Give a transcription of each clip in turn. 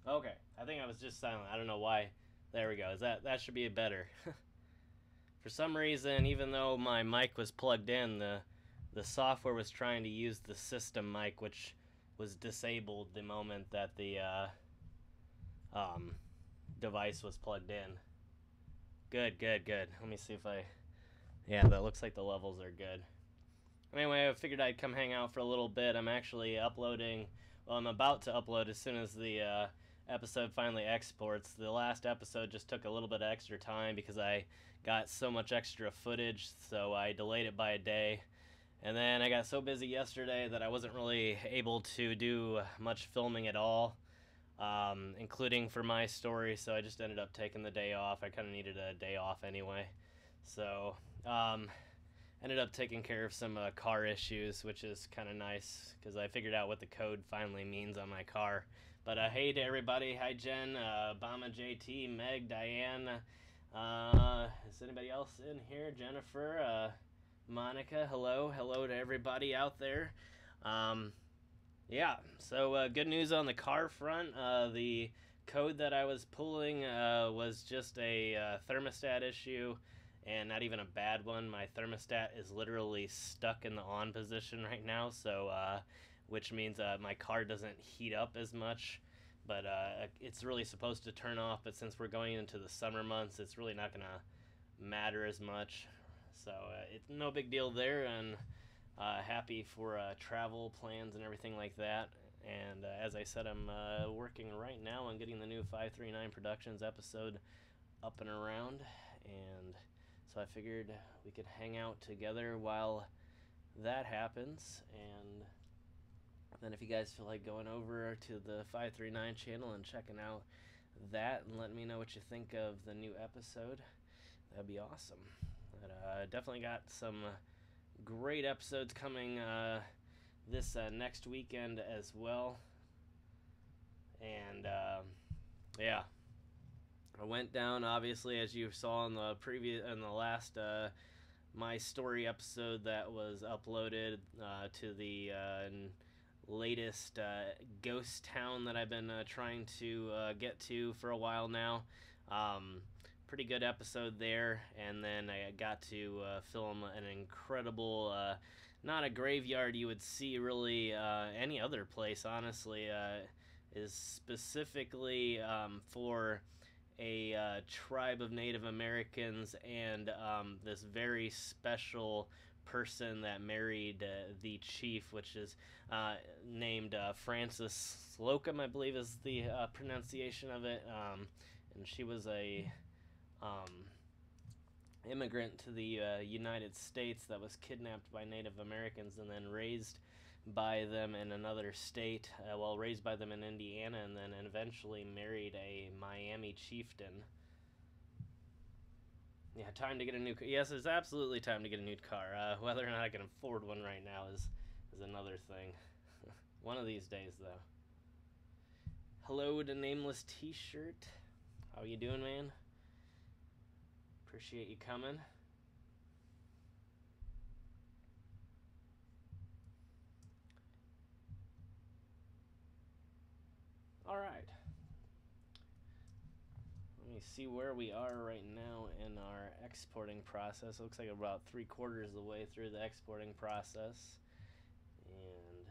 Okay, I think I was just silent. I don't know why. There we go. Is that should be better? For some reason, even though my mic was plugged in, the software was trying to use the system mic, which was disabled the moment that the um, device was plugged in. Good, good, good. Let me see if I. Yeah, that looks like the levels are good. Anyway, I figured I'd come hang out for a little bit. I'm actually uploading. Well, I'm about to upload as soon as the episode finally exports. The last episode just took a little bit of extra time because I got so much extra footage, so I delayed it by a day. And then I got so busy yesterday that I wasn't really able to do much filming at all, including for my story, so I just ended up taking the day off. I kind of needed a day off anyway. So, ended up taking care of some car issues, which is kind of nice because I figured out what the code finally means on my car. But hey to everybody. Hi, Jen, Obama, JT, Meg, Diane. Is anybody else in here? Jennifer, Monica, hello. Hello to everybody out there. Yeah, so good news on the car front. The code that I was pulling was just a thermostat issue, and not even a bad one. My thermostat is literally stuck in the on position right now, so which means my car doesn't heat up as much. But it's really supposed to turn off. But since we're going into the summer months, it's really not gonna matter as much. So it's no big deal there, and happy for travel plans and everything like that. And as I said, I'm working right now on getting the new 539 Productions episode up and around, and so I figured we could hang out together while that happens. And then if you guys feel like going over to the 539 channel and checking out that and letting me know what you think of the new episode, that'd be awesome. But definitely got some great episodes coming this next weekend as well. And yeah, I went down, obviously, as you saw in the last my story episode that was uploaded to the latest ghost town that I've been trying to get to for a while now. Pretty good episode there, and then I got to film an incredible, not a graveyard you would see really any other place, honestly, is specifically for a tribe of Native Americans and this very special person that married the chief, which is named Frances Slocum, I believe is the pronunciation of it. And she was a immigrant to the United States that was kidnapped by Native Americans and then raised by them in another state, well, raised by them in Indiana, and then eventually married a Miami chieftain. Yeah, time to get a new car. Yes, it's absolutely time to get a new car. Whether or not I can afford one right now is another thing. One of these days, though. Hello to Nameless T-shirt. How you doing, man? Appreciate you coming. All right. Let me see where we are right now in our exporting process. It looks like about 3/4 of the way through the exporting process. And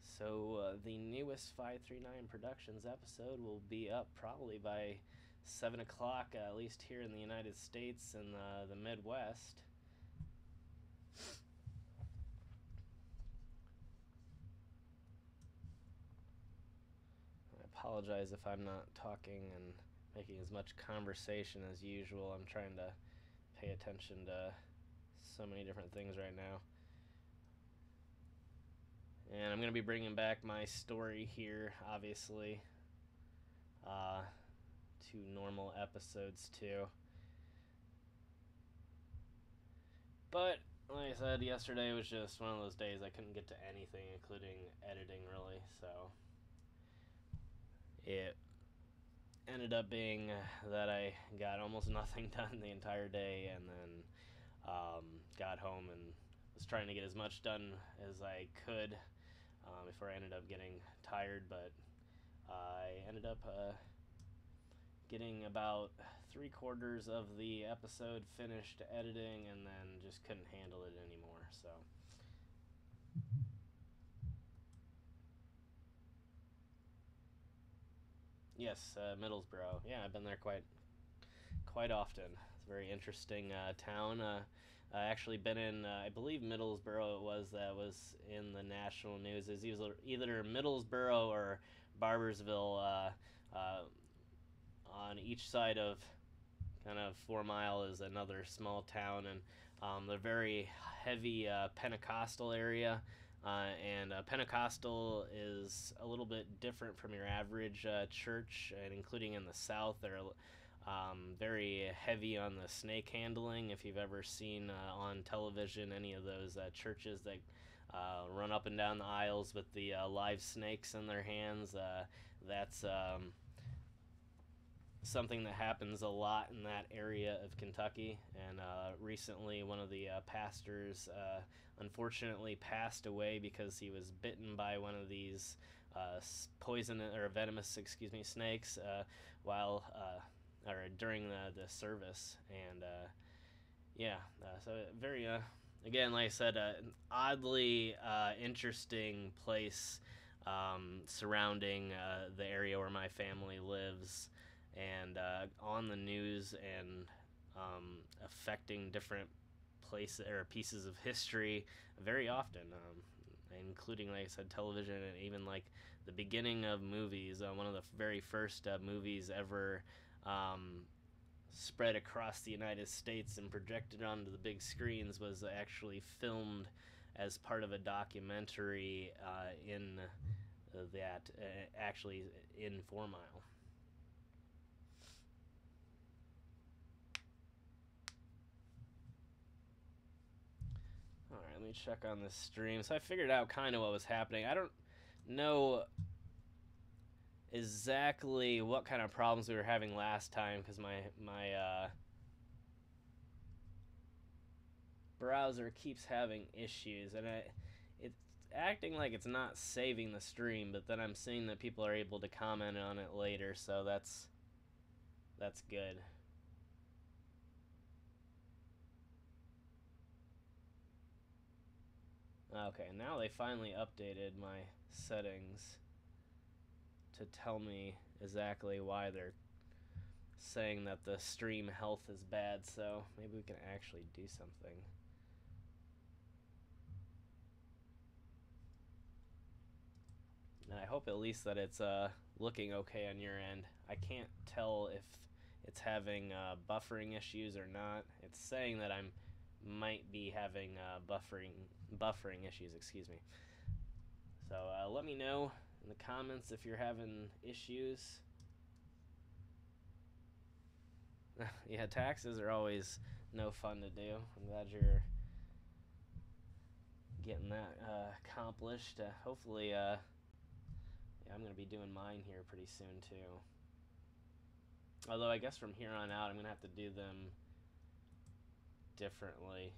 so the newest 539 Productions episode will be up probably by 7 o'clock, at least here in the United States and the Midwest. I apologize if I'm not talking and making as much conversation as usual. I'm trying to pay attention to so many different things right now. And I'm going to be bringing back my story here, obviously, to normal episodes too. But, like I said, yesterday was just one of those days I couldn't get to anything, including editing, really, so it ended up being that I got almost nothing done the entire day, and then got home and was trying to get as much done as I could before I ended up getting tired, but I ended up getting about 3/4 of the episode finished editing, and then just couldn't handle it anymore, so. Yes, Middlesbrough. Yeah, I've been there quite often. It's a very interesting town. I actually been in, I believe Middlesbrough it was that was in the national news. It's either Middlesbrough or Barbersville. On each side of kind of 4 Mile is another small town, and they're very heavy Pentecostal area. And Pentecostal is a little bit different from your average church, and including in the South, they're very heavy on the snake handling. If you've ever seen on television any of those churches that run up and down the aisles with the live snakes in their hands, that's something that happens a lot in that area of Kentucky. And recently, one of the pastors unfortunately passed away because he was bitten by one of these poisonous or venomous, snakes while or during the service. And so very again, like I said, an oddly interesting place surrounding the area where my family lives, and on the news, and affecting different places or pieces of history very often, including, like I said, television, and even like the beginning of movies. One of the very first movies ever spread across the United States and projected onto the big screens was actually filmed as part of a documentary in that actually in 4 Mile. Alright, let me check on this stream. So I figured out kind of what was happening. I don't know exactly what kind of problems we were having last time, because my browser keeps having issues, and it's acting like it's not saving the stream, but then I'm seeing that people are able to comment on it later, so that's good. Okay, now they finally updated my settings to tell me exactly why they're saying that the stream health is bad, so maybe we can actually do something. And I hope at least that it's looking okay on your end. I can't tell if it's having buffering issues or not. It's saying that I might be having buffering buffering issues, excuse me. So let me know in the comments if you're having issues. Yeah, taxes are always no fun to do. I'm glad you're getting that accomplished. Hopefully, yeah, I'm going to be doing mine here pretty soon too. Although I guess from here on out, I'm going to have to do them differently.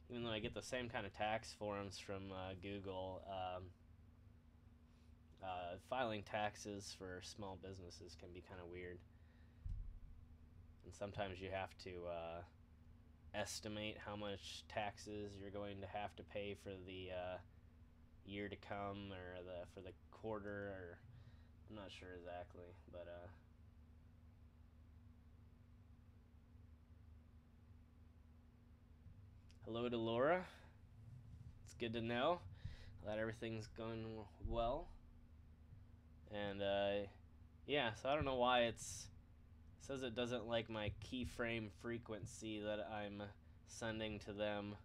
Even though I get the same kind of tax forms from Google, filing taxes for small businesses can be kind of weird. And sometimes you have to estimate how much taxes you're going to have to pay for the year to come, or for the quarter, or I'm not sure exactly, but hello to Laura. It's good to know. Glad everything's going well. And yeah, so I don't know why it says it doesn't like my keyframe frequency that I'm sending to them.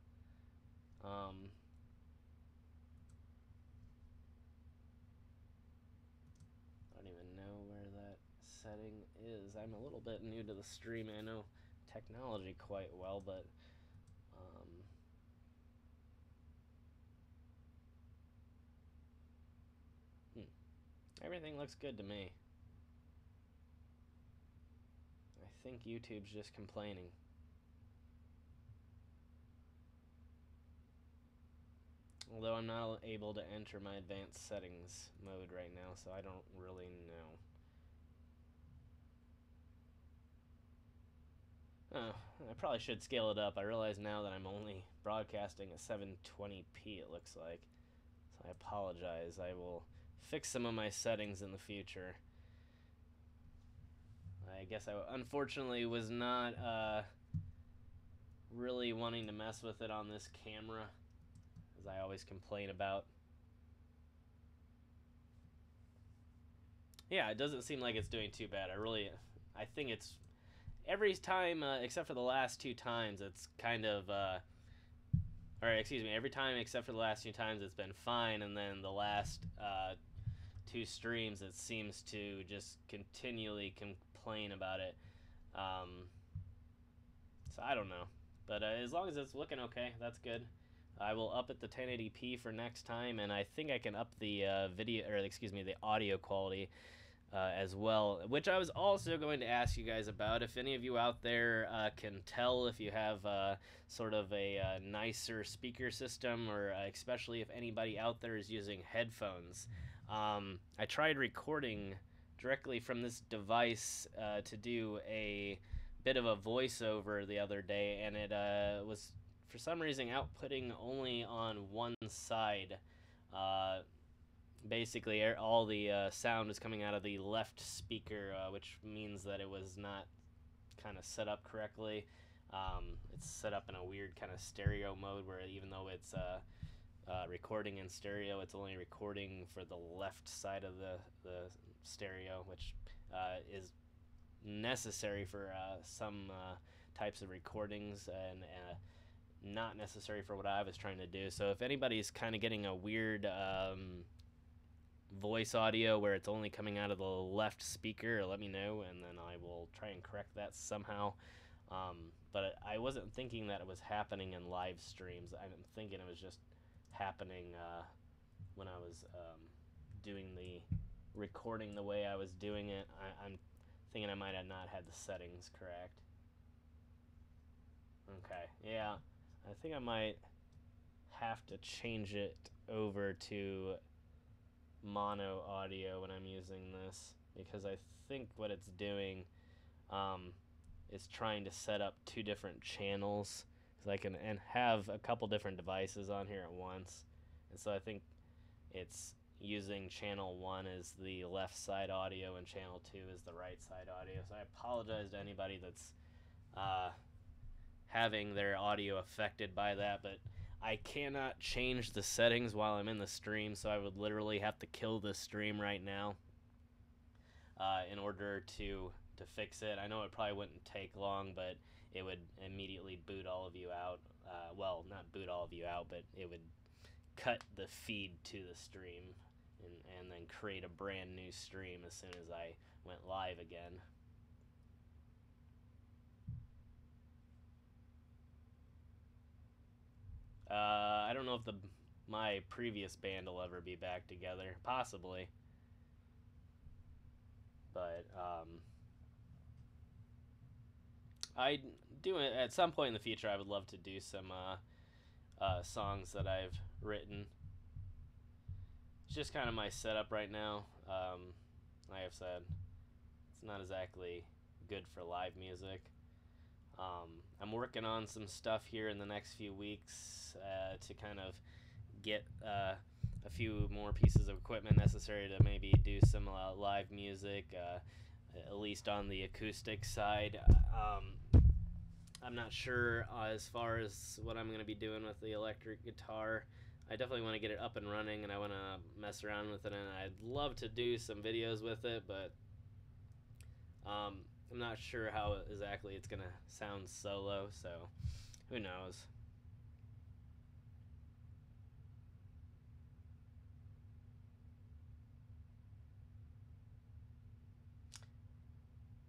I don't even know where that setting is. I'm a little bit new to the stream. I know technology quite well, but everything looks good to me. I think YouTube's just complaining. Although I'm not able to enter my advanced settings mode right now, so I don't really know. Oh, I probably should scale it up. I realize now that I'm only broadcasting at 720p, it looks like. So I apologize. I will fix some of my settings in the future. I guess I unfortunately was not really wanting to mess with it on this camera, as I always complain about. Yeah, it doesn't seem like it's doing too bad. I think it's every time, except for the last 2 times, it's kind of, or excuse me, every time except for the last 2 times, it's been fine, and then the last 2 streams, it seems to just continually complain about it. So I don't know, but as long as it's looking okay, that's good. I will up it to 1080p for next time, and I think I can up the the audio quality as well, which I was also going to ask you guys about. If any of you out there can tell if you have sort of a nicer speaker system, or especially if anybody out there is using headphones. I tried recording directly from this device to do a bit of a voiceover the other day, and it was for some reason outputting only on one side. Basically, all the sound is coming out of the left speaker, which means that it was not kind of set up correctly. It's set up in a weird kind of stereo mode, where even though it's recording in stereo, it's only recording for the left side of the stereo, which is necessary for some types of recordings, and not necessary for what I was trying to do. So if anybody's kind of getting a weird voice audio where it's only coming out of the left speaker, let me know, and then I will try and correct that somehow. But I wasn't thinking that it was happening in live streams. I'm thinking it was just happening when I was doing the recording the way I was doing it. I'm thinking I might have not had the settings correct. Okay, yeah, I think I might have to change it over to mono audio when I'm using this, because I think what it's doing is trying to set up 2 different channels, because I can have a couple different devices on here at once, and so I think it's using channel 1 as the left side audio and channel 2 is the right side audio. So I apologize to anybody that's having their audio affected by that, but I cannot change the settings while I'm in the stream, so I would literally have to kill this stream right now in order to fix it. I know it probably wouldn't take long, but it would immediately boot all of you out well, not boot all of you out, but it would cut the feed to the stream and then create a brand new stream as soon as I went live again. I don't know if my previous band will ever be back together. Possibly. But I do it at some point in the future. I would love to do some songs that I've written. It's just kind of my setup right now. Like I've said, it's not exactly good for live music. I'm working on some stuff here in the next few weeks to kind of get a few more pieces of equipment necessary to maybe do some live music, at least on the acoustic side. I'm not sure as far as what I'm going to be doing with the electric guitar. I definitely want to get it up and running, and I want to mess around with it, and I'd love to do some videos with it, but I'm not sure how exactly it's going to sound solo, so who knows.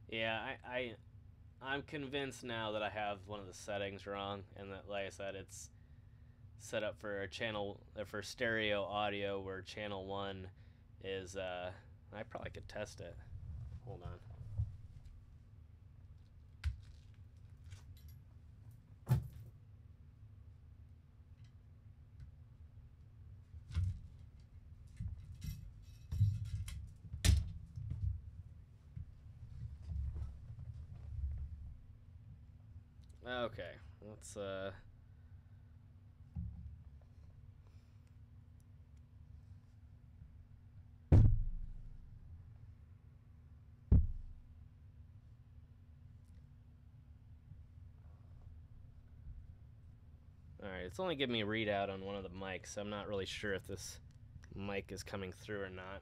Yeah, I'm convinced now that I have one of the settings wrong, and that, like I said, it's set up for a channel for stereo audio, where channel 1 is I probably could test it. Hold on. Okay, let's Alright, it's only giving me a readout on one of the mics, so I'm not really sure if this mic is coming through or not.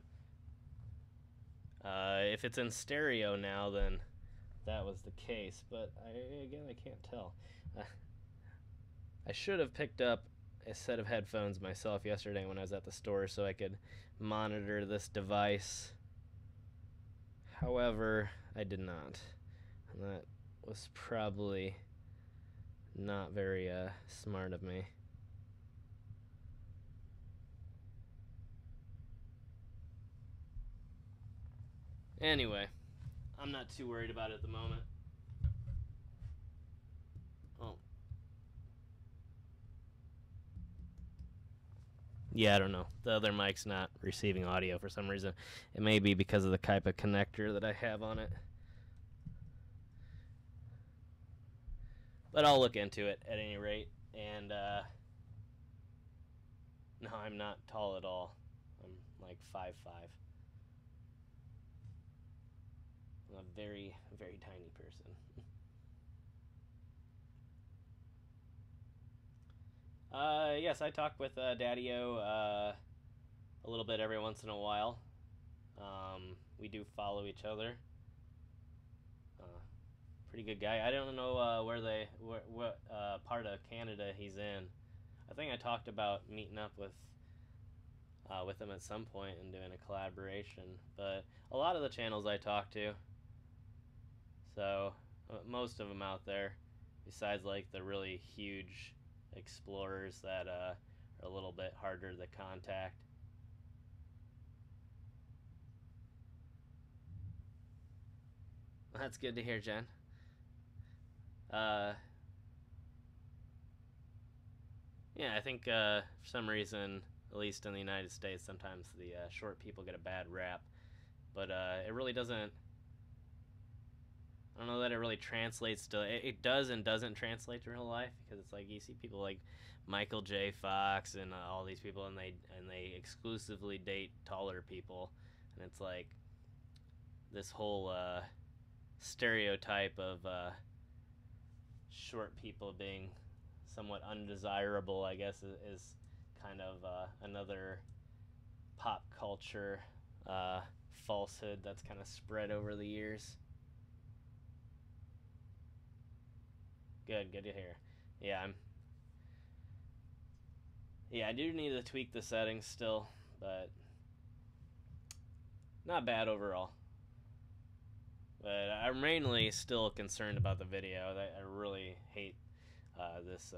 If it's in stereo now, then that was the case, but I can't tell. I should have picked up a set of headphones myself yesterday when I was at the store so I could monitor this device. However, I did not. And that was probably not very smart of me. Anyway, I'm not too worried about it at the moment. Oh. Yeah, I don't know. The other mic's not receiving audio for some reason. It may be because of the type of connector that I have on it. But I'll look into it at any rate. And no, I'm not tall at all. I'm like 5'5". I'm a very, very tiny person. Yes, I talk with Daddy-O a little bit every once in a while. We do follow each other. Pretty good guy. I don't know what part of Canada he's in. I think I talked about meeting up with him at some point and doing a collaboration. But a lot of the channels I talk to, so most of them out there, besides like the really huge explorers that are a little bit harder to contact. That's good to hear, Jen. Yeah, I think for some reason, at least in the United States, sometimes the short people get a bad rap. But it really doesn't. I don't know that it really translates to. It does and doesn't translate to real life, because it's like you see people like Michael J. Fox and all these people, and they exclusively date taller people, and it's like this whole stereotype of short people being somewhat undesirable, I guess, is kind of another pop culture falsehood that's kind of spread over the years. Good to hear. Yeah, Yeah, I do need to tweak the settings still, but not bad overall. But I'm mainly still concerned about the video. I really hate this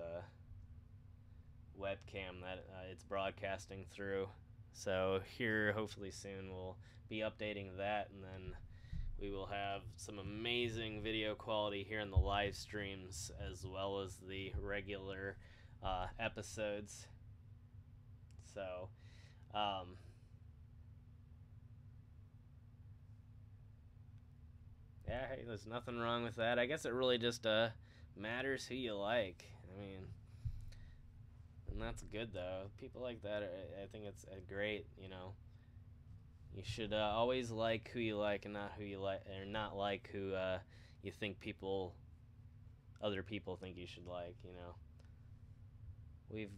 webcam that it's broadcasting through. So here, hopefully soon, we'll be updating that, and then we will have some amazing video quality here in the live streams as well as the regular episodes. So, yeah, hey, there's nothing wrong with that. I guess it really just matters who you like. I mean, and that's good though. People like that, I think it's great. You know, you should always like who you like, and not who you like, or not like who you think other people think you should like. You know, we've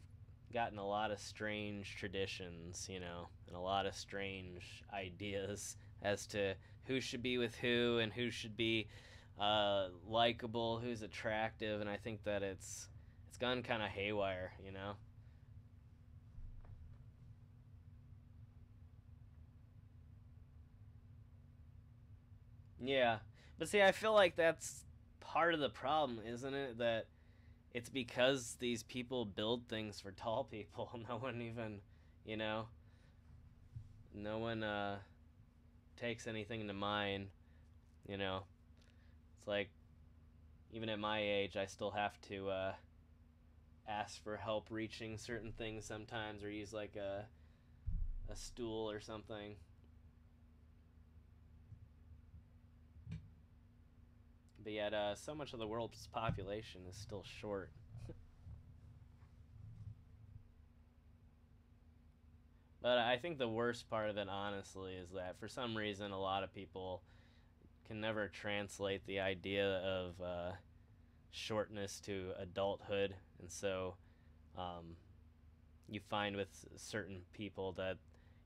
gotten a lot of strange traditions, you know, and a lot of strange ideas as to who should be with who and who should be likable, who's attractive, and I think that it's gone kind of haywire, you know. Yeah, but see, I feel like that's part of the problem, isn't it? That it's because these people build things for tall people. No one even, you know, no one takes anything to mind. You know, it's like even at my age, I still have to ask for help reaching certain things sometimes, or use like a stool or something. But yet, so much of the world's population is still short. But I think the worst part of it, honestly, is that for some reason, a lot of people can never translate the idea of shortness to adulthood, and so um, you find with certain people that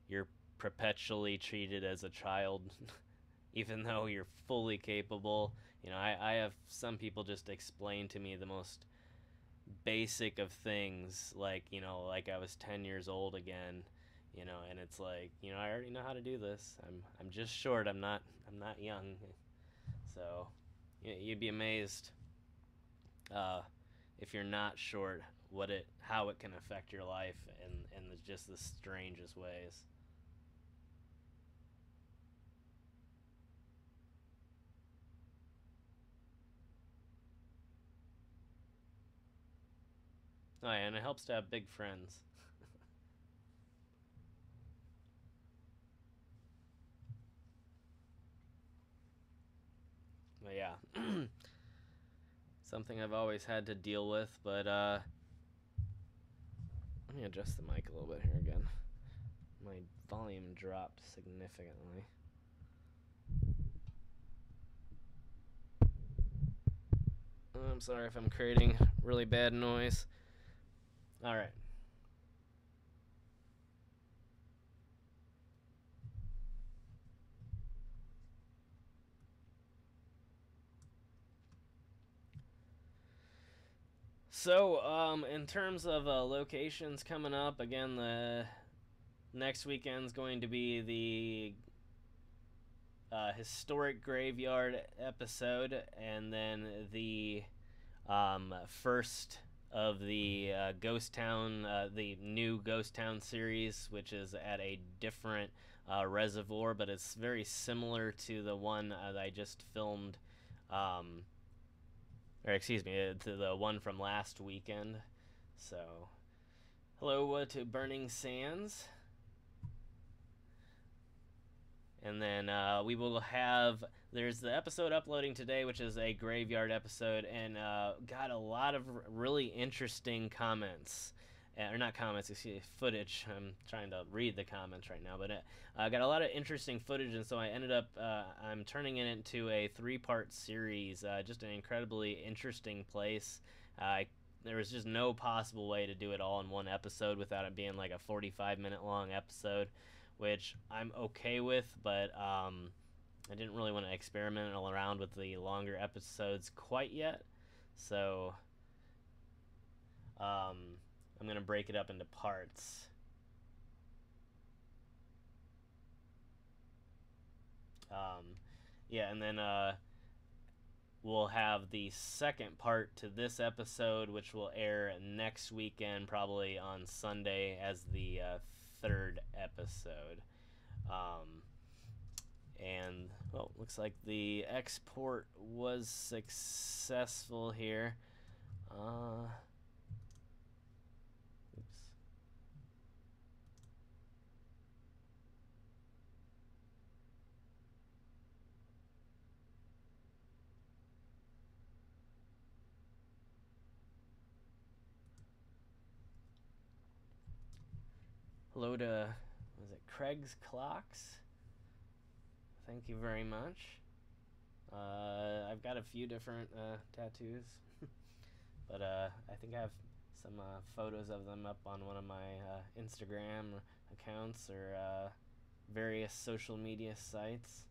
you're perpetually treated as a child, even though you're fully capable. You know, I have some people just explain to me the most basic of things, like, you know, like I was 10 years old again, you know, and it's like, you know, I already know how to do this. I'm just short. I'm not young. So you'd be amazed uh, if you're not short, how it can affect your life in just the strangest ways. Oh yeah, and it helps to have big friends. But yeah, something I've always had to deal with. But let me adjust the mic a little bit here again. My volume dropped significantly. I'm sorry if I'm creating really bad noise. All right. So, in terms of locations coming up, again, the next weekend's going to be the historic graveyard episode, and then the first of the Ghost Town, the new Ghost Town series, which is at a different reservoir, but it's very similar to the one that I just filmed, or excuse me, to the one from last weekend. So, hello to Burning Sands. And then we will have, there's the episode uploading today, which is a graveyard episode, and got a lot of really interesting comments. Or not comments, excuse me, footage. I'm trying to read the comments right now, but I got a lot of interesting footage, and so I ended up, I'm turning it into a 3-part series. Just an incredibly interesting place. There was just no possible way to do it all in one episode without it being like a 45-minute long episode, which I'm okay with, but I didn't really want to experiment around with the longer episodes quite yet. So um, I'm going to break it up into parts. Yeah, and then we'll have the second part to this episode, which will air next weekend, probably on Sunday, as the third episode. And, well, looks like the export was successful here. Oops. Hello to, was it Craig's Clocks? Thank you very much. I've got a few different tattoos, but I think I have some photos of them up on one of my Instagram accounts or various social media sites.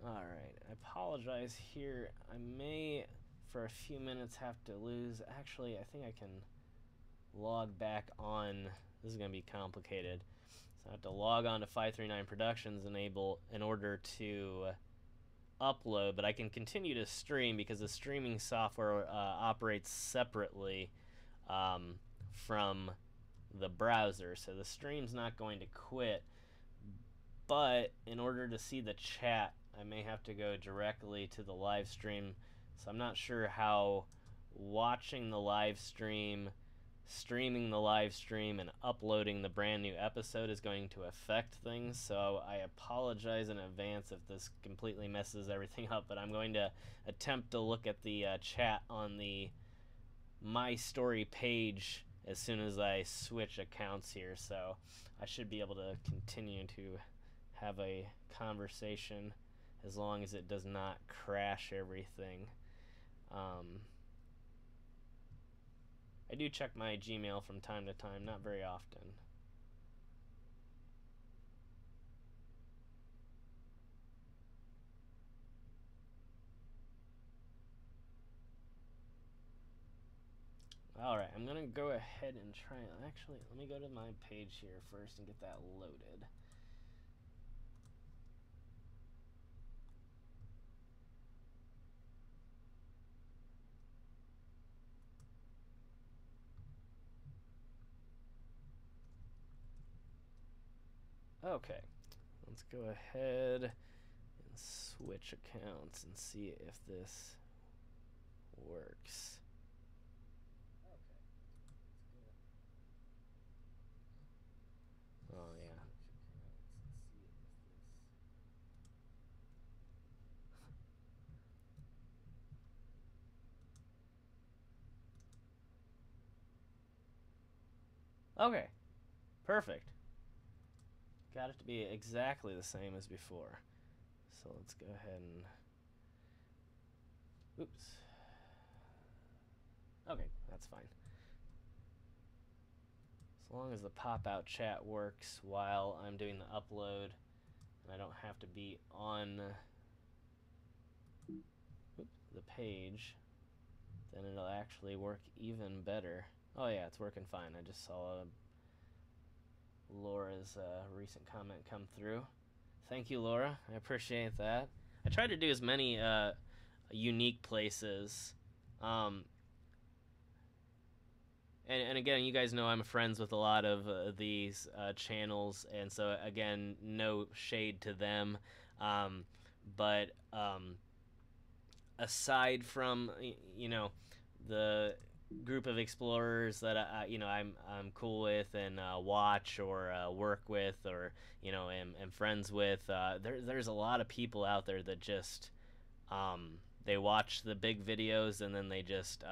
Alright, I apologize here. I may, for a few minutes, have to lose. Actually, I think I can log back on. This is going to be complicated. So I have to log on to 539 Productions in order to upload, but I can continue to stream because the streaming software operates separately from the browser. So the stream's not going to quit, but in order to see the chat, I may have to go directly to the live stream. So I'm not sure how watching the live stream, streaming the live stream, and uploading the brand new episode is going to affect things. So I apologize in advance if this completely messes everything up, but I'm going to attempt to look at the chat on the My Story page as soon as I switch accounts here. So I should be able to continue to have a conversation as long as it does not crash everything. I do check my Gmail from time to time, not very often. Alright, I'm gonna go ahead and try. Actually, let me go to my page here first and get that loaded. Okay, let's go ahead and switch accounts and see if this works. Oh yeah. Okay, perfect. Got it to be exactly the same as before. So let's go ahead and... Oops. Okay, that's fine. As long as the pop-out chat works while I'm doing the upload, and I don't have to be on the page, then it'll actually work even better. Oh yeah, it's working fine. I just saw Laura's recent comment come through. Thank you, Laura. I appreciate that. I try to do as many unique places. And again, you guys know I'm friends with a lot of these channels, and so again, no shade to them. But aside from the group of explorers that I'm cool with and watch or work with or am friends with, there's a lot of people out there that just they watch the big videos and then they just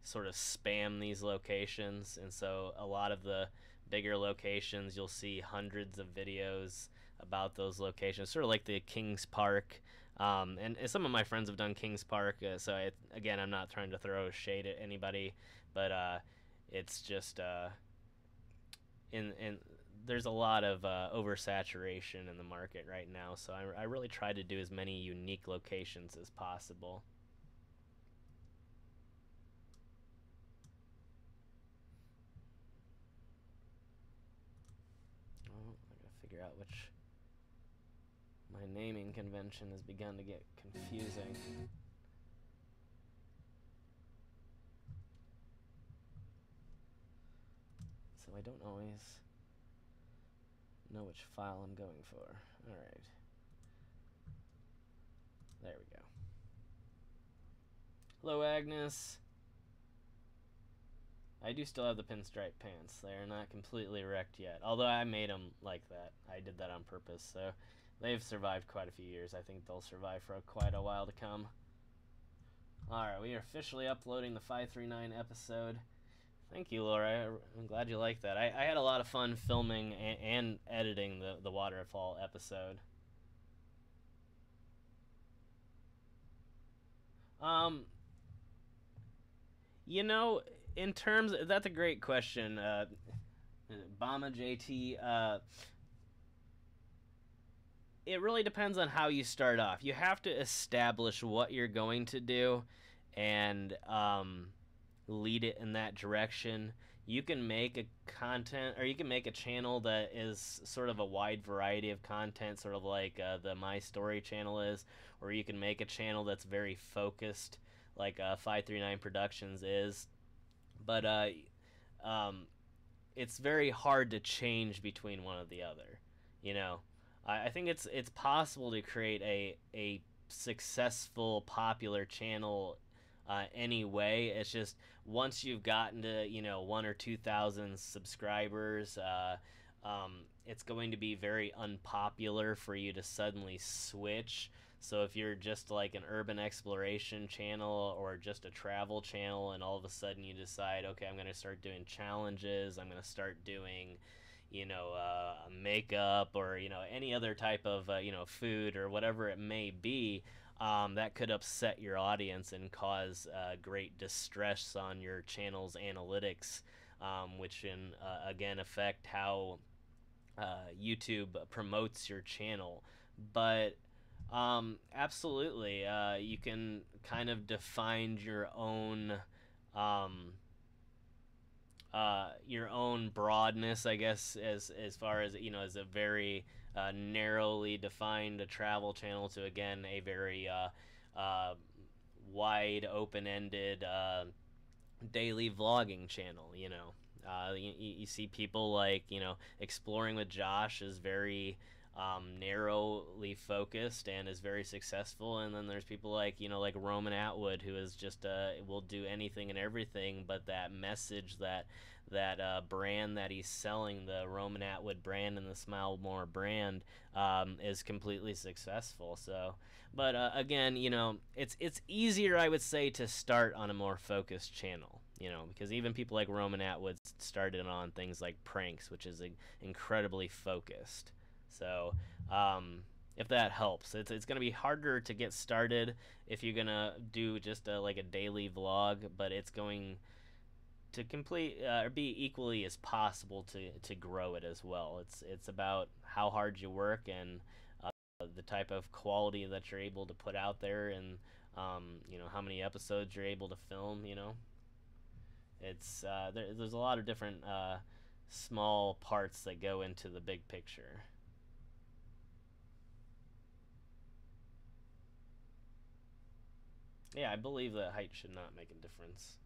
sort of spam these locations, and so a lot of the bigger locations you'll see hundreds of videos about those locations, sort of like the Kings Park. And some of my friends have done Kings Park, so again, I'm not trying to throw shade at anybody, but it's just in there's a lot of oversaturation in the market right now, so I really try to do as many unique locations as possible. Oh, I gotta figure out which. My naming convention has begun to get confusing. So I don't always know which file I'm going for. Alright. There we go. Hello, Agnes. I do still have the pinstripe pants. They're not completely wrecked yet. Although I made them like that. I did that on purpose, so they've survived quite a few years. I think they'll survive for quite a while to come. Alright, we are officially uploading the 539 episode. Thank you, Laura. I'm glad you like that. I had a lot of fun filming and editing the waterfall episode. You know, in terms, that's a great question. Bama JT. It really depends on how you start off. You have to establish what you're going to do, and lead it in that direction. You can make a content, or you can make a channel that is sort of a wide variety of content, sort of like the My Story channel is, or you can make a channel that's very focused, like 539 Productions is. But it's very hard to change between one or the other. You know, I think it's possible to create a successful, popular channel anyway. It's just once you've gotten to 1,000 or 2,000 subscribers, it's going to be very unpopular for you to suddenly switch. So if you're just like an urban exploration channel or just a travel channel, and all of a sudden you decide, okay, I'm going to start doing challenges, I'm going to start doing makeup, or any other type of food or whatever it may be, that could upset your audience and cause great distress on your channel's analytics, which can again affect how YouTube promotes your channel. But absolutely, you can kind of define your own broadness, I guess, as far as as a very narrowly defined travel channel to, again, a very wide, open-ended daily vlogging channel. You see people like Exploring with Josh is very narrowly focused and is very successful, and then there's people like like Roman Atwood, who is just will do anything and everything, but that message, that brand that he's selling, the Roman Atwood brand and the Smile More brand, is completely successful. So, but again, it's easier, I would say, to start on a more focused channel. Because even people like Roman Atwood started on things like pranks, which is incredibly focused. So, if that helps, it's going to be harder to get started if you're going to do just like a daily vlog, but it's going to complete or be equally as possible to grow it as well. It's about how hard you work and the type of quality that you're able to put out there, and how many episodes you're able to film. It's there's a lot of different small parts that go into the big picture. Yeah, I believe that height should not make a difference.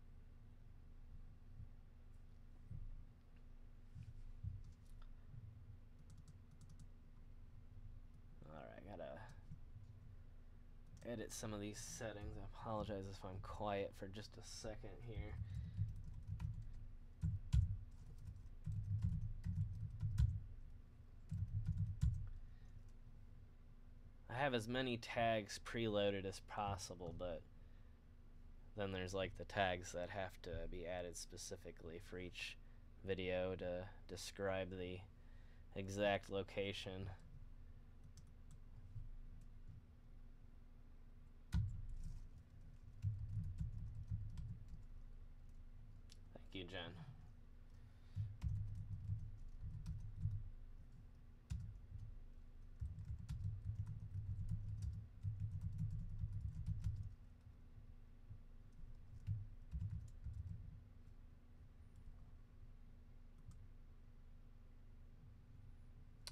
Alright, I gotta edit some of these settings. I apologize if I'm quiet for just a second here. I have as many tags preloaded as possible, but then there's like the tags that have to be added specifically for each video to describe the exact location. Thank you, Jen.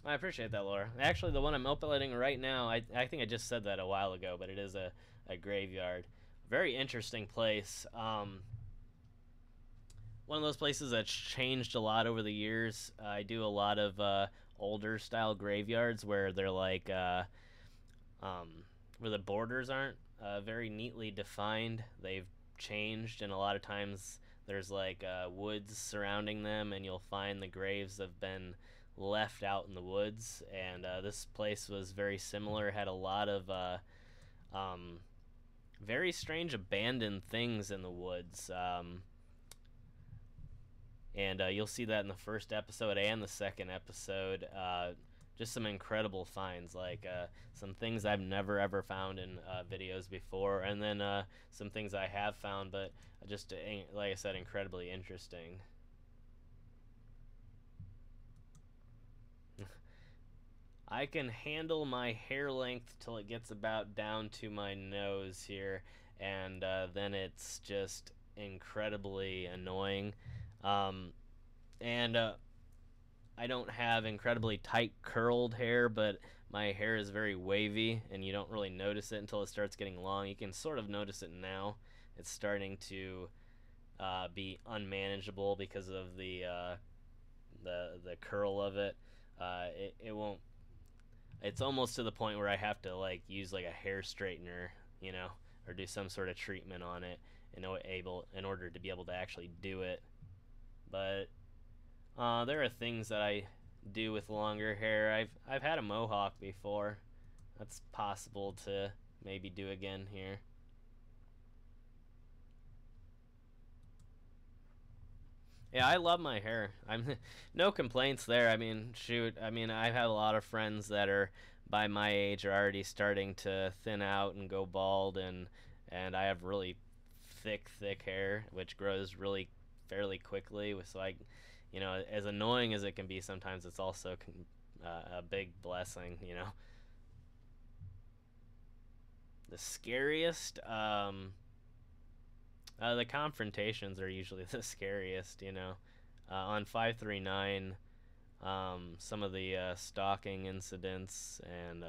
I appreciate that, Laura. Actually, the one I'm uploading right now, I think I just said that a while ago, but it is a graveyard. Very interesting place. One of those places that's changed a lot over the years. I do a lot of older style graveyards where they're like um, where the borders aren't very neatly defined. They've changed, and a lot of times there's like woods surrounding them, and you'll find the graves have been left out in the woods. And this place was very similar. Had a lot of um, very strange abandoned things in the woods. And you'll see that in the first episode and the second episode. Just some incredible finds, like some things I've never ever found in videos before, and then some things I have found, but just like I said, incredibly interesting. I can handle my hair length till it gets about down to my nose here, and then it's just incredibly annoying. Um, and I don't have incredibly tight curled hair, but my hair is very wavy, and you don't really notice it until it starts getting long. You can sort of notice it now. It's starting to be unmanageable because of the curl of it. It won't. It's almost to the point where I have to like use like a hair straightener, you know, or do some sort of treatment on it in order to be able to actually do it. But there are things that I do with longer hair. I've had a mohawk before. That's possible to maybe do again here. Yeah, I love my hair. I'm no complaints there. I mean, shoot. I mean, I have a lot of friends that are by my age are already starting to thin out and go bald, and I have really thick hair, which grows really fairly quickly. So I, you know, as annoying as it can be sometimes, it's also a big blessing. You know, the scariest. The confrontations are usually the scariest, you know. On 539, some of the stalking incidents and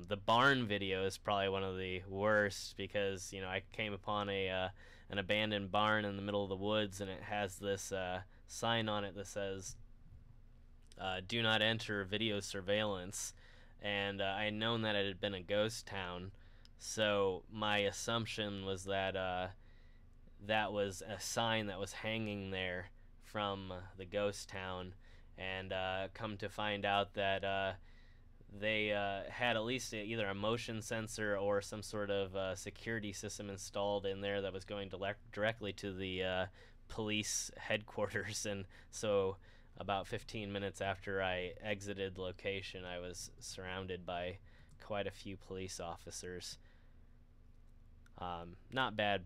the barn video is probably one of the worst because, you know, I came upon an abandoned barn in the middle of the woods, and it has this sign on it that says, "Do not enter video surveillance." And I had known that it had been a ghost town, so my assumption was that that was a sign that was hanging there from the ghost town, and come to find out that they had at least either a motion sensor or some sort of security system installed in there that was going directly to the police headquarters. And so about 15 minutes after I exited the location, I was surrounded by quite a few police officers. Not bad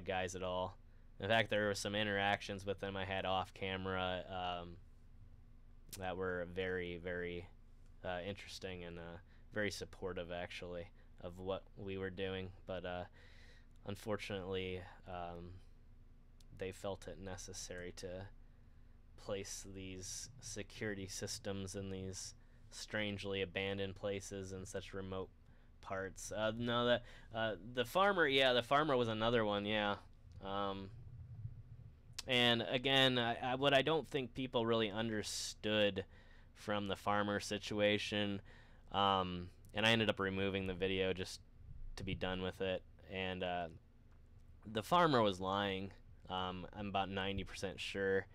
guys at all. In fact, there were some interactions with them I had off camera that were very interesting and very supportive, actually, of what we were doing. But unfortunately, they felt it necessary to place these security systems in these strangely abandoned places in such remote parts. No, that the farmer, yeah, the farmer was another one, yeah. And again, what I don't think people really understood from the farmer situation, and I ended up removing the video just to be done with it. And the farmer was lying. I'm about 90% sure.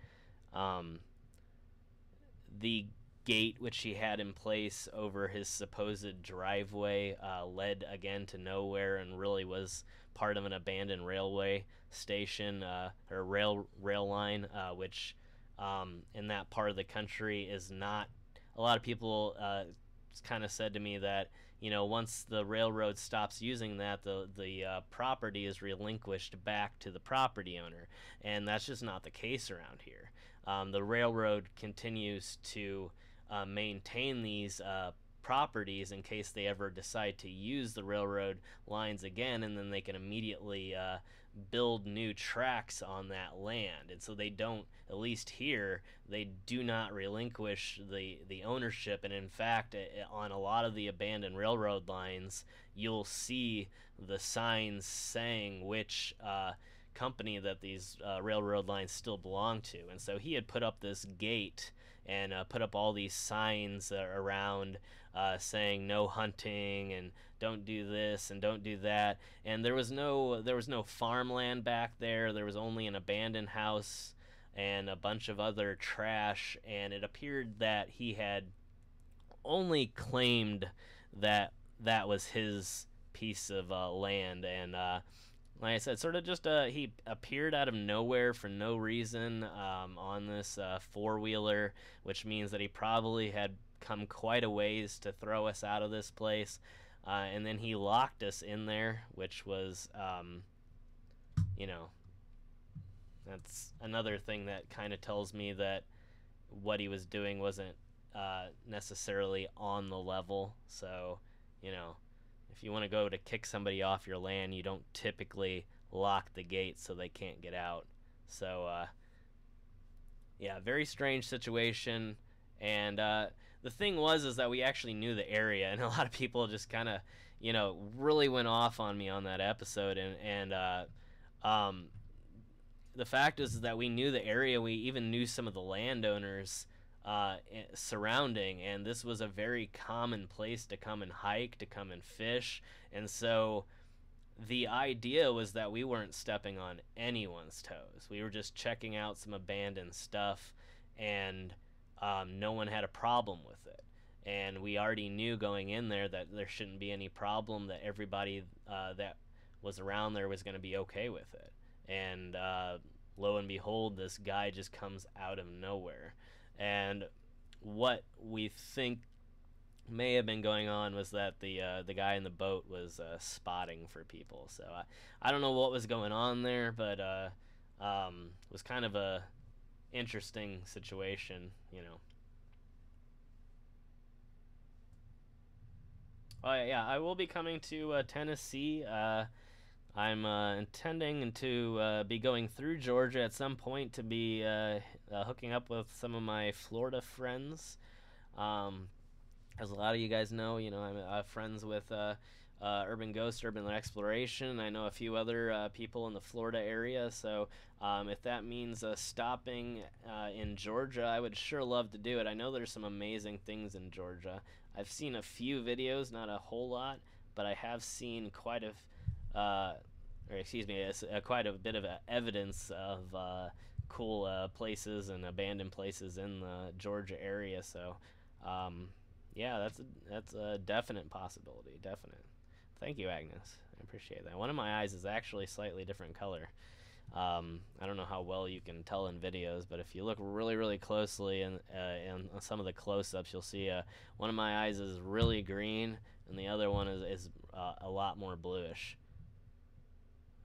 The gate which he had in place over his supposed driveway led again to nowhere, and really was part of an abandoned railway station or rail line, which in that part of the country is not. A lot of people kind of said to me that, you know, once the railroad stops using that, the property is relinquished back to the property owner, and that's just not the case around here. The railroad continues to maintain these properties in case they ever decide to use the railroad lines again, and then they can immediately build new tracks on that land, and so they don't, at least here, they do not relinquish the ownership. And in fact, on a lot of the abandoned railroad lines, you'll see the signs saying which company that these railroad lines still belong to. And so he had put up this gate and put up all these signs around saying no hunting and don't do this and don't do that. And there was no farmland back there. There was only an abandoned house and a bunch of other trash. And it appeared that he had only claimed that that was his piece of land. And like I said, sort of just he appeared out of nowhere for no reason on this four-wheeler, which means that he probably had come quite a ways to throw us out of this place. And then he locked us in there, which was, you know, that's another thing that kind of tells me that what he was doing wasn't necessarily on the level. So, you know, if you want to go to kick somebody off your land, you don't typically lock the gate so they can't get out. So, yeah, very strange situation. And the thing is that we actually knew the area, and a lot of people just kind of, really went off on me on that episode. And the fact is that we knew the area. We even knew some of the landowners surrounding, and this was a very common place to come and hike, to come and fish. And so the idea was that we weren't stepping on anyone's toes. We were just checking out some abandoned stuff, and no one had a problem with it. And we already knew going in there that there shouldn't be any problem, that everybody that was around there was going to be okay with it. And lo and behold, this guy just comes out of nowhere. And what we think may have been going on was that the guy in the boat was spotting for people. So I don't know what was going on there, but it was kind of a interesting situation, Oh yeah, I will be coming to Tennessee. I'm intending to be going through Georgia at some point to be hooking up with some of my Florida friends. As a lot of you guys know, I'm friends with Urban Ghost, Urban Exploration. I know a few other people in the Florida area, so if that means stopping in Georgia, I would sure love to do it. I know there's some amazing things in Georgia. I've seen a few videos, not a whole lot, but I have seen quite a quite a bit of evidence of cool places and abandoned places in the Georgia area. So, yeah, that's a definite possibility. Definite. Thank you, Agnes. I appreciate that. One of my eyes is actually slightly different color. I don't know how well you can tell in videos, but if you look really, really closely in some of the close-ups, you'll see one of my eyes is really green, and the other one is a lot more bluish.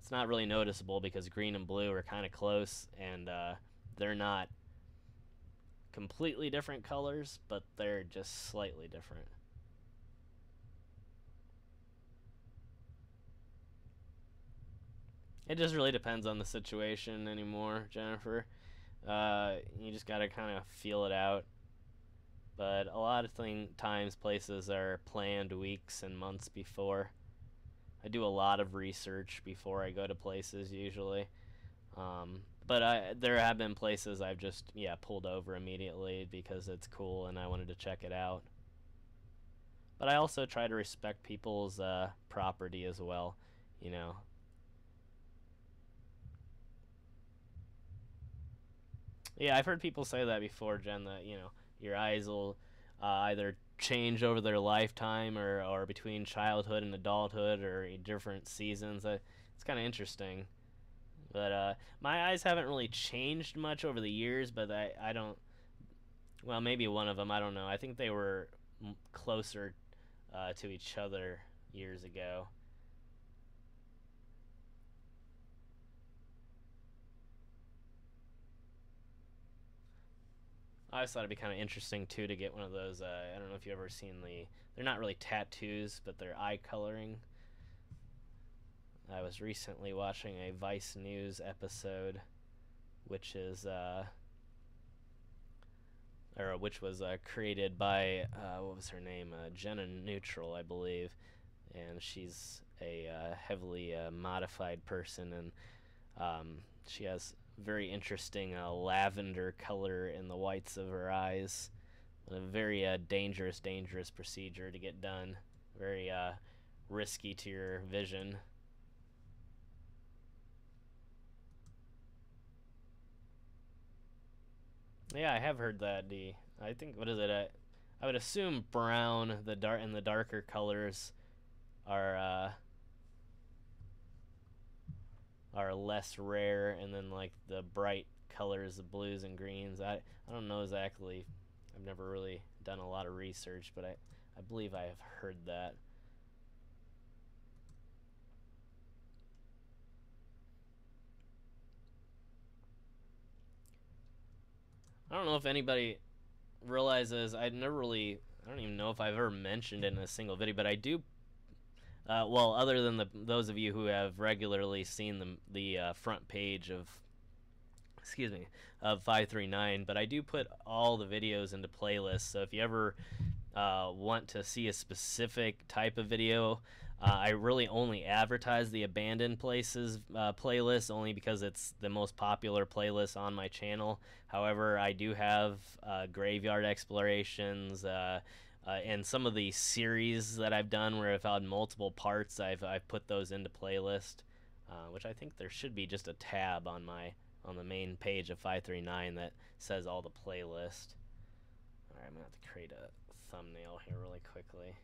It's not really noticeable because green and blue are kind of close, and they're not completely different colors, but they're just slightly different. It just really depends on the situation anymore, Jennifer. You just gotta kind of feel it out. But a lot of times places are planned weeks and months before. I do a lot of research before I go to places usually. But there have been places I've just, pulled over immediately because it's cool and I wanted to check it out. But I also try to respect people's property as well, Yeah, I've heard people say that before, Jen, that, your eyes will either change over their lifetime or between childhood and adulthood or different seasons. It's kind of interesting. But my eyes haven't really changed much over the years, but I don't, well, maybe one of them, I don't know. I think they were closer to each other years ago. I always thought it'd be kind of interesting too to get one of those. I don't know if you've ever seen they're not really tattoos, but they're eye coloring. I was recently watching a Vice News episode, which is which was created by what was her name? Jenna Neutral, I believe, and she's a heavily modified person, and she has very interesting lavender color in the whites of her eyes. A very dangerous procedure to get done. Very risky to your vision. Yeah, I have heard that. I think, what is it? I would assume brown, the darker colors are less rare, and then like the bright colors, the blues and greens. I don't know exactly. I've never really done a lot of research, but I believe I have heard that. I don't know if anybody realizes I don't even know if I've ever mentioned it in a single video, but I do. Well, other than those of you who have regularly seen the front page of, excuse me, of 539, but I do put all the videos into playlists. So if you ever want to see a specific type of video, I really only advertise the abandoned places playlist only because it's the most popular playlist on my channel. However, I do have graveyard explorations and some of the series that I've done where I've had multiple parts. I've put those into playlist, which I think there should be just a tab on the main page of 539 that says all the playlist. All right, I'm gonna have to create a thumbnail here really quickly.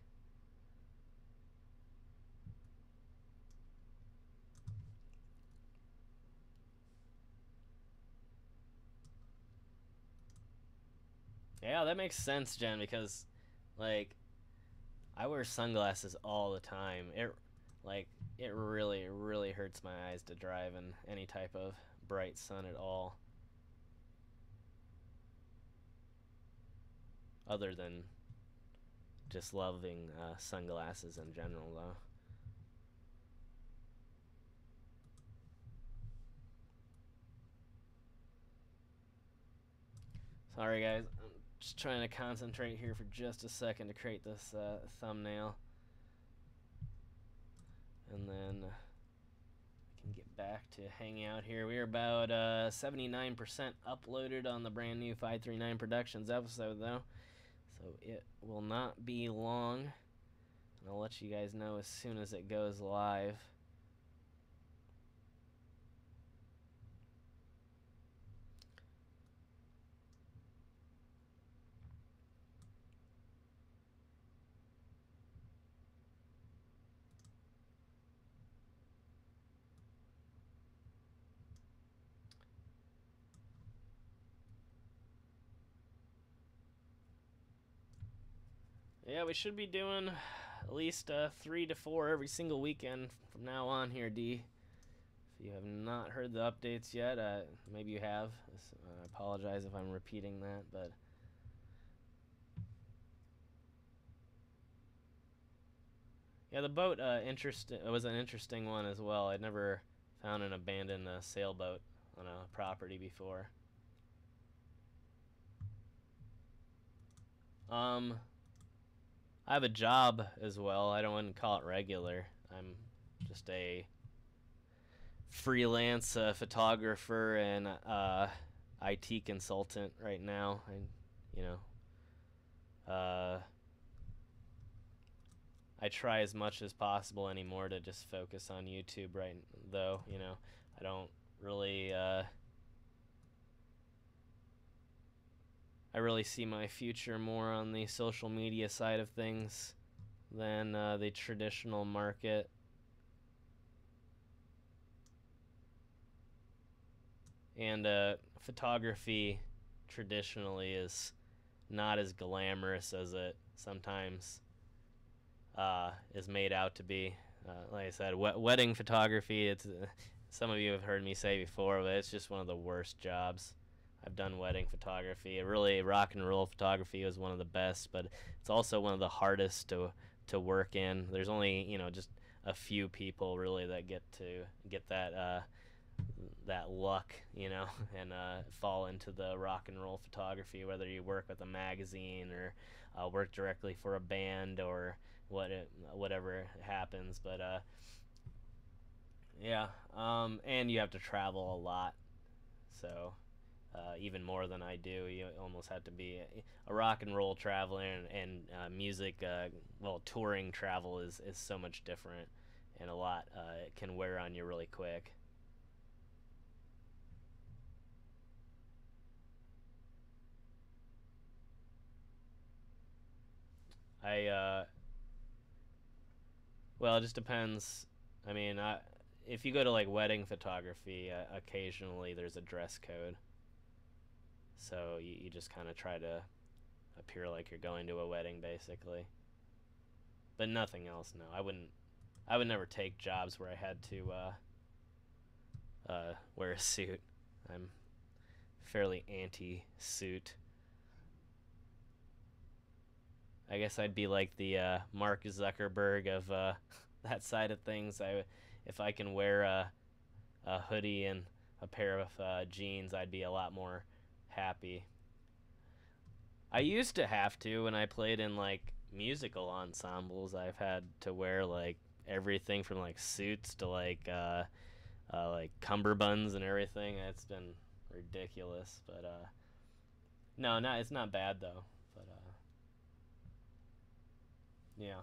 Yeah, that makes sense, Jen, because like I wear sunglasses all the time. It really hurts my eyes to drive in any type of bright sun at all. Other than just loving sunglasses in general, though. Sorry, guys. I'm just trying to concentrate here for just a second to create this thumbnail. And then I can get back to hanging out here. We're about 79% uploaded on the brand new 539 Productions episode, though. So it will not be long. And I'll let you guys know as soon as it goes live. Yeah, we should be doing at least 3 to 4 every single weekend from now on here, D. If you have not heard the updates yet, maybe you have. I apologize if I'm repeating that, but yeah, the boat was an interesting one as well. I'd never found an abandoned sailboat on a property before. I have a job as well. I wouldn't call it regular. I'm just a freelance photographer and IT consultant right now. I try as much as possible anymore to just focus on YouTube right though. I don't really I really see my future more on the social media side of things than the traditional market. And photography traditionally is not as glamorous as it sometimes is made out to be. Like I said, wedding photography, it's some of you have heard me say before, but it's just one of the worst jobs. I've done wedding photography. Really, rock and roll photography was one of the best, but it's also one of the hardest to work in. There's only, just a few people really that get to get that luck, and fall into the rock and roll photography, whether you work with a magazine or work directly for a band or whatever happens. But yeah, and you have to travel a lot, so even more than I do. You almost have to be a rock and roll traveler, and music, well, touring travel is so much different, and a lot it can wear on you really quick. I Well, it just depends. I mean, if you go to like wedding photography, occasionally there's a dress code, so you just kind of try to appear like you're going to a wedding, basically. But nothing else. No, I wouldn't. I would never take jobs where I had to wear a suit. I'm fairly anti-suit. I guess I'd be like the Mark Zuckerberg of that side of things. If I can wear a hoodie and a pair of jeans, I'd be a lot more happy. I used to have to when I played in like musical ensembles. I've had to wear like everything from like suits to like cummerbunds and everything. It's been ridiculous, but no, it's not bad though. But yeah,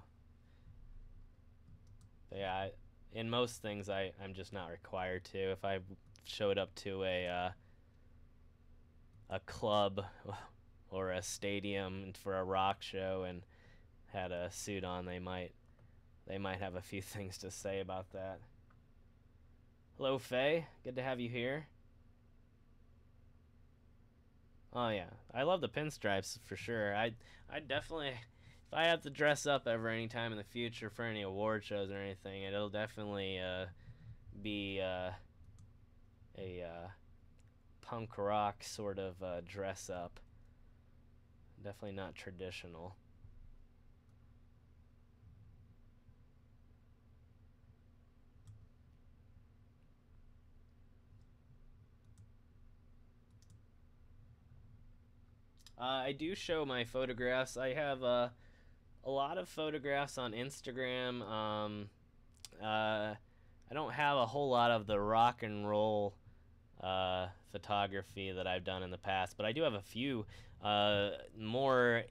but yeah, in most things I'm just not required to. If I showed up to a club or a stadium for a rock show and had a suit on, they might have a few things to say about that. Hello, Faye. Good to have you here. Oh yeah, I love the pinstripes for sure. I definitely, if I have to dress up ever anytime in the future for any award shows or anything, it'll definitely be a punk rock sort of dress up. Definitely not traditional. I do show my photographs. I have a lot of photographs on Instagram. I don't have a whole lot of the rock and roll photography that I've done in the past, but I do have a few more.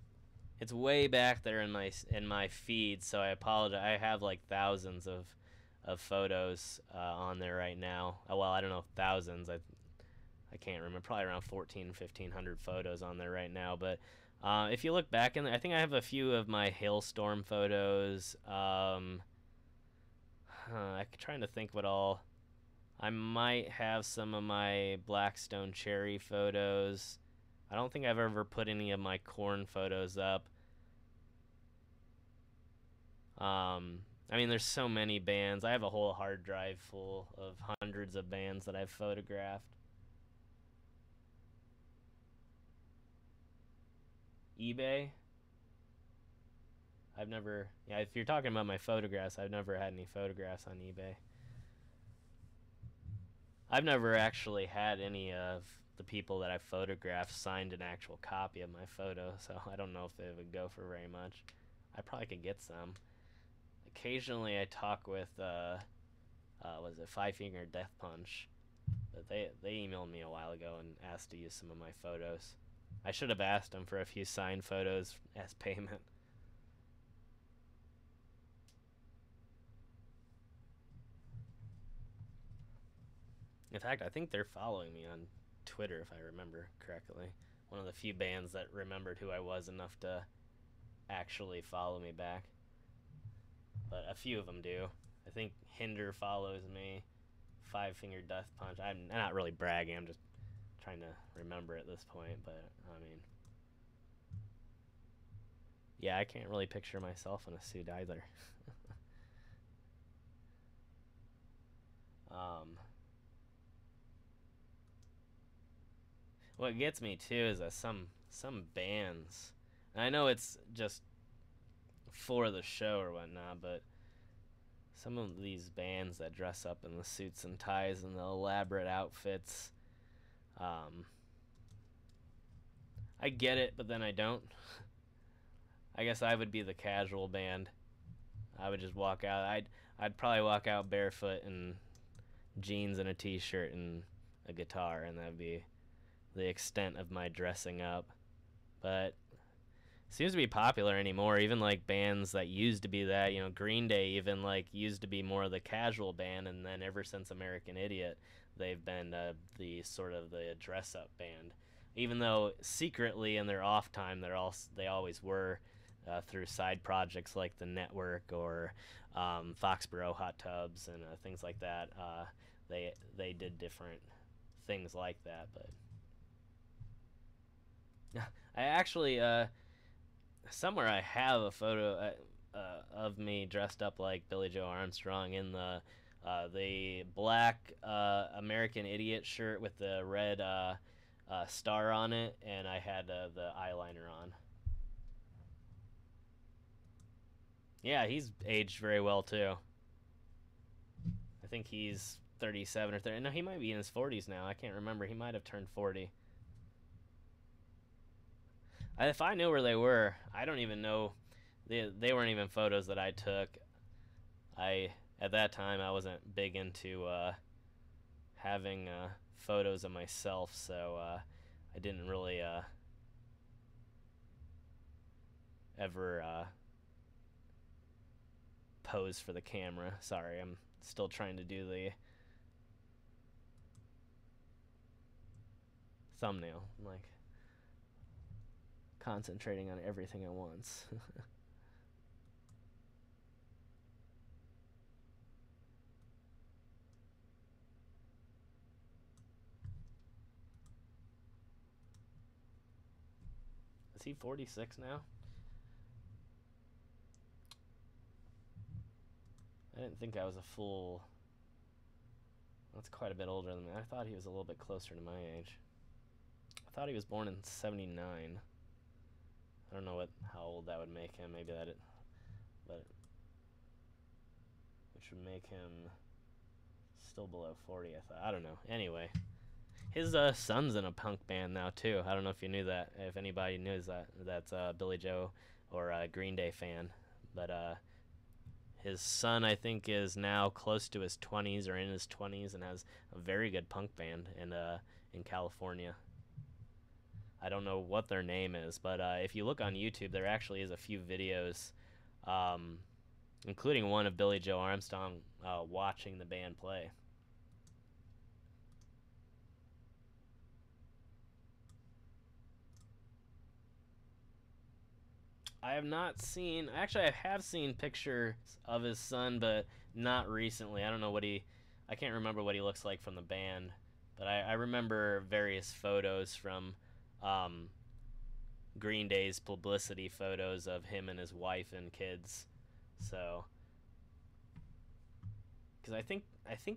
It's way back there in my feed, so I apologize. I have like thousands of photos on there right now. Well, I don't know if thousands. I can't remember. Probably around 1,500 photos on there right now. But if you look back in there, I think I have a few of my hailstorm photos. I'm trying to think what all. I might have some of my Blackstone cherry photos. I don't think I've ever put any of my corn photos up. I mean, there's so many bands. I have a whole hard drive full of hundreds of bands that I've photographed. eBay. I've never. Yeah, if you're talking about my photographs, I've never had any photographs on eBay. I've never actually had any of the people that I photographed signed an actual copy of my photo, so I don't know if they would go for very much. I probably could get some. Occasionally, I talk with was it Five Finger Death Punch? But they emailed me a while ago and asked to use some of my photos. I should have asked them for a few signed photos as payment. In fact, I think they're following me on Twitter, if I remember correctly. One of the few bands that remembered who I was enough to actually follow me back. But a few of them do. I think Hinder follows me. Five Finger Death Punch. I'm not really bragging. I'm just trying to remember at this point. But I mean, yeah, I can't really picture myself in a suit either. um, what gets me too is that some bands. And I know it's just for the show or whatnot, but some of these bands that dress up in the suits and ties and the elaborate outfits, um, I get it, but then I don't. I guess I would be the casual band. I would just walk out. I'd probably walk out barefoot and jeans and a t-shirt and a guitar, and that'd be the extent of my dressing up. But it seems to be popular anymore. Even like bands that used to be that, you know, Green Day even like used to be more of the casual band, and then ever since American Idiot, they've been the sort of the dress-up band. Even though secretly in their off time they always were, through side projects like the Network or Foxborough Hot Tubs and things like that. They did different things like that, but I actually somewhere I have a photo of me dressed up like Billy Joe Armstrong in the black American Idiot shirt with the red star on it, and I had the eyeliner on. Yeah, he's aged very well too. I think he's 37 or 30. No, he might be in his 40s now. I can't remember. He might have turned 40. If I knew where they were, I don't even know. They weren't even photos that I took. At that time I wasn't big into having photos of myself, so I didn't really ever pose for the camera. Sorry, I'm still trying to do the thumbnail. I'm like concentrating on everything at once. Is he 46 now? I didn't think I was a full... That's quite a bit older than me. I thought he was a little bit closer to my age. I thought he was born in 79. I don't know how old that would make him. Maybe but which would make him still below 40. I don't know. Anyway, his son's in a punk band now too. I don't know if you knew that. If anybody knows that, that's Billy Joe or a Green Day fan. But his son, I think, is now close to his 20s or in his 20s and has a very good punk band in California. I don't know what their name is, but if you look on YouTube, there actually is a few videos, including one of Billy Joe Armstrong watching the band play. I have not seen... Actually, I have seen pictures of his son, but not recently. I don't know I can't remember what he looks like from the band, but I remember various photos from Green Day's publicity photos of him and his wife and kids. So, because I think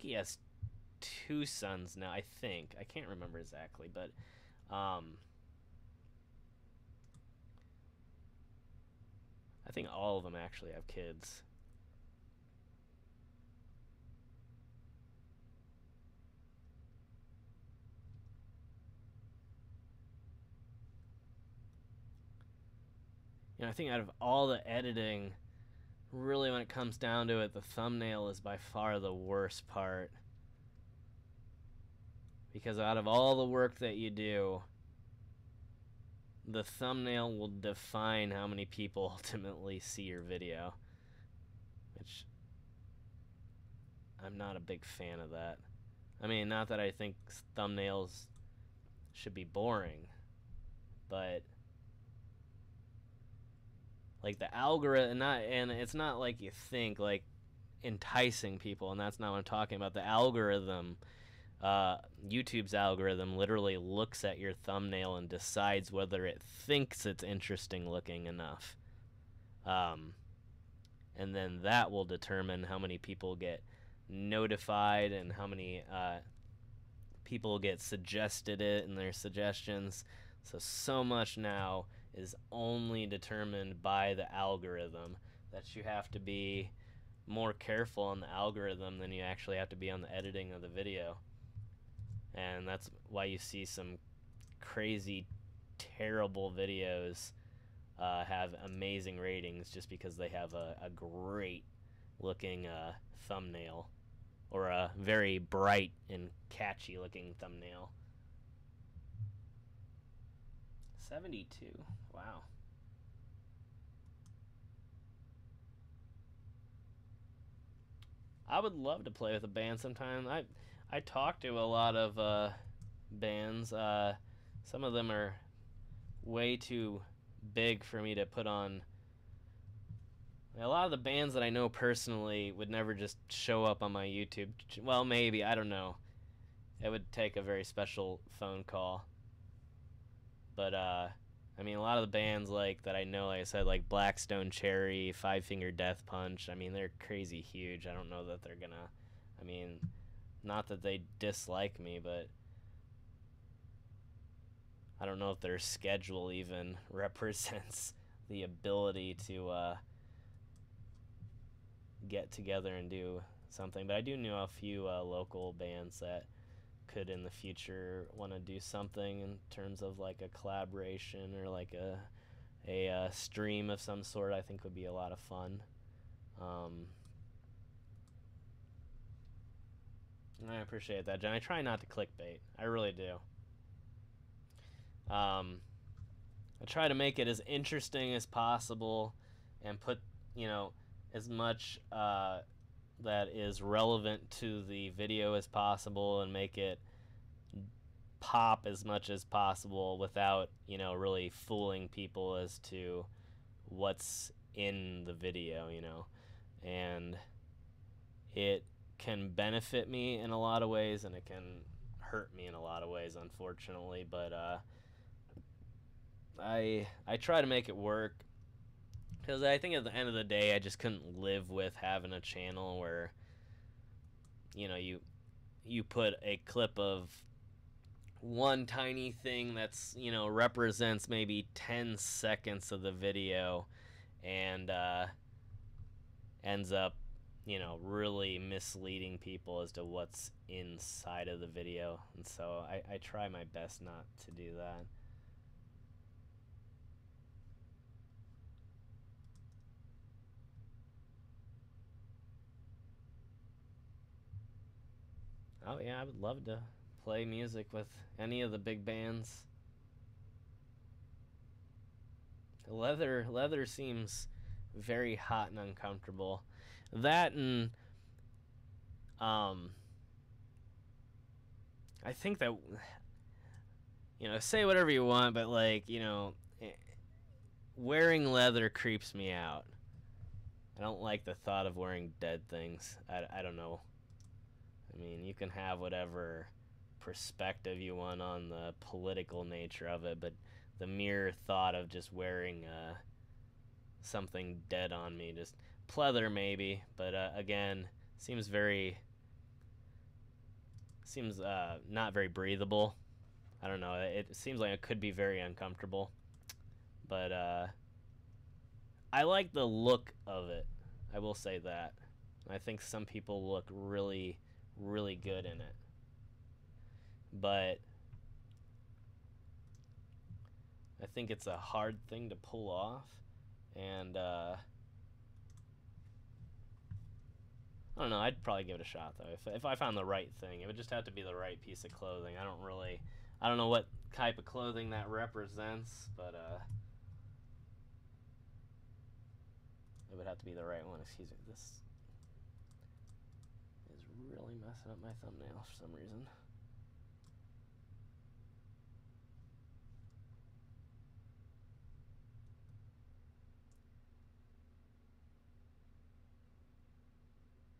he has 2 sons now. I can't remember exactly, but I think all of them actually have kids. You know, I think out of all the editing, really when it comes down to it, the thumbnail is by far the worst part. Because out of all the work that you do, the thumbnail will define how many people ultimately see your video, which I'm not a big fan of that. I mean, not that I think thumbnails should be boring, but like the algorithm, and it's not like you think, like enticing people, and that's not what I'm talking about. The algorithm, YouTube's algorithm literally looks at your thumbnail and decides whether it thinks it's interesting looking enough. And then that will determine how many people get notified and how many people get suggested it in their suggestions. So much now is only determined by the algorithm, that you have to be more careful on the algorithm than you actually have to be on the editing of the video. And that's why you see some crazy, terrible videos have amazing ratings, just because they have a great looking thumbnail, or a very bright and catchy looking thumbnail. 72. Wow. I would love to play with a band sometime. I talk to a lot of bands. Some of them are way too big for me to put on. A lot of the bands that I know personally would never just show up on my YouTube. Well, maybe, I don't know. It would take a very special phone call. But I mean, a lot of the bands like that I know, like I said, like Black Stone Cherry, Five Finger Death Punch. I mean, they're crazy huge. I don't know that they're gonna. I mean, not that they dislike me, but I don't know if their schedule even represents the ability to get together and do something. But I do know a few local bands that could in the future want to do something in terms of like a collaboration, or like a stream of some sort. I think would be a lot of fun. I appreciate that, Jen. I try not to clickbait. I really do. I try to make it as interesting as possible, and put, as much that is relevant to the video as possible, and make it pop as much as possible without, really fooling people as to what's in the video, and it can benefit me in a lot of ways, and it can hurt me in a lot of ways, unfortunately. But I try to make it work, because I think at the end of the day, I just couldn't live with having a channel where, you put a clip of one tiny thing that's, represents maybe 10 seconds of the video, and ends up, really misleading people as to what's inside of the video. And so I try my best not to do that. Oh yeah, I would love to play music with any of the big bands. Leather seems very hot and uncomfortable. That, and I think that, say whatever you want, but like, wearing leather creeps me out. I don't like the thought of wearing dead things. I don't know. I mean, you can have whatever perspective you want on the political nature of it, but the mere thought of just wearing something dead on me, just pleather maybe, but again, seems not very breathable. I don't know. It seems like it could be very uncomfortable, but I like the look of it. I will say that. I think some people look really, really good in it, but I think it's a hard thing to pull off, and I don't know. I'd probably give it a shot though. If I found the right thing, it would just have to be the right piece of clothing. I don't know what type of clothing that represents, but it would have to be the right one. Excuse me. This is really messing up my thumbnail for some reason.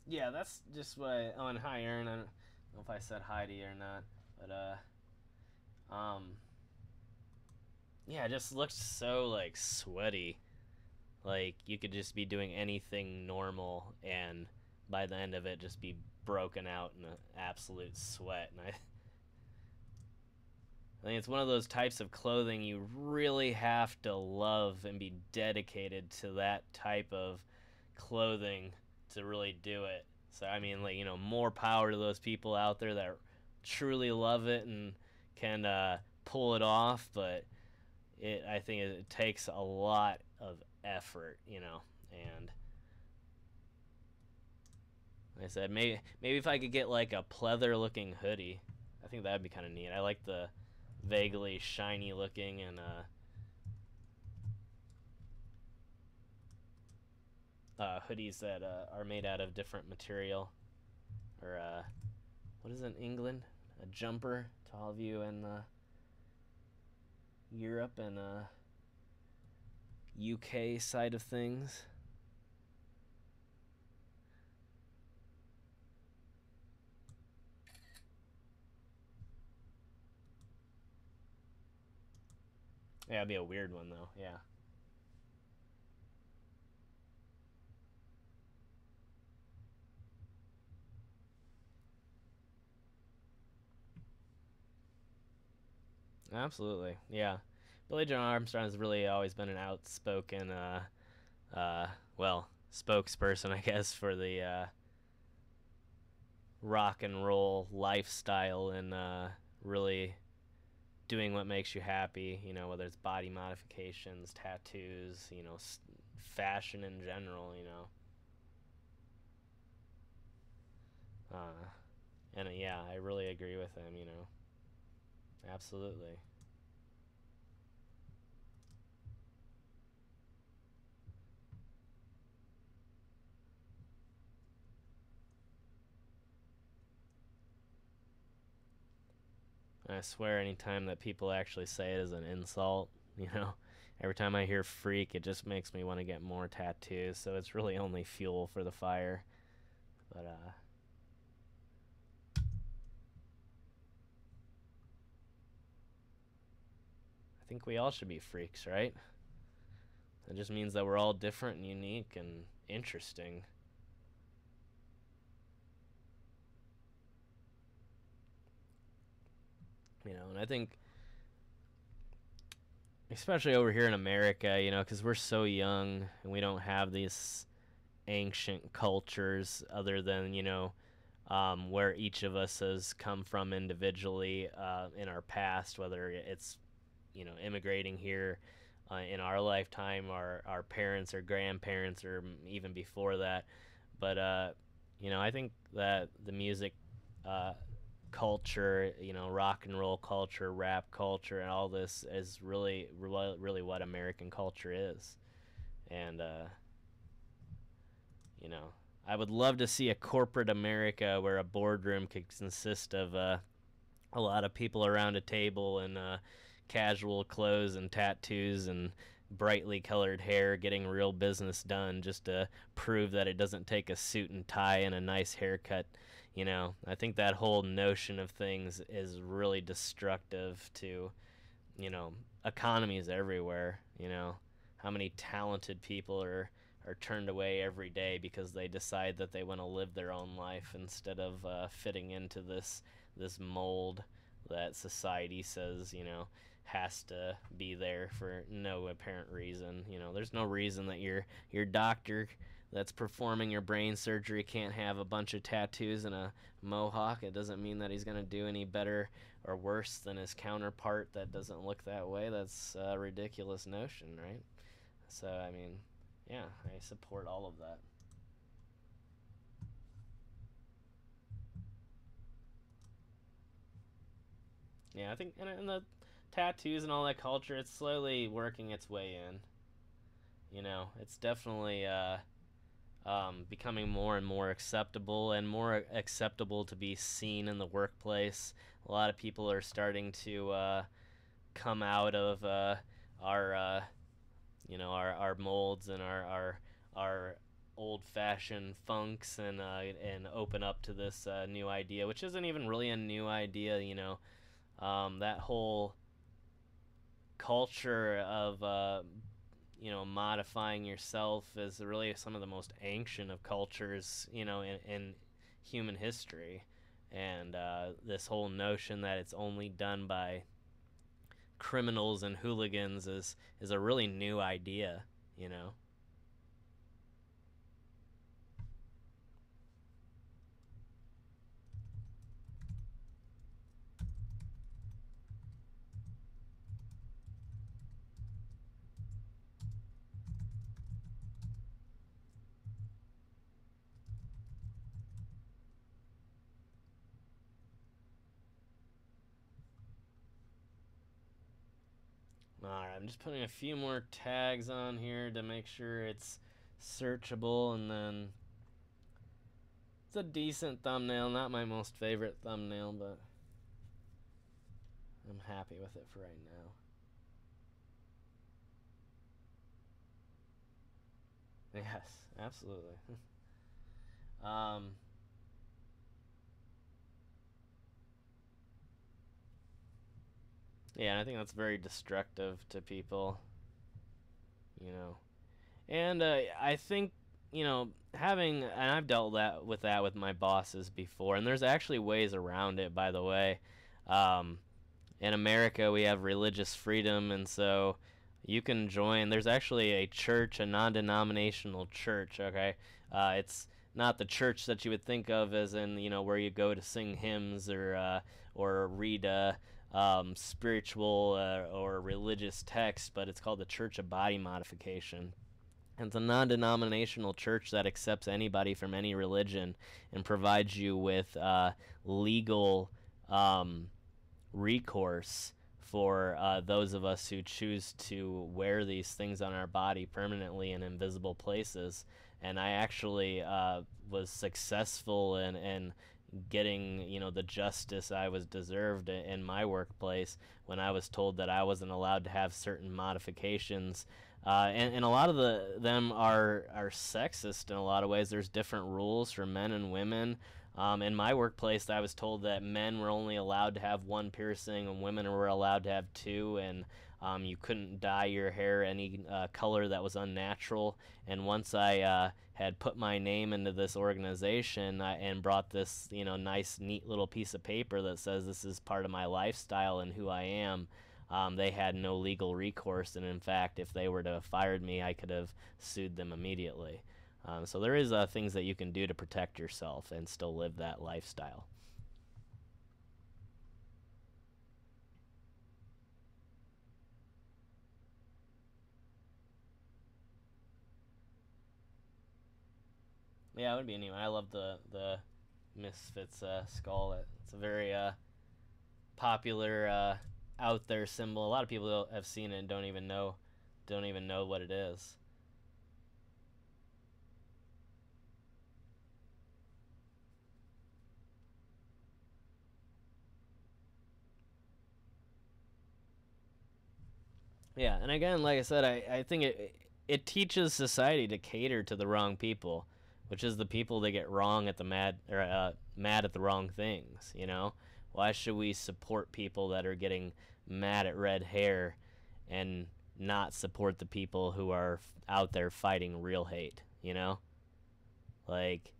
Yeah, that's just what on hi Aaron. I don't know if I said hi to you or not, but yeah, it just looks so like sweaty. Like you could just be doing anything normal, and by the end of it, just be broken out in an absolute sweat. And I think it's one of those types of clothing you really have to love and be dedicated to that type of clothing to really do it. So I mean, like, more power to those people out there that truly love it and can pull it off. But I think it takes a lot of effort, and like I said, maybe if I could get like a pleather looking hoodie, I think that'd be kind of neat. I like the vaguely shiny looking and hoodies that are made out of different material, or what is it in England? A jumper to all of you in Europe and UK side of things. Yeah, it'd be a weird one though. Yeah. Absolutely. Yeah. Billy Joe Armstrong has really always been an outspoken, uh, well, spokesperson, I guess, for the rock and roll lifestyle and really doing what makes you happy, whether it's body modifications, tattoos, fashion in general, Uh, and yeah, I really agree with him. Absolutely. I swear, anytime that people actually say it as an insult, you know, every time I hear freak, it just makes me want to get more tattoos. So it's really only fuel for the fire. But I think we all should be freaks, right? It just means that we're all different and unique and interesting. And I think, especially over here in America, because we're so young and we don't have these ancient cultures other than, where each of us has come from individually in our past, whether it's, immigrating here in our lifetime, our parents or grandparents, or even before that. But, I think that the music uh, culture, rock and roll culture, rap culture, and all this is really what American culture is. And, you know, I would love to see a corporate America where a boardroom could consist of a lot of people around a table in casual clothes and tattoos and brightly colored hair getting real business done just to prove that it doesn't take a suit and tie and a nice haircut. I think that whole notion of things is really destructive to, economies everywhere. How many talented people are turned away every day because they decide that they want to live their own life instead of fitting into this mold that society says, has to be there for no apparent reason. There's no reason that your doctor that's performing your brain surgery can't have a bunch of tattoos and a mohawk. It doesn't mean that he's going to do any better or worse than his counterpart that doesn't look that way. That's a ridiculous notion, right? So, I mean, yeah, I support all of that. Yeah, I think, and the tattoos and all that culture, it's slowly working its way in. It's definitely becoming more and more acceptable and more acceptable to be seen in the workplace. A lot of people are starting to come out of our, our molds and our old-fashioned funks and open up to this new idea, which isn't even really a new idea. That whole culture of modifying yourself is really some of the most ancient of cultures, in human history. And this whole notion that it's only done by criminals and hooligans is a really new idea, you know. I'm just putting a few more tags on here to make sure it's searchable, and then it's a decent thumbnail. Not my most favorite thumbnail, but I'm happy with it for right now. Yes, absolutely. Yeah, and I think that's very destructive to people, you know. And I think, and I've dealt that with my bosses before, and there's actually ways around it, by the way. Um, in America, we have religious freedom, and so you can join. There's actually a church, a non-denominational church. Okay, it's not the church that you would think of as in where you go to sing hymns or read spiritual or religious text, but it's called the Church of Body Modification. And it's a non-denominational church that accepts anybody from any religion and provides you with legal recourse for those of us who choose to wear these things on our body permanently in invisible places. And I actually was successful in getting the justice I was deserved in my workplace when I was told that I wasn't allowed to have certain modifications. And a lot of them are sexist in a lot of ways. There's different rules for men and women. In my workplace, I was told that men were only allowed to have one piercing and women were allowed to have two, and you couldn't dye your hair any color that was unnatural. And once I had put my name into this organization and brought this nice, neat little piece of paper that says this is part of my lifestyle and who I am, they had no legal recourse, and in fact, if they were to have fired me, I could have sued them immediately. So there is things that you can do to protect yourself and still live that lifestyle. Yeah, it would be anyway. I love the Misfits skull. It's a very popular out there symbol. A lot of people have seen it and don't even know what it is. Yeah, and again, like I said, I think it teaches society to cater to the wrong people, which is the people that get wrong at the mad at the wrong things. Why should we support people that are getting mad at red hair, and not support the people who are out there fighting real hate? Like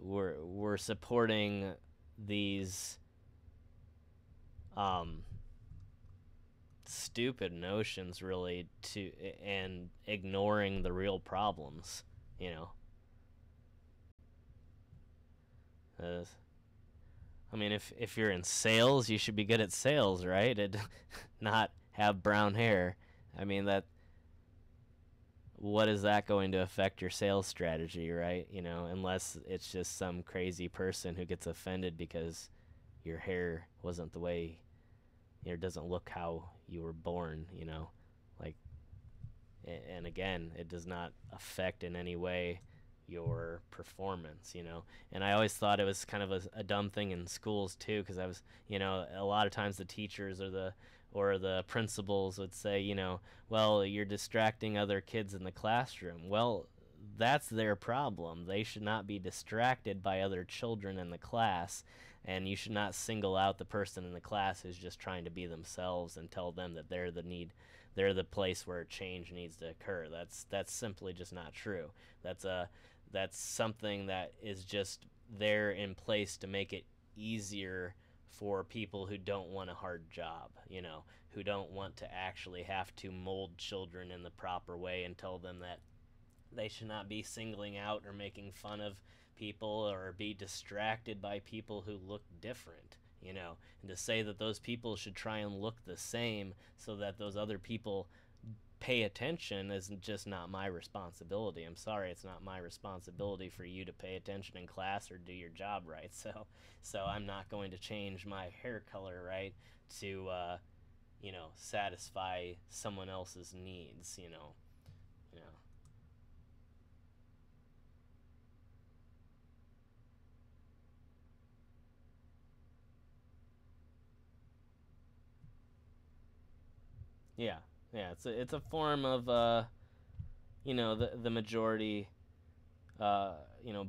we're supporting these um stupid notions really and ignoring the real problems, you know. Uh, I mean, if you're in sales, you should be good at sales, right? And not have brown hair. I mean, what is that going to affect your sales strategy, right? Unless it's just some crazy person who gets offended because your hair wasn't the way, doesn't look how you were born, like. And again, it does not affect in any way your performance. And I always thought it was kind of a dumb thing in schools too, because I was, a lot of times the teachers or the principals would say, well, you're distracting other kids in the classroom. Well, that's their problem. They should not be distracted by other children in the class, and you should not single out the person in the class who's just trying to be themselves and tell them that they're the place where change needs to occur. That's simply just not true. That's something that is just there in place to make it easier for people who don't want a hard job, who don't want to actually have to mold children in the proper way and tell them that they should not be singling out or making fun of people or be distracted by people who look different, and to say that those people should try and look the same so that those other people pay attention is just not my responsibility. I'm sorry, it's not my responsibility for you to pay attention in class or do your job right. So I'm not going to change my hair color, right, to satisfy someone else's needs, you know. Yeah, yeah, it's a form of the majority,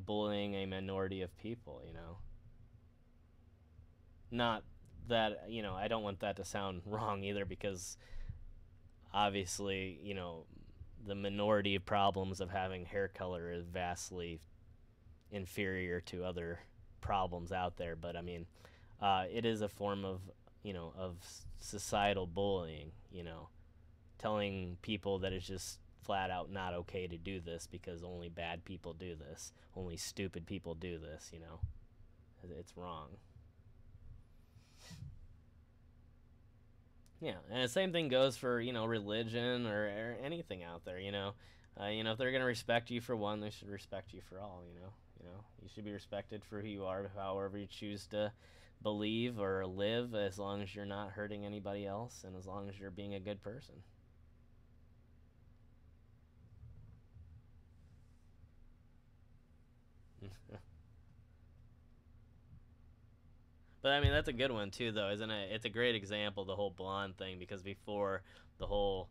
bullying a minority of people, Not that, I don't want that to sound wrong either, because obviously, the minority problems of having hair color is vastly inferior to other problems out there. But I mean, it is a form of, of societal bullying, telling people that it's just flat out not okay to do this because only bad people do this, only stupid people do this, It's wrong. Yeah, and the same thing goes for religion or anything out there. If they're gonna respect you for one, they should respect you for all. You should be respected for who you are, however you choose to believe or live, as long as you're not hurting anybody else and as long as you're being a good person. But I mean, that's a good one too, though, isn't it? It's a great example, the whole blonde thing, because before the whole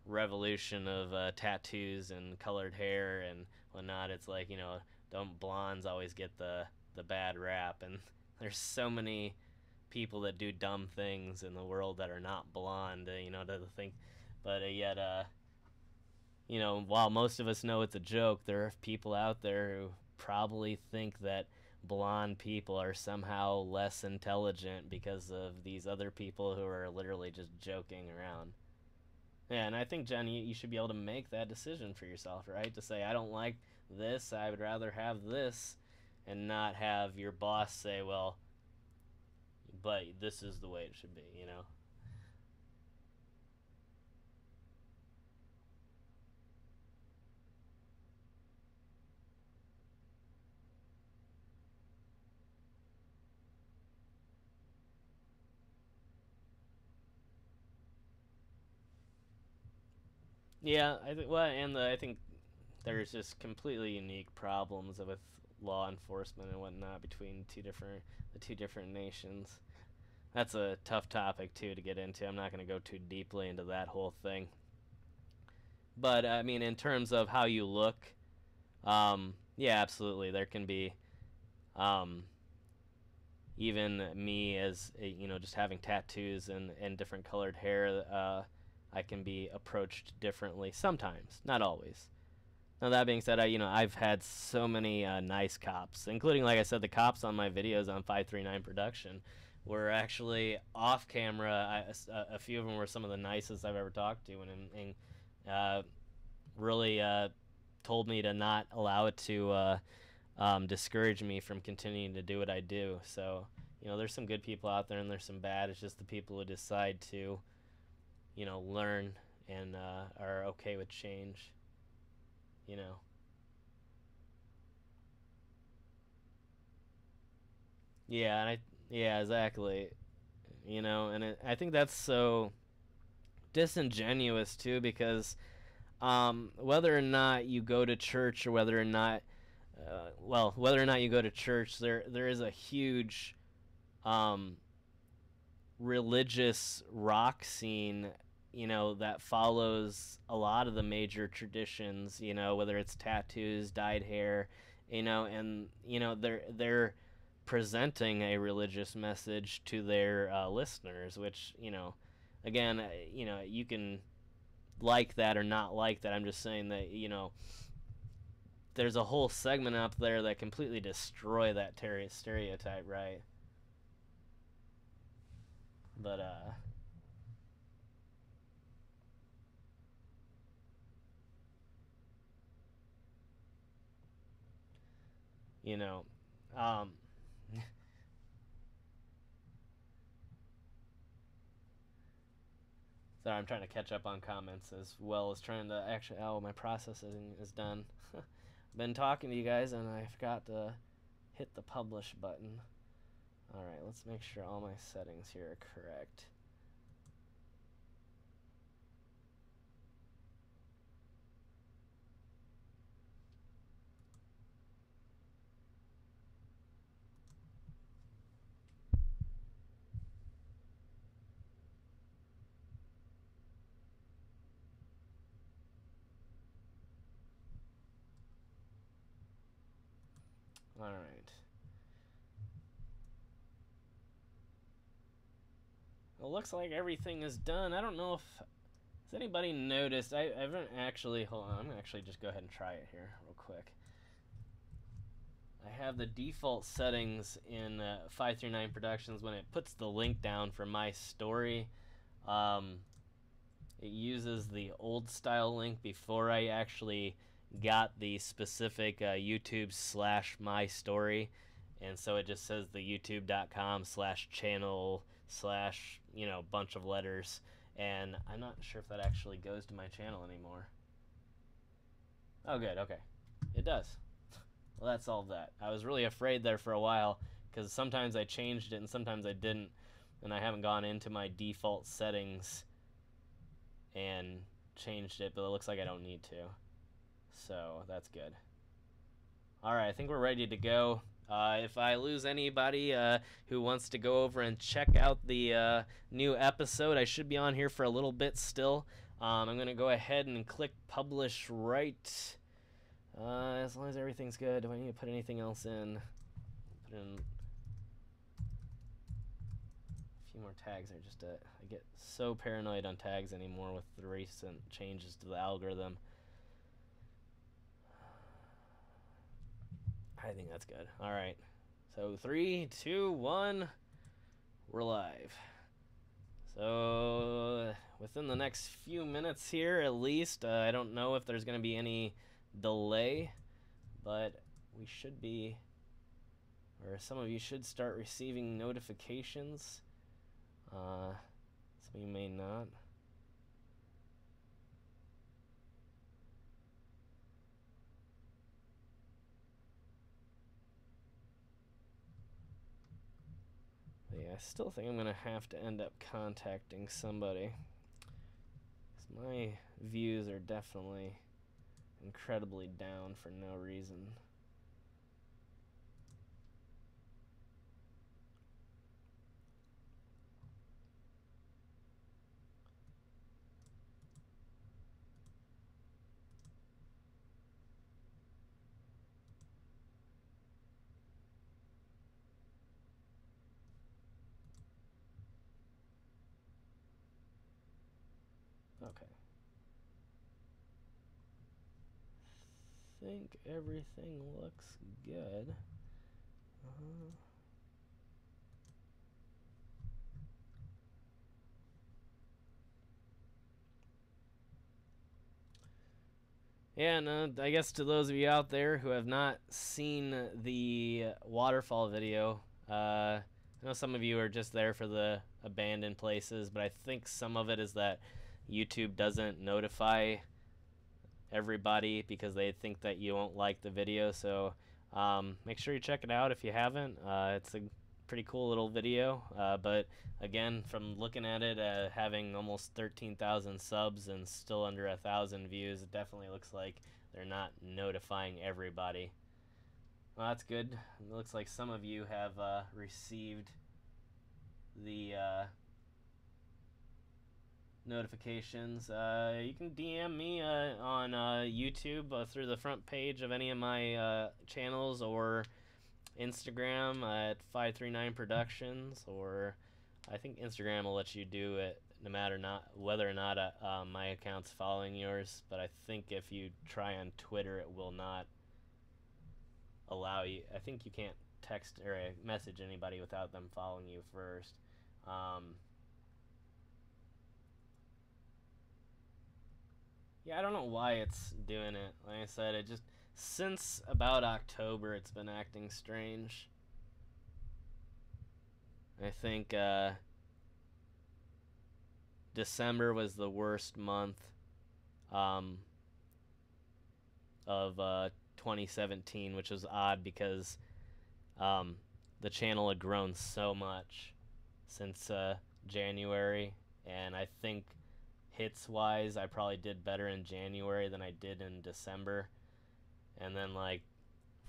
revolution of tattoos and colored hair and whatnot, it's like, don't blondes always get the bad rap? And there's so many people that do dumb things in the world that are not blonde, to think, but yet, while most of us know it's a joke, there are people out there who probably think that blonde people are somehow less intelligent because of these other people who are literally just joking around. Yeah, and I think, Jen, you should be able to make that decision for yourself, right? To say, I don't like this, I would rather have this, and not have your boss say, well, but this is the way it should be. Yeah, I think there's just completely unique problems with law enforcement and whatnot between the two different nations. That's a tough topic too to get into. I'm not going to go too deeply into that whole thing. But I mean, in terms of how you look, yeah, absolutely. There can be, um, even me as just having tattoos and different colored hair. I can be approached differently sometimes, not always. Now that being said, I've had so many nice cops, including, like I said, the cops on my videos on 539 Production were actually off camera. A few of them were some of the nicest I've ever talked to, and really told me to not allow it to discourage me from continuing to do what I do. So, there's some good people out there, and there's some bad. It's just the people who decide to, learn and are okay with change. You know. Yeah, yeah, exactly. And I think that's so disingenuous too, because whether or not you go to church, or whether or not, whether or not you go to church, there is a huge um, religious rock scene, that follows a lot of the major traditions, whether it's tattoos, dyed hair, and they're presenting a religious message to their listeners, which, again, you can like that or not like that. I'm just saying that, there's a whole segment up there that completely destroy that stereotype, right? But you know, um, sorry, I'm trying to catch up on comments as well as trying to actually. Oh, my processing is done. I've been talking to you guys and I forgot to hit the publish button. All right, let's make sure all my settings here are correct. Alright. Well, looks like everything is done. I don't know if... Has anybody noticed? I haven't actually... Hold on, I'm going to actually just go ahead and try it here real quick. I have the default settings in 539 Productions. When it puts the link down for my story, it uses the old style link before I actually got the specific YouTube/my story, and so it just says the youtube.com/channel/ bunch of letters, and I'm not sure if that actually goes to my channel anymore. Oh good, okay, it does. Well, that solved that. I was really afraid there for a while because sometimes I changed it and sometimes I didn't, and I haven't gone into my default settings and changed it, but it looks like I don't need to, so that's good. Alright, I think we're ready to go. If I lose anybody who wants to go over and check out the new episode, I should be on here for a little bit still. I'm going to go ahead and click publish right. As long as everything's good. Do I need to put anything else in? Put in a few more tags there. Just I get so paranoid on tags anymore with the recent changes to the algorithm. I think that's good. All right. So 3, 2, 1. We're live. So within the next few minutes here, at least, I don't know if there's going to be any delay, but we should be, or some of you should start receiving notifications. Some of you may not. But yeah, I still think I'm gonna have to end up contacting somebody, 'cause my views are definitely incredibly down for no reason. Okay. Think everything looks good. Yeah, and I guess to those of you out there who have not seen the waterfall video, I know some of you are just there for the abandoned places, but I think some of it is that YouTube doesn't notify everybody because they think that you won't like the video. So make sure you check it out if you haven't. It's a pretty cool little video, but again, from looking at it, having almost 13,000 subs and still under 1,000 views, it definitely looks like they're not notifying everybody. Well, that's good. It looks like some of you have received the notifications. You can DM me on YouTube through the front page of any of my channels, or Instagram at 539 Productions, or I think Instagram will let you do it no matter whether or not my account's following yours, but I think if you try on Twitter it will not allow you. I think you can't text or message anybody without them following you first. Yeah, I don't know why it's doing it. Like I said, it just, since about October, it's been acting strange. I think December was the worst month of 2017, which was odd because the channel had grown so much since January, and I think hits-wise, I probably did better in January than I did in December. And then, like,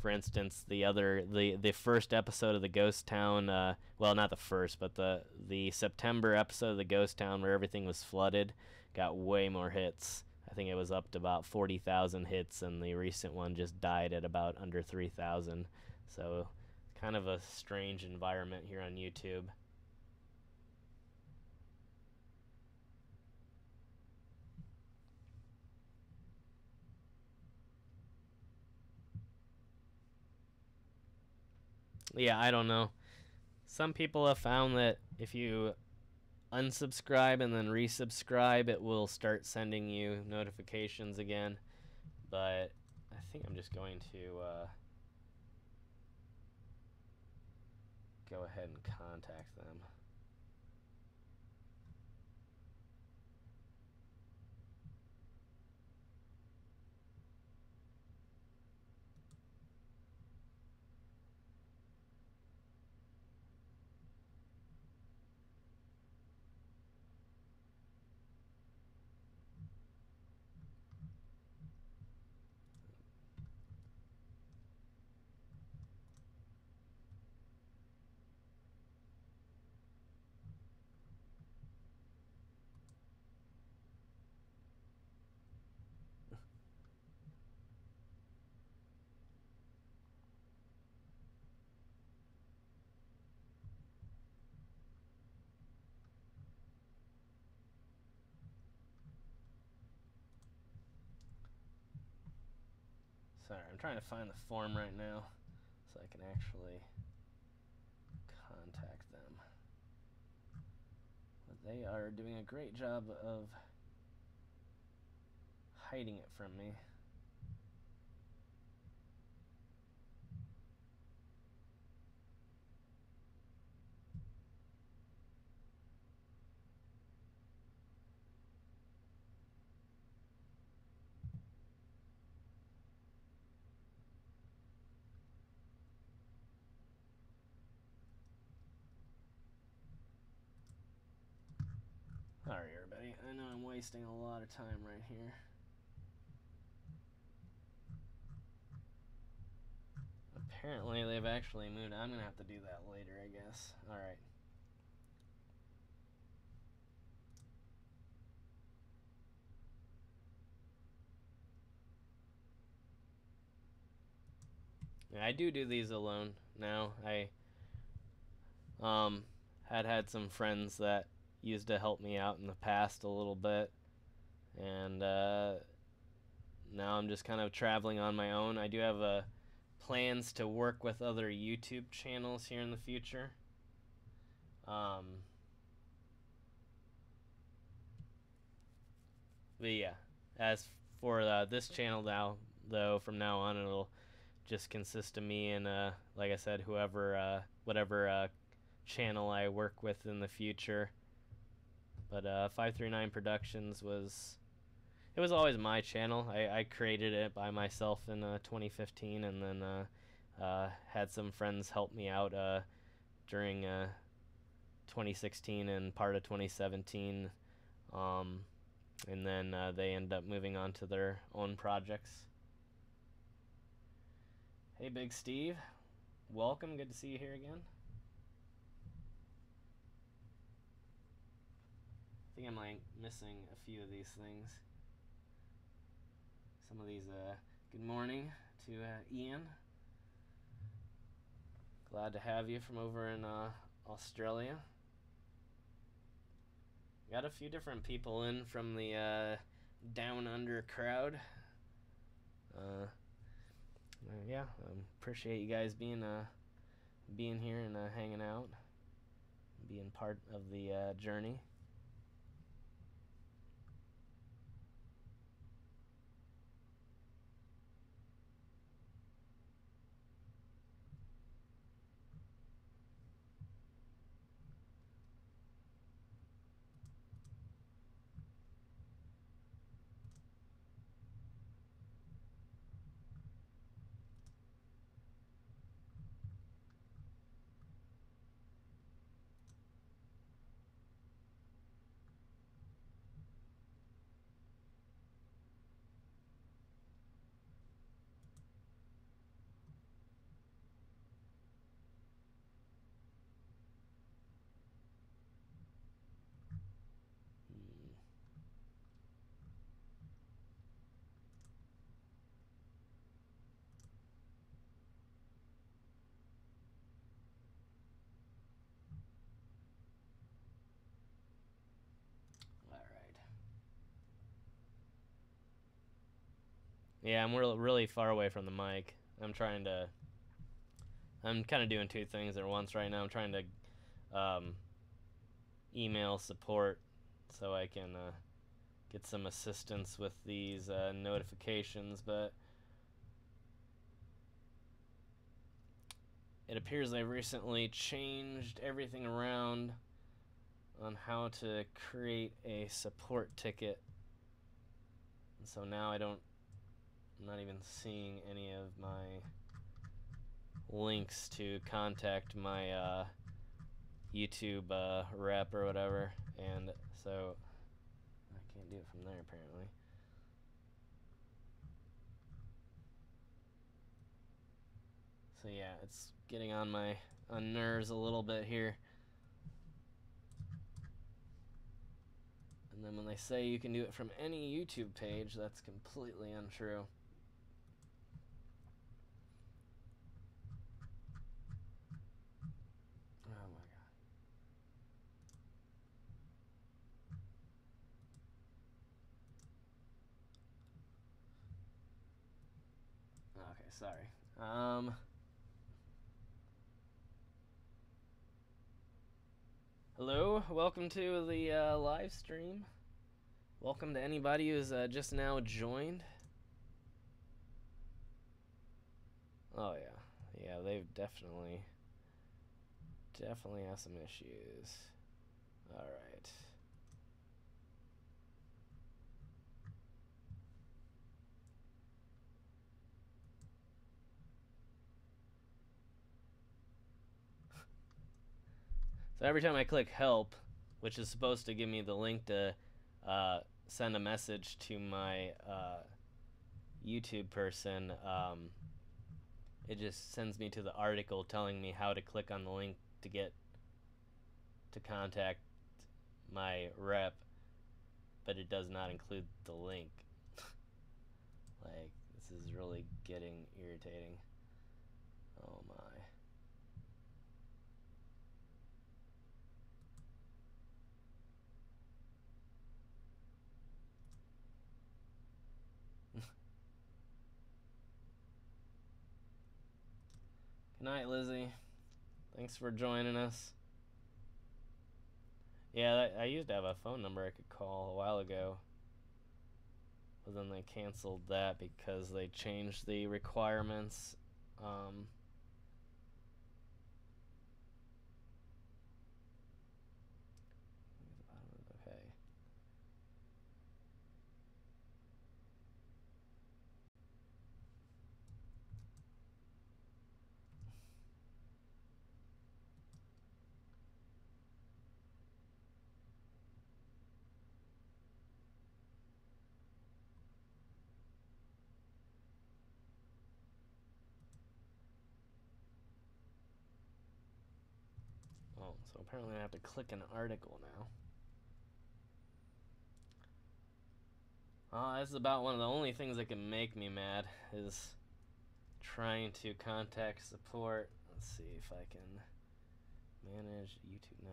for instance, the first episode of the Ghost Town, well, not the first, but the September episode of the Ghost Town where everything was flooded, got way more hits. I think it was up to about 40,000 hits, and the recent one just died at about under 3,000. So kind of a strange environment here on YouTube. Yeah, I don't know. Some people have found that if you unsubscribe and then resubscribe, it will start sending you notifications again. But I think I'm just going to go ahead and contact them. Sorry, I'm trying to find the form right now so I can actually contact them. But they are doing a great job of hiding it from me. Alright, everybody, I know I'm wasting a lot of time right here. Apparently, they've actually moved. I'm going to have to do that later, I guess. Alright. Yeah, I do these alone now. I had some friends that used to help me out in the past a little bit, and now I'm just kind of traveling on my own. I do have plans to work with other YouTube channels here in the future. But yeah, as for this channel now, though, from now on it'll just consist of me and, like I said, whatever channel I work with in the future. But 539 Productions was always my channel. I created it by myself in 2015, and then had some friends help me out during 2016 and part of 2017. And then they end up moving on to their own projects. Hey, Big Steve. Welcome. Good to see you here again. I think I'm like missing a few of these things. Some of these, good morning to Ian. Glad to have you from over in Australia. Got a few different people in from the Down Under crowd. Yeah, appreciate you guys being here and hanging out, being part of the journey. Yeah, I'm really far away from the mic. I'm kind of doing two things at once right now. I'm trying to email support so I can get some assistance with these notifications, but it appears they've recently changed everything around on how to create a support ticket. And so now I'm not even seeing any of my links to contact my YouTube rep or whatever, and so I can't do it from there apparently. So yeah, it's getting on my nerves a little bit here. And then when they say you can do it from any YouTube page, that's completely untrue. Oh my god. Okay, sorry. Hello, welcome to the live stream. Welcome to anybody who's just now joined. Oh yeah, they've definitely have some issues. All right. So every time I click help, which is supposed to give me the link to send a message to my YouTube person, it just sends me to the article telling me how to click on the link to get to contact my rep, but it does not include the link. Like, this is really getting irritating. Oh my. Good night, Lizzie. Thanks for joining us. Yeah, I used to have a phone number I could call a while ago, but then they canceled that because they changed the requirements. Okay. Oh, so apparently I have to click an article now. This is about one of the only things that can make me mad is trying to contact support. Let's see if I can manage YouTube. No.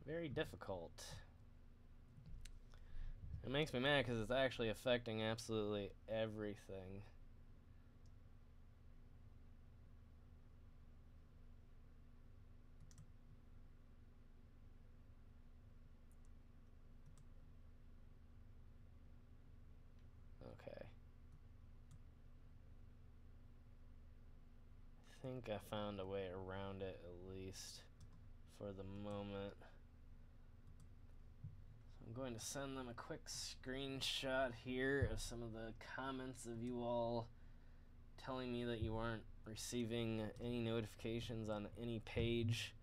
Very difficult. It makes me mad because it's actually affecting absolutely everything. Okay. I think I found a way around it at least for the moment. So I'm going to send them a quick screenshot here of some of the comments of you all telling me that you aren't receiving any notifications on any page.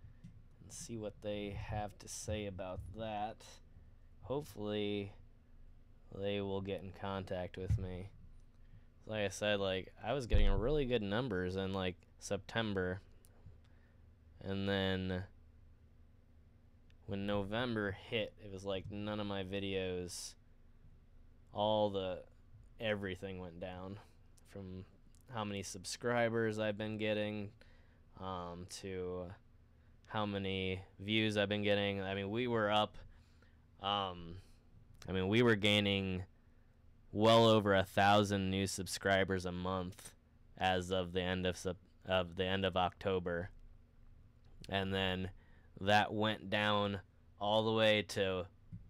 and see what they have to say about that. Hopefully they will get in contact with me. Like I said, like I was getting really good numbers in like September, and then when November hit, it was like none of my videos, everything went down, from how many subscribers I've been getting to how many views I've been getting. I mean, we were up. We were gaining well over 1,000 new subscribers a month as of the end of October, and then that went down all the way to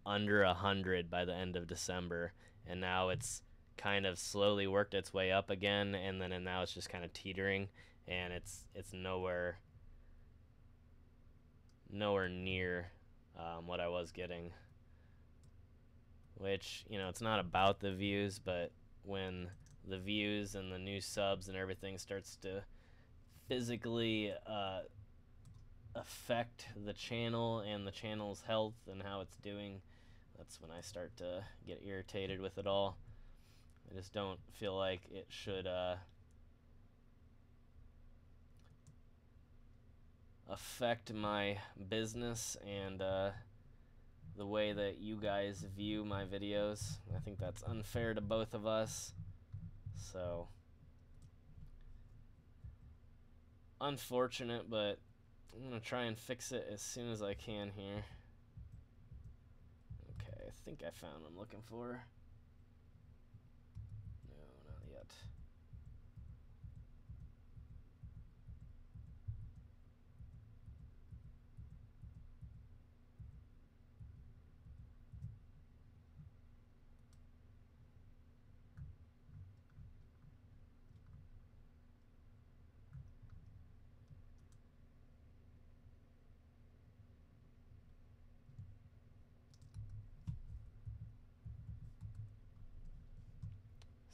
under 100 by the end of December, and now it's kind of slowly worked its way up again, and now it's just kind of teetering, and it's nowhere near what I was getting. Which, it's not about the views, but when the views and the new subs and everything starts to physically affect the channel and the channel's health and how it's doing, that's when I start to get irritated with it all. I just don't feel like it should affect my business and the way that you guys view my videos. I think that's unfair to both of us. So, unfortunate, but I'm going to try and fix it as soon as I can here. Okay, I think I found what I'm looking for. No, not yet.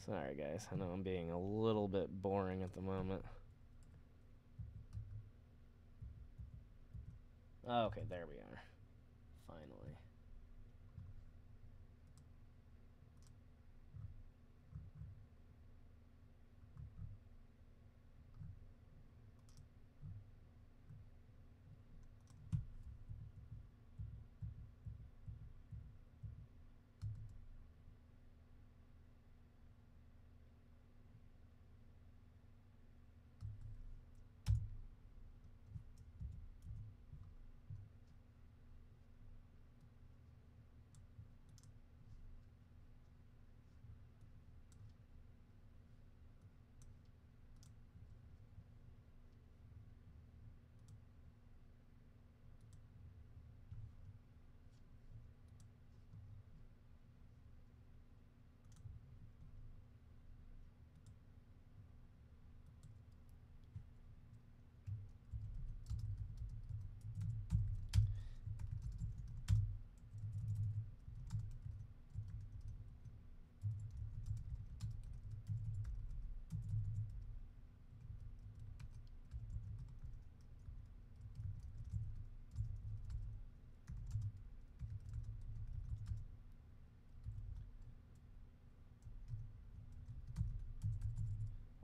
Sorry guys, I know I'm being a little bit boring at the moment. Okay, there we are. Finally.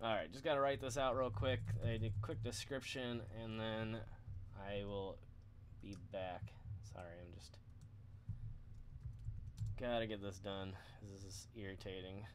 Alright, just gotta write this out real quick. A quick description, and then I will be back. Sorry, I'm just gotta get this done. This is irritating.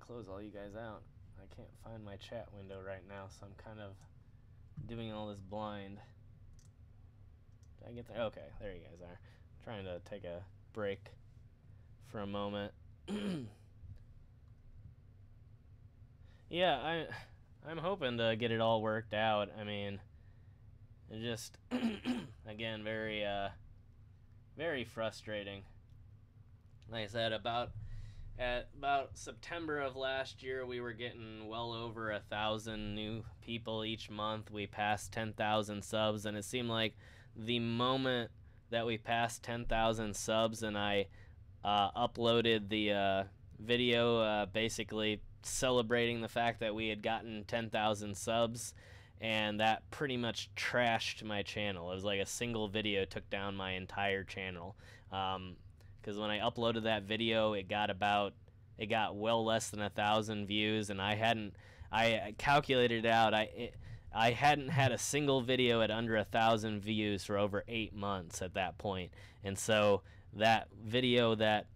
close all you guys out. I can't find my chat window right now, so I'm kind of doing all this blind. Did I get there? Okay, there you guys are. Trying to take a break for a moment. Yeah, I'm hoping to get it all worked out. I mean, it just again very frustrating. Like I said, at about September of last year, we were getting well over 1,000 new people each month. We passed 10,000 subs, and it seemed like the moment that we passed 10,000 subs and I uploaded the video basically celebrating the fact that we had gotten 10,000 subs, and that pretty much trashed my channel. It was like a single video took down my entire channel. Because when I uploaded that video, it got well less than 1,000 views, and I calculated it out. I hadn't had a single video at under 1,000 views for over 8 months at that point. And so that video that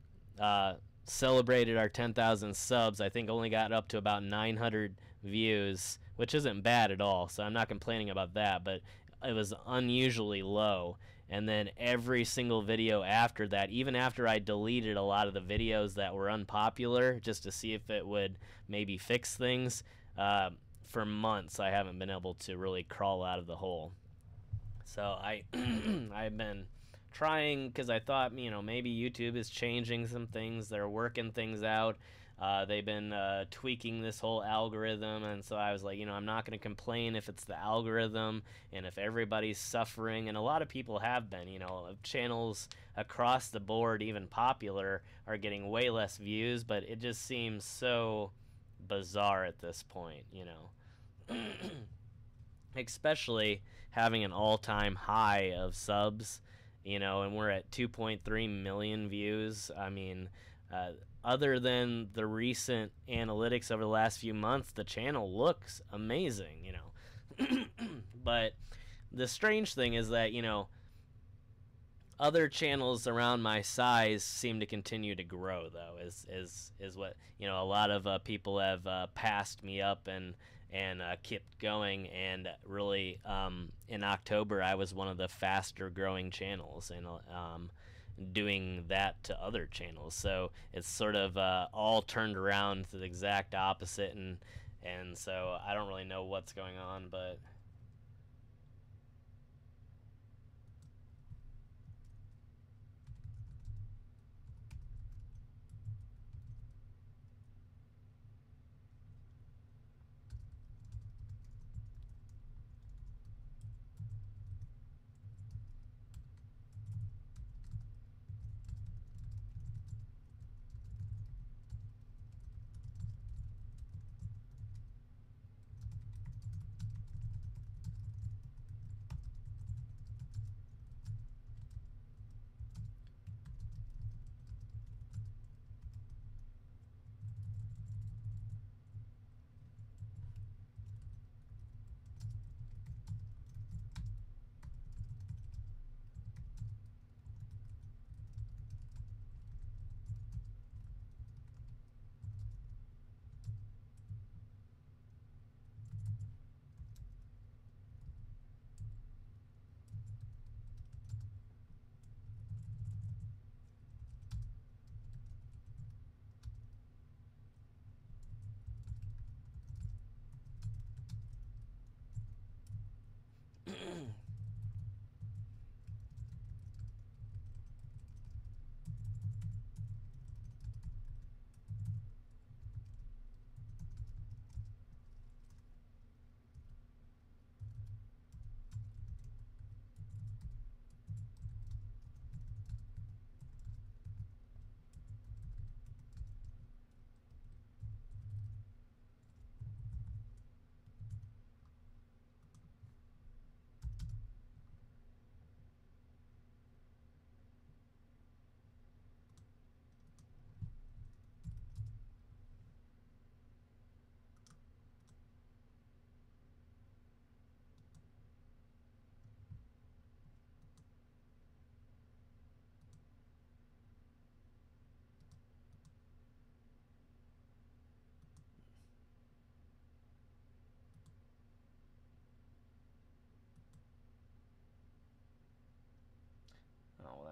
celebrated our 10,000 subs, I think only got up to about 900 views, which isn't bad at all, so I'm not complaining about that, but it was unusually low. And then every single video after that, even after I deleted a lot of the videos that were unpopular just to see if it would maybe fix things, for months I haven't been able to really crawl out of the hole. So I've been trying, because I thought, maybe YouTube is changing some things. They're working things out. They've been tweaking this whole algorithm, and so I was like, I'm not going to complain if it's the algorithm and if everybody's suffering, and a lot of people have been. Channels across the board, even popular, are getting way less views, but it just seems so bizarre at this point, especially having an all-time high of subs, and we're at 2.3 million views. I mean, other than the recent analytics over the last few months, the channel looks amazing, But the strange thing is that, other channels around my size seem to continue to grow, though, is what, a lot of people have passed me up and kept going, and really in October I was one of the faster growing channels, and doing that to other channels. So it's sort of all turned around to the exact opposite, and so I don't really know what's going on, but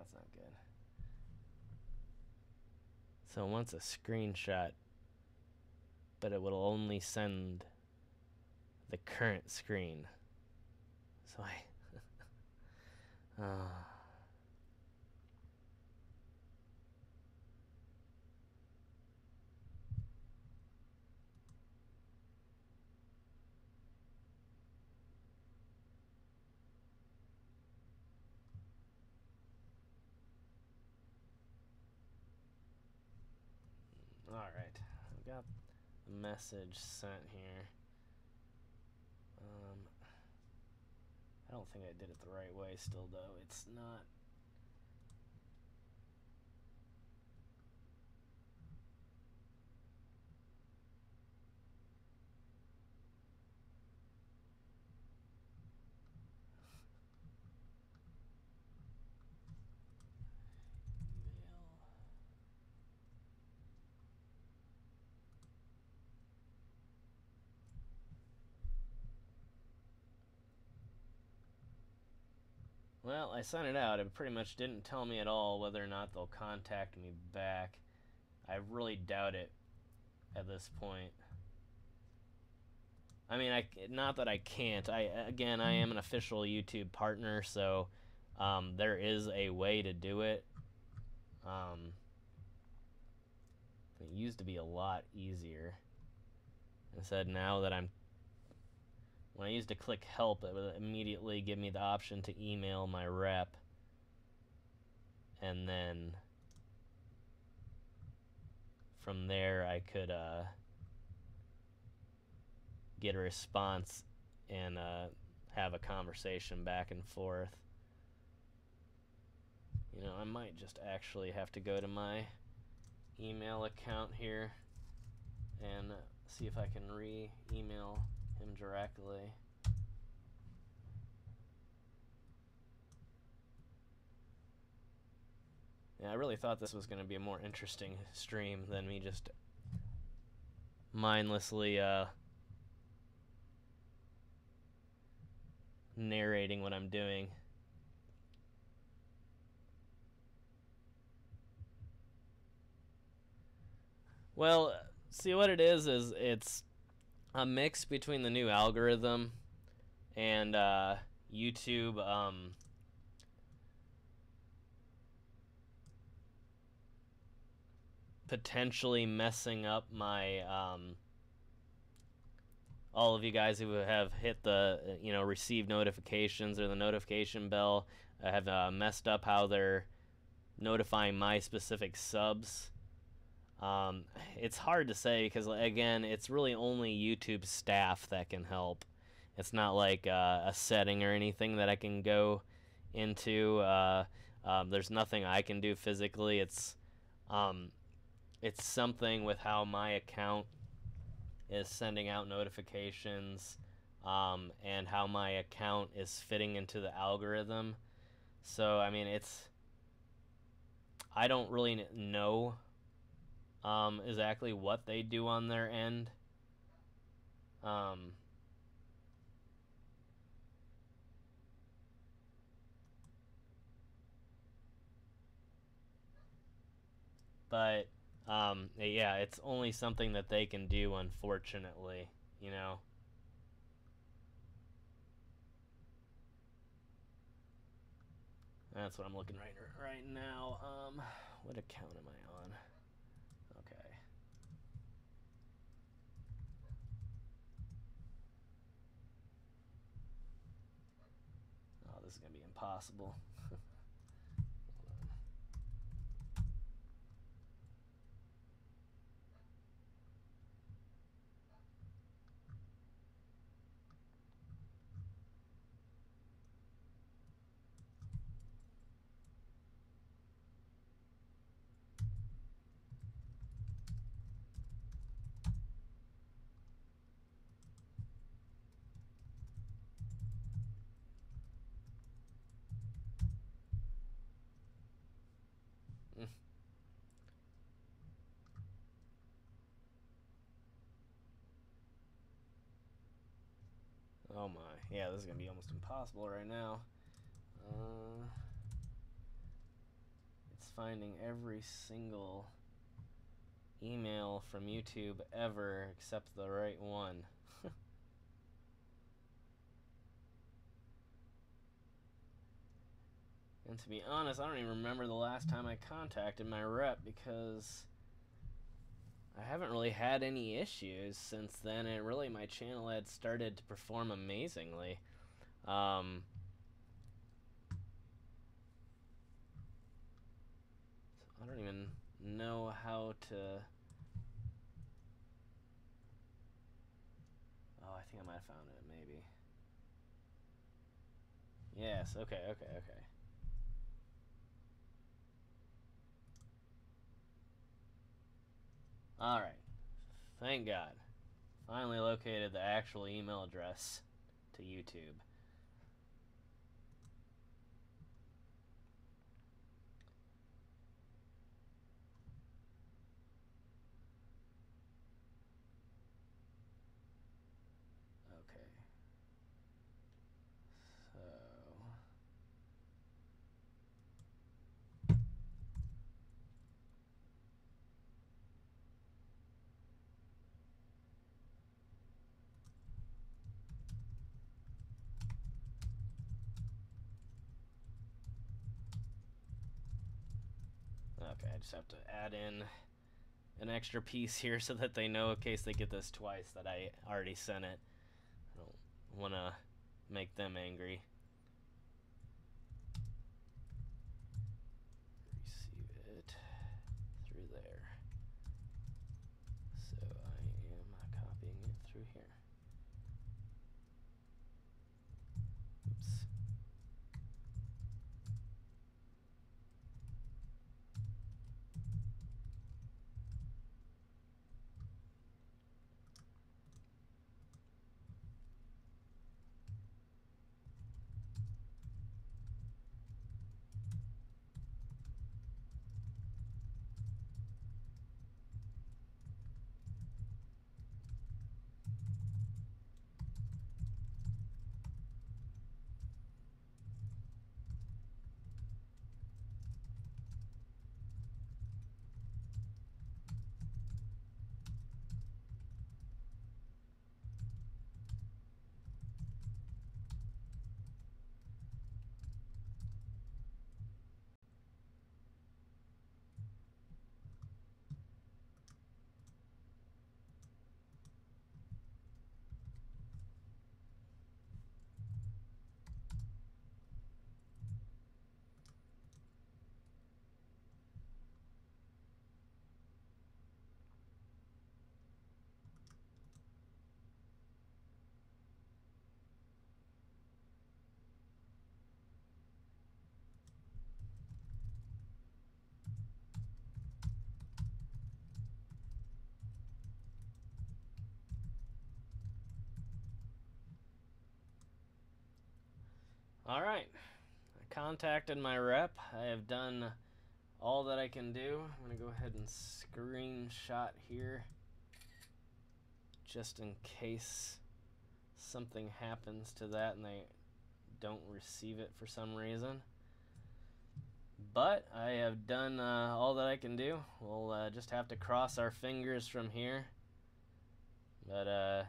that's not good. So it wants a screenshot, but it will only send the current screen. So Alright, I've got the message sent here. I don't think I did it the right way still, though. It's not. Well, I sent it out. It pretty much didn't tell me at all whether or not they'll contact me back. I really doubt it at this point. I mean, not that I can't. I am an official YouTube partner, so there is a way to do it. It used to be a lot easier. Instead, now that when I used to click help, it would immediately give me the option to email my rep, and then from there I could get a response and have a conversation back and forth. You know, I might just actually have to go to my email account here and see if I can re-email him directly. Yeah, I really thought this was going to be a more interesting stream than me just mindlessly narrating what I'm doing. Well, see, what it is it's a mix between the new algorithm and YouTube potentially messing up my all of you guys who have hit the receive notifications or the notification bell have messed up how they're notifying my specific subs. It's hard to say because, again, it's really only YouTube staff that can help. It's not like a setting or anything that I can go into. There's nothing I can do physically. It's something with how my account is sending out notifications and how my account is fitting into the algorithm. So, I mean, I don't really know exactly what they do on their end. But yeah, it's only something that they can do, unfortunately, you know. That's what I'm looking right now. What account am I on? Okay. Oh, this is gonna be impossible. Oh my, yeah, this is gonna be almost impossible right now. finding every single email from YouTube ever except the right one. And to be honest, I don't even remember the last time I contacted my rep because I haven't really had any issues since then, and really my channel had started to perform amazingly. So I don't even know how to... Oh, I think I might have found it, maybe. Yes, okay. Alright. Thank God. Finally located the actual email address to YouTube. Okay. So... Okay, I just have to add in an extra piece here so that they know in case they get this twice that I already sent it. I don't want to make them angry. Receive it through there. So I am copying it through here. Oops. Alright, I contacted my rep. I have done all that I can do. I'm going to go ahead and screenshot here just in case something happens to that and they don't receive it for some reason. But I have done all that I can do. We'll just have to cross our fingers from here. But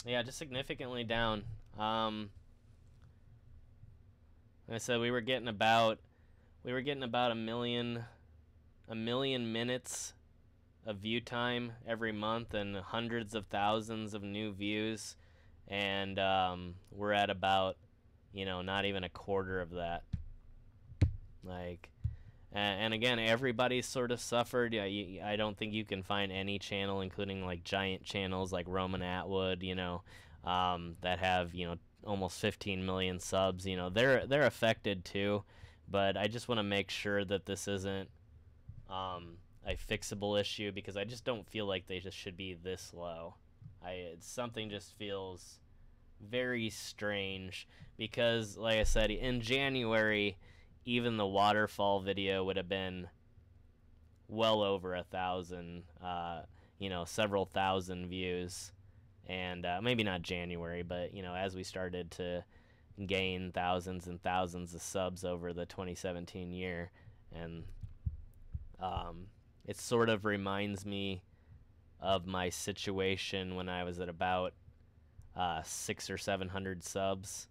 yeah, just significantly down. Like I said, we were getting about a million minutes of view time every month and hundreds of thousands of new views, and we're at about, not even a quarter of that. Like, and again, everybody's sort of suffered. Yeah, I don't think you can find any channel, including like giant channels like Roman Atwood, that have, almost 15 million subs. They're affected too. But I just want to make sure that this isn't a fixable issue, because I just don't feel like they just should be this low. Something just feels very strange, because like I said, in January, even the waterfall video would have been well over 1,000, several thousand views. And maybe not January, but as we started to gain thousands and thousands of subs over the 2017 year, and it sort of reminds me of my situation when I was at about 600 or 700 subs.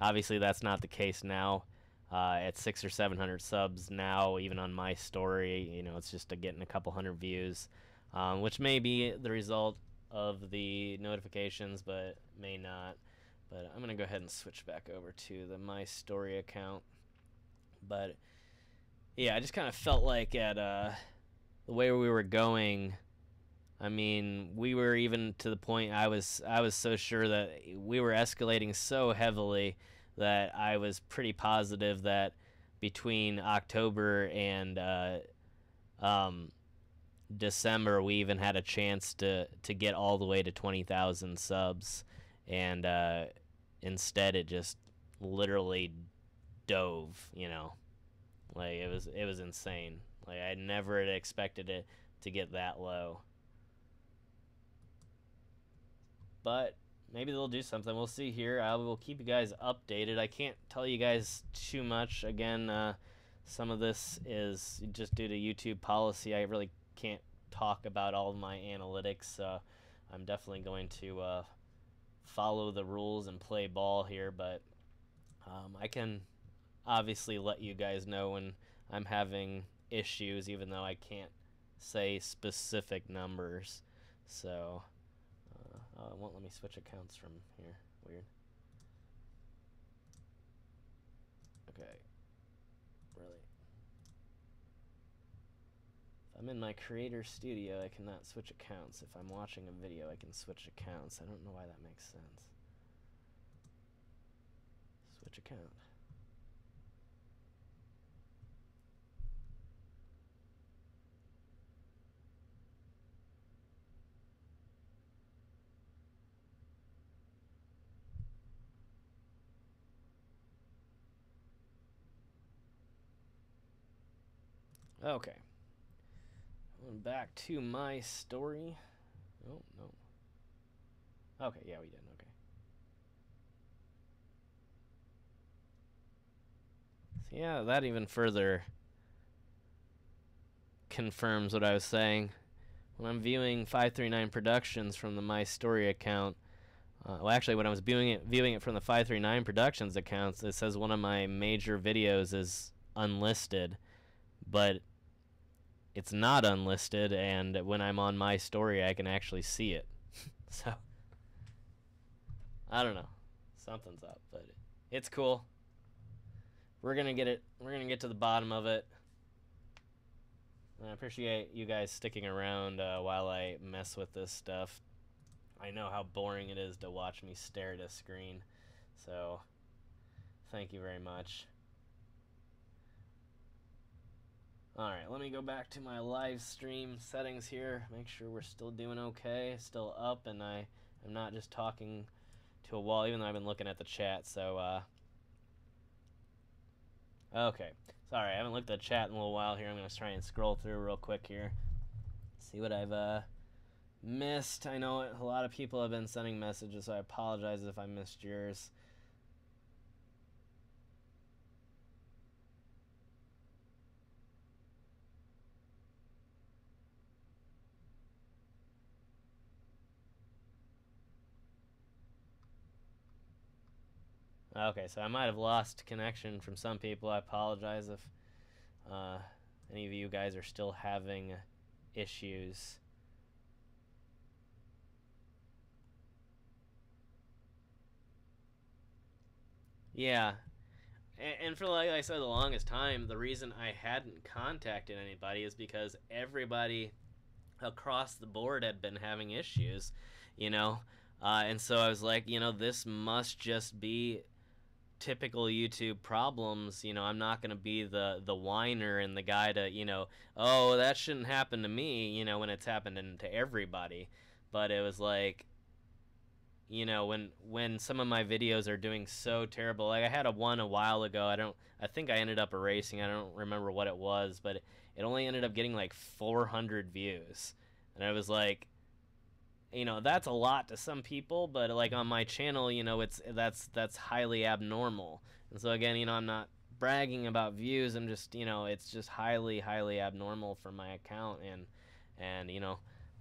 Obviously, that's not the case now. At 600 or 700 subs now, even on my story, you know, it's just getting a couple hundred views, which may be the result of the notifications, but may not. But I'm gonna go ahead and switch back over to the My Story account. But yeah, I just kind of felt like at the way we were going, I mean, we were even to the point I was so sure that we were escalating so heavily that I was pretty positive that between October and December we even had a chance to get all the way to 20,000 subs, and instead it just literally dove, you know. Like it was insane. Like I never had expected it to get that low. But maybe they'll do something. We'll see here. I will keep you guys updated. I can't tell you guys too much. Again, some of this is just due to YouTube policy. I really can't talk about all of my analytics. I'm definitely going to follow the rules and play ball here, but I can obviously let you guys know when I'm having issues, even though I can't say specific numbers. So it won't let me switch accounts from here. Weird. Okay. Really. If I'm in my creator studio, I cannot switch accounts. If I'm watching a video, I can switch accounts. I don't know why that makes sense. Switch account. Okay. Going back to My Story. Oh, no. Okay, yeah, we did. Okay. So, yeah, that even further confirms what I was saying. When I'm viewing 539 Productions from the My Story account, well, actually, when I was viewing it from the 539 Productions accounts, it says one of my major videos is unlisted, but it's not unlisted, and when I'm on My Story, I can actually see it. So, I don't know. Something's up, but it's cool. We're gonna get it. We're gonna get to the bottom of it. And I appreciate you guys sticking around while I mess with this stuff. I know how boring it is to watch me stare at a screen, so thank you very much. Alright, let me go back to my live stream settings here, make sure we're still doing okay, still up, and I am not just talking to a wall, even though I've been looking at the chat, so, okay. Sorry, I haven't looked at the chat in a little while here. I'm going to try and scroll through real quick here, see what I've missed. I know a lot of people have been sending messages, so I apologize if I missed yours. Okay, so I might have lost connection from some people. I apologize if any of you guys are still having issues. Yeah, and for, like I said, the longest time, the reason I hadn't contacted anybody is because everybody across the board had been having issues, you know? And so I was like, you know, this must just be typical YouTube problems. You know, I'm not going to be the whiner and the guy to, you know, oh, that shouldn't happen to me, you know, when it's happening to everybody. But it was like, you know, when some of my videos are doing so terrible, like I had one a while ago, I think I ended up erasing, I don't remember what it was, but it only ended up getting like 400 views. And I was like, you know, that's a lot to some people, but like on my channel, you know, that's highly abnormal. And so again, you know, I'm not bragging about views. I'm just, you know, it's just highly abnormal for my account. And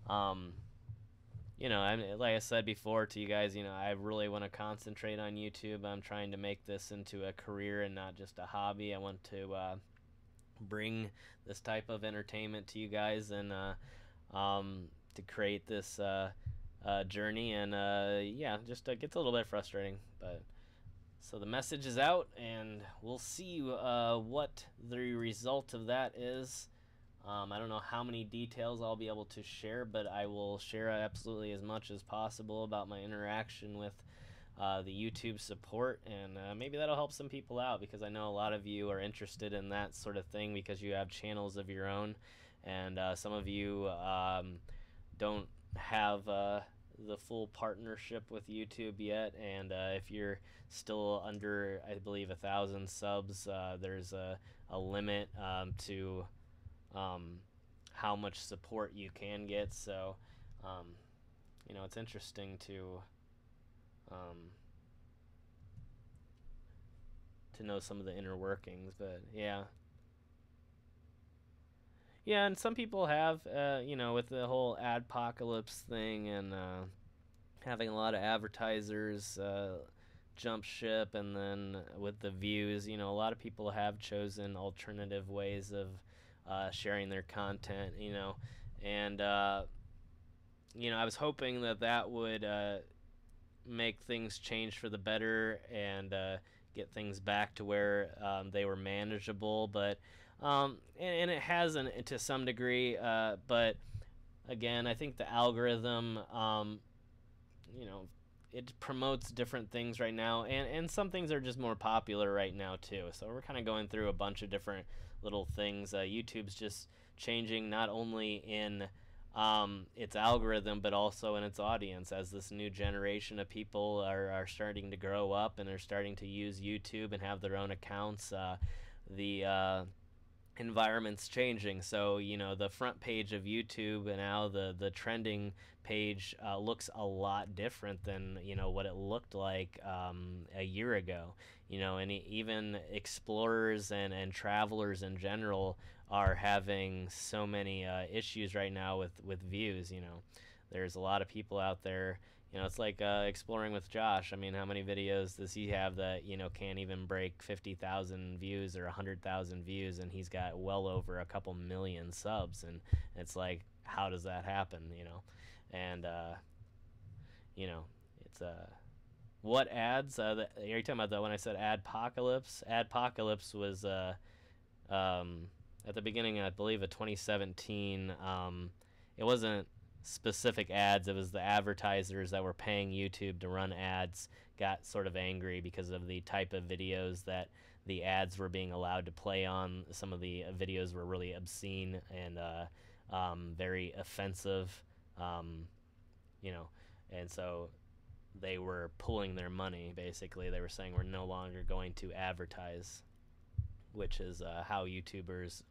um you know, like I said before to you guys, you know, I really want to concentrate on YouTube. I'm trying to make this into a career and not just a hobby. I want to bring this type of entertainment to you guys, and to create this journey. And yeah, just gets a little bit frustrating, but so the message is out, and we'll see what the result of that is. I don't know how many details I'll be able to share, but I will share absolutely as much as possible about my interaction with the YouTube support, and maybe that'll help some people out, because I know a lot of you are interested in that sort of thing because you have channels of your own, and some of you don't have the full partnership with YouTube yet, and if you're still under, I believe, 1,000 subs, there's a limit to how much support you can get. So you know, it's interesting to know some of the inner workings. But yeah, and some people have you know, with the whole adpocalypse thing, and having a lot of advertisers jump ship, and then with the views, you know, a lot of people have chosen alternative ways of sharing their content, you know, and you know, I was hoping that that would make things change for the better, and get things back to where they were manageable, but and it hasn't to some degree, but again, I think the algorithm, you know, it promotes different things right now, and some things are just more popular right now too. So we're kind of going through a bunch of different little things. YouTube's just changing not only in its algorithm, but also in its audience, as this new generation of people are starting to grow up and are starting to use YouTube and have their own accounts. The environment's changing, so you know, the front page of YouTube and now the trending page looks a lot different than, you know, what it looked like a year ago, you know, and even explorers and travelers in general are having so many issues right now with views. You know, there's a lot of people out there. You know, it's like exploring with Josh. I mean, how many videos does he have that, you know, can't even break 50,000 views or 100,000 views, and he's got well over a couple million subs, and it's like, how does that happen, you know? And you know, it's what ads? Are you talking about the when I said adpocalypse? Adpocalypse was at the beginning, I believe, of 2017. It wasn't specific ads. It was the advertisers that were paying YouTube to run ads got sort of angry because of the type of videos that the ads were being allowed to play on. Some of the videos were really obscene and very offensive, you know, and so they were pulling their money. Basically, they were saying, we're no longer going to advertise, which is how YouTubers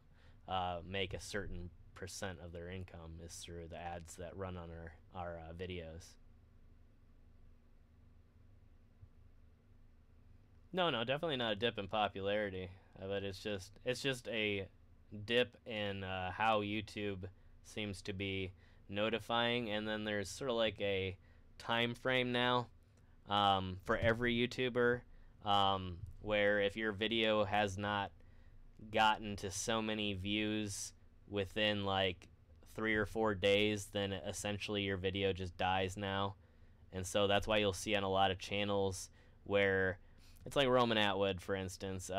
make a certain percent of their income, is through the ads that run on our videos. No, definitely not a dip in popularity, but it's just a dip in how YouTube seems to be notifying, and then there's sort of like a time frame now for every YouTuber, where if your video has not gotten to so many views within like 3 or 4 days, then essentially your video just dies now. And so that's why you'll see on a lot of channels where it's like Roman Atwood, for instance,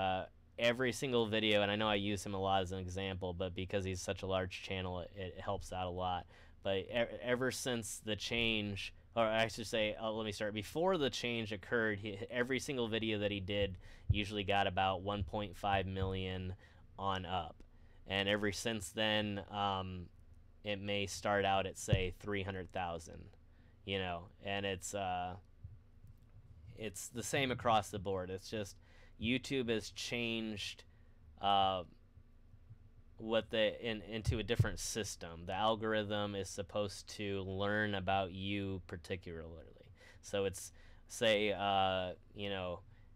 every single video, and I know I use him a lot as an example, but because he's such a large channel, it helps out a lot. But ever since the change, or I should say, let me start, before the change occurred, every single video that he did usually got about 1.5 million on up. And ever since then, it may start out at, say, 300,000, you know, and it's the same across the board. It's just YouTube has changed into a different system. The algorithm is supposed to learn about you particularly. So it's, say,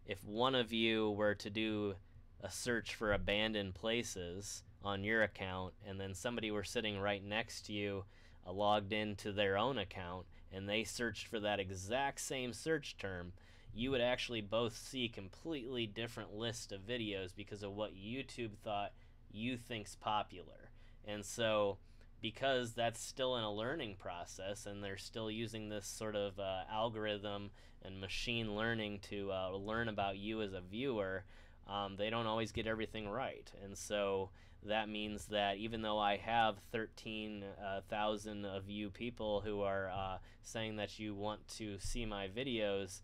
if one of you were to do a search for abandoned places on your account, and then somebody were sitting right next to you, logged into their own account, and they searched for that exact same search term, you would actually both see completely different list of videos because of what YouTube thought you think's popular. And so, because that's still in a learning process, and they're still using this sort of algorithm and machine learning to learn about you as a viewer, they don't always get everything right. And so that means that even though I have 13,000 of you people who are saying that you want to see my videos,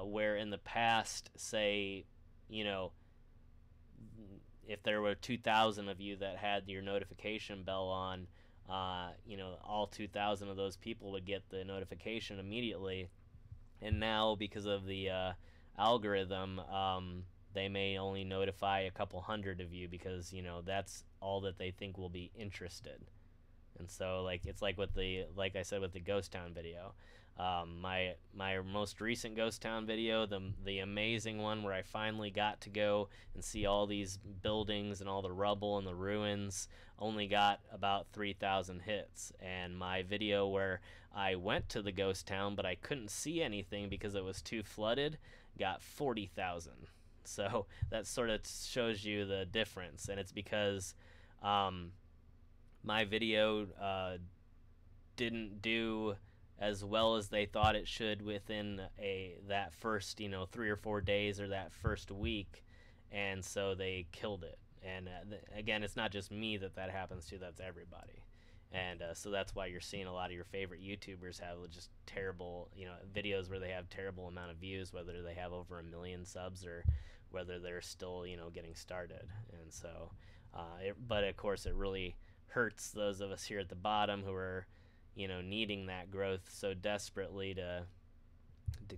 where in the past, say, if there were 2,000 of you that had your notification bell on, all 2,000 of those people would get the notification immediately. And now, because of the algorithm, they may only notify a couple hundred of you because, that's all that they think will be interested. And so, it's like I said with the Ghost Town video. My most recent Ghost Town video, the amazing one where I finally got to go and see all these buildings and all the rubble and the ruins, only got about 3,000 hits. And my video where I went to the Ghost Town but I couldn't see anything because it was too flooded, got 40,000. So that sort of shows you the difference, and it's because my video didn't do as well as they thought it should within that first 3 or 4 days or that first week, and so they killed it. And again, it's not just me that happens to, that's everybody. And so that's why you're seeing a lot of your favorite YouTubers have just terrible videos where they have terrible amount of views, whether they have over 1 million subs or whether they're still getting started. And so but of course it really hurts those of us here at the bottom who are needing that growth so desperately to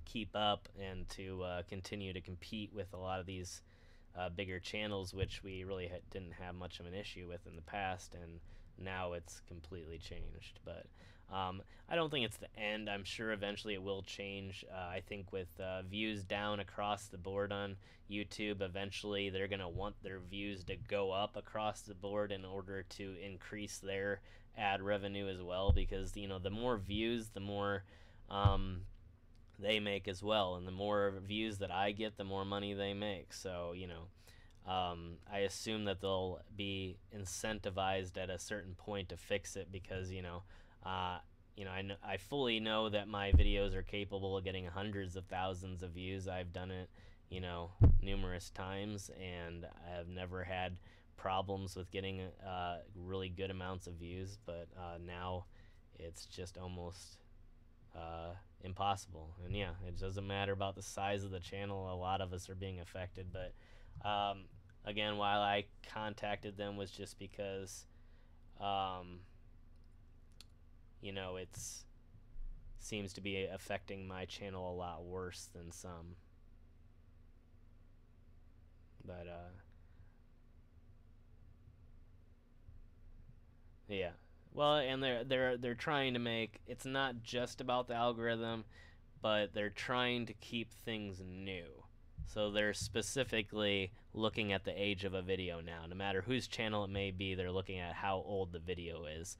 keep up and to continue to compete with a lot of these bigger channels, which we really didn't have much of an issue with in the past, and now it's completely changed. But I don't think it's the end. I'm sure eventually it will change. I think with views down across the board on YouTube, eventually they're going to want their views to go up across the board in order to increase their ad revenue as well, because the more views, the more they make as well, and the more views that I get, the more money they make. So I assume that they'll be incentivized at a certain point to fix it, because I fully know that my videos are capable of getting hundreds of thousands of views. I've done it numerous times, and I have never had problems with getting really good amounts of views, but now it's just almost impossible. And yeah, it doesn't matter about the size of the channel. A lot of us are being affected, but again, why I contacted them was just because it's seems to be affecting my channel a lot worse than some. But yeah. Well, and they're trying to make, it's not just about the algorithm, but they're trying to keep things new. So they're specifically looking at the age of a video now. No matter whose channel it may be, they're looking at how old the video is.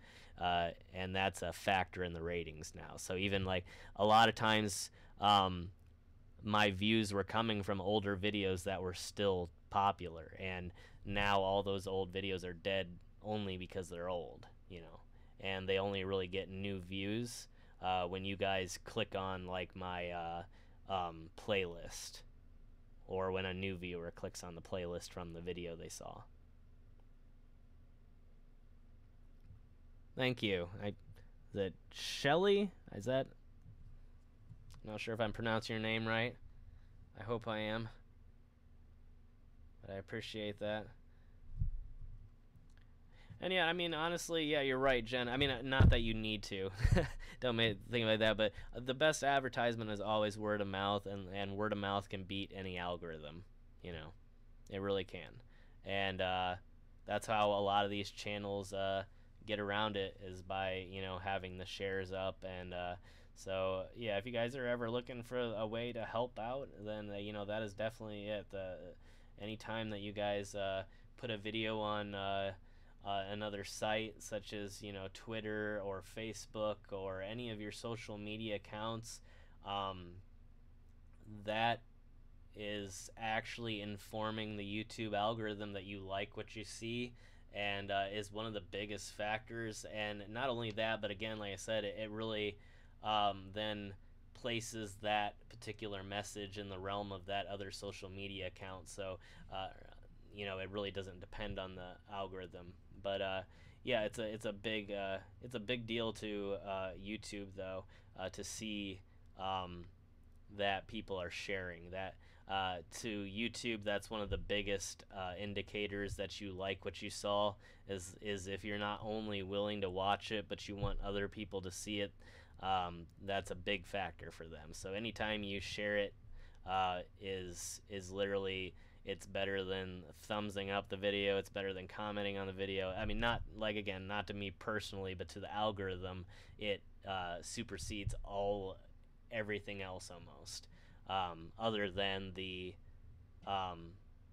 And that's a factor in the ratings now. So even like a lot of times my views were coming from older videos that were still popular. And now all those old videos are dead only because they're old, and they only really get new views when you guys click on like my playlist, or when a new viewer clicks on the playlist from the video they saw. Thank you. Is it Shelly? Is that? I'm not sure if I'm pronouncing your name right. I hope I am. But I appreciate that. And yeah, I mean, honestly, yeah, you're right, Jen. I mean, not that you need to. Don't think like that, but the best advertisement is always word of mouth, and word of mouth can beat any algorithm. It really can. and that's how a lot of these channels get around it, is by having the shares up. And so yeah, if you guys are ever looking for a way to help out, then that is definitely it. Anytime that you guys put a video on another site, such as Twitter or Facebook or any of your social media accounts, that is actually informing the YouTube algorithm that you like what you see, and is one of the biggest factors. And not only that, but again, like I said, it really then places that particular message in the realm of that other social media account. So it really doesn't depend on the algorithm. But yeah, it's a big deal to YouTube, though, to see that people are sharing that. To YouTube, that's one of the biggest indicators that you like what you saw, is if you're not only willing to watch it, but you want other people to see it. That's a big factor for them. So anytime you share it, is literally, it's better than thumbsing up the video. It's better than commenting on the video. I mean, not to me personally, but to the algorithm, it supersedes everything else almost, other than the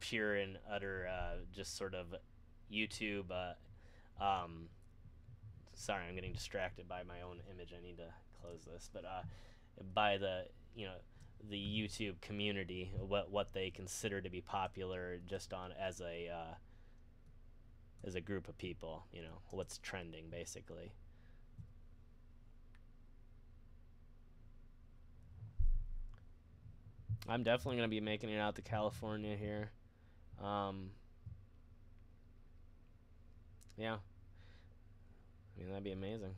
pure and utter just sort of YouTube. Sorry, I'm getting distracted by my own image. I need to close this. But by the the YouTube community, what they consider to be popular, just on as a group of people, what's trending basically. I'm definitely going to be making it out to California here. Yeah. I mean, that'd be amazing.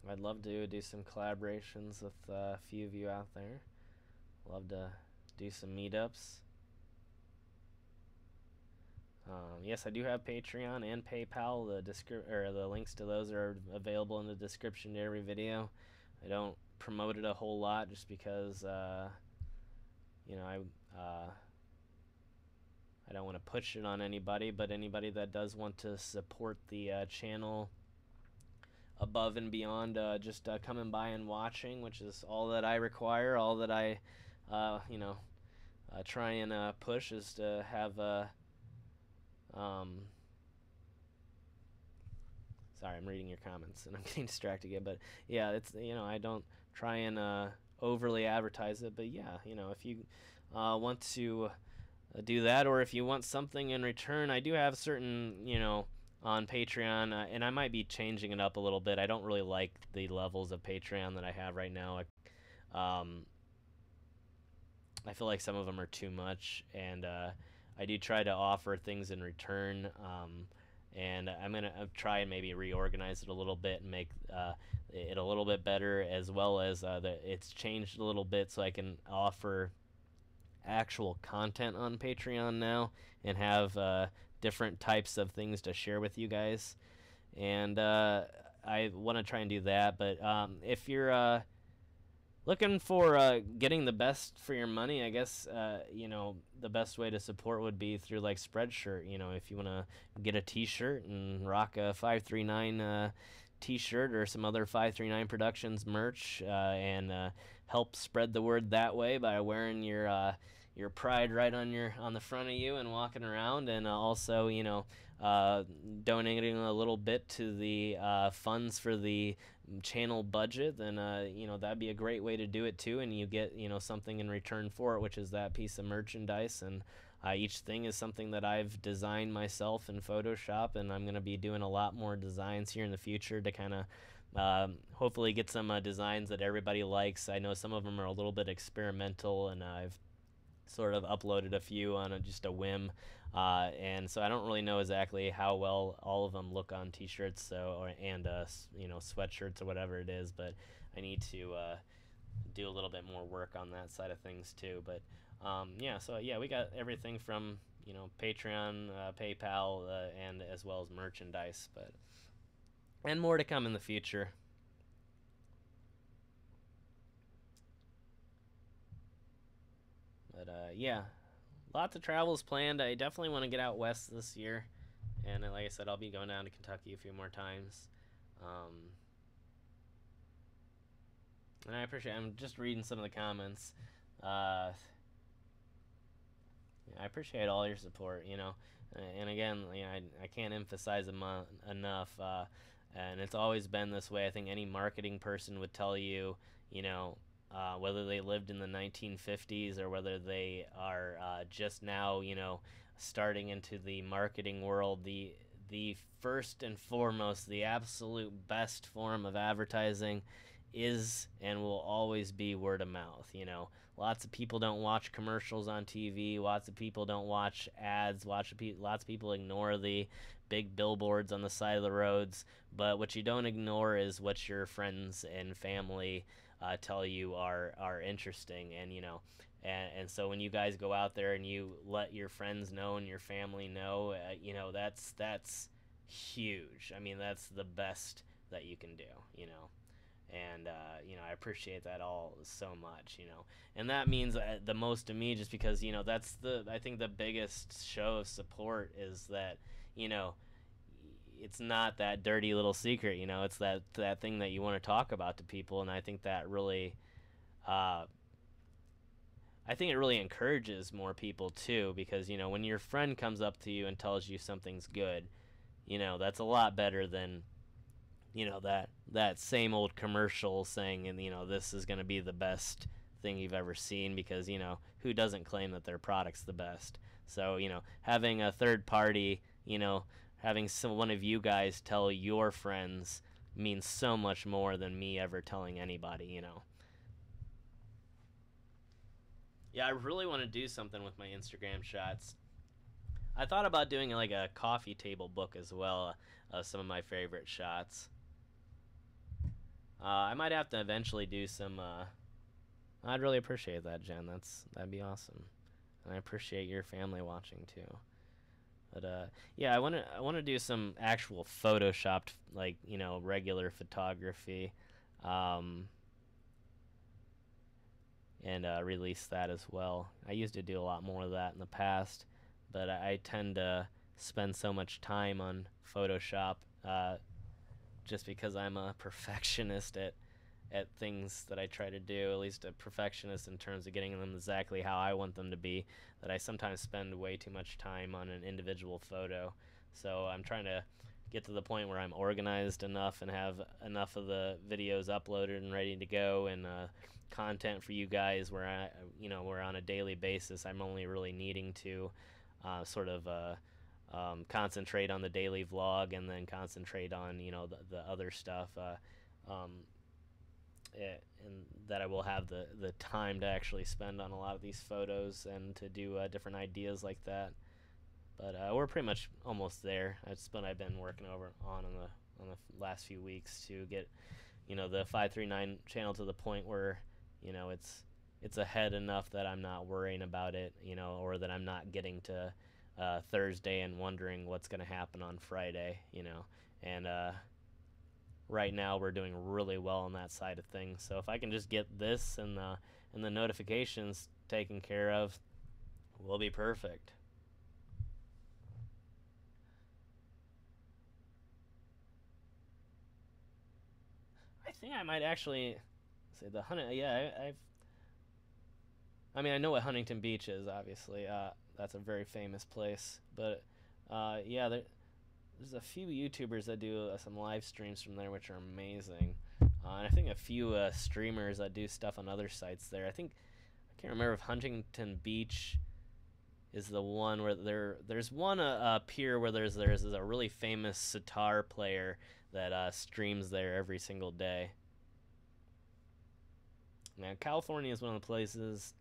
I'd love to do some collaborations with a few of you out there. Love to do some meetups. Yes, I do have Patreon and PayPal. The links to those are available in the description to every video. I don't promote it a whole lot, just because I don't want to push it on anybody, but anybody that does want to support the channel above and beyond just coming by and watching, which is all that I require, all that I try and push, is to have sorry, I'm reading your comments and I'm getting distracted again. But yeah, it's I don't try and overly advertise it, but yeah, if you want to do that, or if you want something in return, I do have certain on Patreon, and I might be changing it up a little bit. I don't really like the levels of Patreon that I have right now. I feel like some of them are too much, and I do try to offer things in return, and I'm going to try and maybe reorganize it a little bit and make it a little bit better, as well as it's changed a little bit so I can offer actual content on Patreon now, and have different types of things to share with you guys. And I want to try and do that. But if you're looking for getting the best for your money, I guess the best way to support would be through like Spreadshirt. If you want to get a t-shirt and rock a 539 t-shirt or some other 539 Productions merch, and help spread the word that way by wearing your pride right on the front of you and walking around, and also donating a little bit to the funds for the channel budget, then that'd be a great way to do it too, and you get something in return for it, which is that piece of merchandise. And each thing is something that I've designed myself in Photoshop, and I'm going to be doing a lot more designs here in the future to kind of hopefully get some designs that everybody likes. I know some of them are a little bit experimental, and I've sort of uploaded a few on just a whim, and so I don't really know exactly how well all of them look on t-shirts, and sweatshirts or whatever it is, but I need to do a little bit more work on that side of things too. But yeah, so yeah, we got everything from Patreon, PayPal, and as well as merchandise, and more to come in the future. But yeah, lots of travels planned. I definitely want to get out west this year, and like I said, I'll be going down to Kentucky a few more times. Um, and I appreciate. I'm just reading some of the comments. Uh, I appreciate all your support. And again, I can't emphasize enough. And it's always been this way. I think any marketing person would tell you, whether they lived in the 1950s or whether they are just now, starting into the marketing world, the first and foremost, the absolute best form of advertising is and will always be word of mouth. Lots of people don't watch commercials on TV. Lots of people don't watch ads. Lots of people ignore the big billboards on the side of the roads. But what you don't ignore is what your friends and family tell you are interesting. And so when you guys go out there and you let your friends know and your family know, that's huge. I mean, that's the best that you can do. And I appreciate that all so much. And that means the most to me, just because that's I think the biggest show of support is that you know it's not that dirty little secret. It's that thing that you want to talk about to people. And I think that really uh, I think it really encourages more people too, because when your friend comes up to you and tells you something's good, that's a lot better than that same old commercial saying, and this is going to be the best thing you've ever seen, because who doesn't claim that their product's the best. So having a third party, having one of you guys tell your friends means so much more than me ever telling anybody. Yeah, I really want to do something with my Instagram shots. I thought about doing like a coffee table book as well, some of my favorite shots. I might have to eventually do some. I'd really appreciate that, Jen. That'd be awesome, and I appreciate your family watching too. But yeah, I want to do some actual photoshopped, like regular photography, um, and release that as well. I used to do a lot more of that in the past, but I tend to spend so much time on Photoshop. Just because I'm a perfectionist at things that I try to do, at least a perfectionist in terms of getting them exactly how I want them to be, that I sometimes spend way too much time on an individual photo. So I'm trying to get to the point where I'm organized enough and have enough of the videos uploaded and ready to go, and content for you guys where where on a daily basis I'm only really needing to sort of concentrate on the daily vlog, and then concentrate on the other stuff, and that I will have the time to actually spend on a lot of these photos and to do different ideas like that. But we're pretty much almost there. That's what I've been working on the last few weeks, to get the 539 channel to the point where it's ahead enough that I'm not worrying about it, or that I'm not getting to Thursday and wondering what's going to happen on Friday, and right now we're doing really well on that side of things. So if I can just get this and the notifications taken care of, we'll be perfect. I think I might actually say the Huntington. Yeah, I mean, I know what Huntington Beach is, obviously. That's a very famous place. But yeah, there's a few YouTubers that do some live streams from there, which are amazing. And I think a few streamers that do stuff on other sites there. I can't remember if Huntington Beach is the one where there's one up here where there's a really famous sitar player that streams there every single day. Now, California is one of the places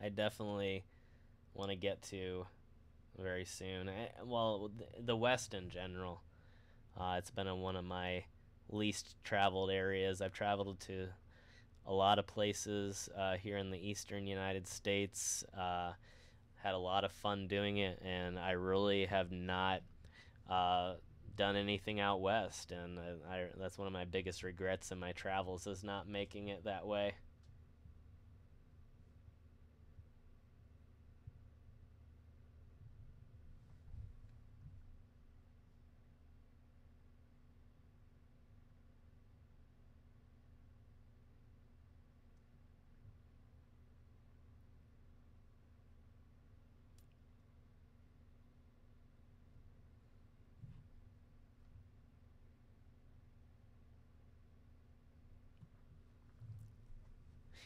I definitely want to get to very soon. Well, the West in general. It's been one of my least traveled areas. I've traveled to a lot of places here in the eastern United States. Had a lot of fun doing it, and I really have not done anything out west. And that's one of my biggest regrets in my travels, is not making it that way.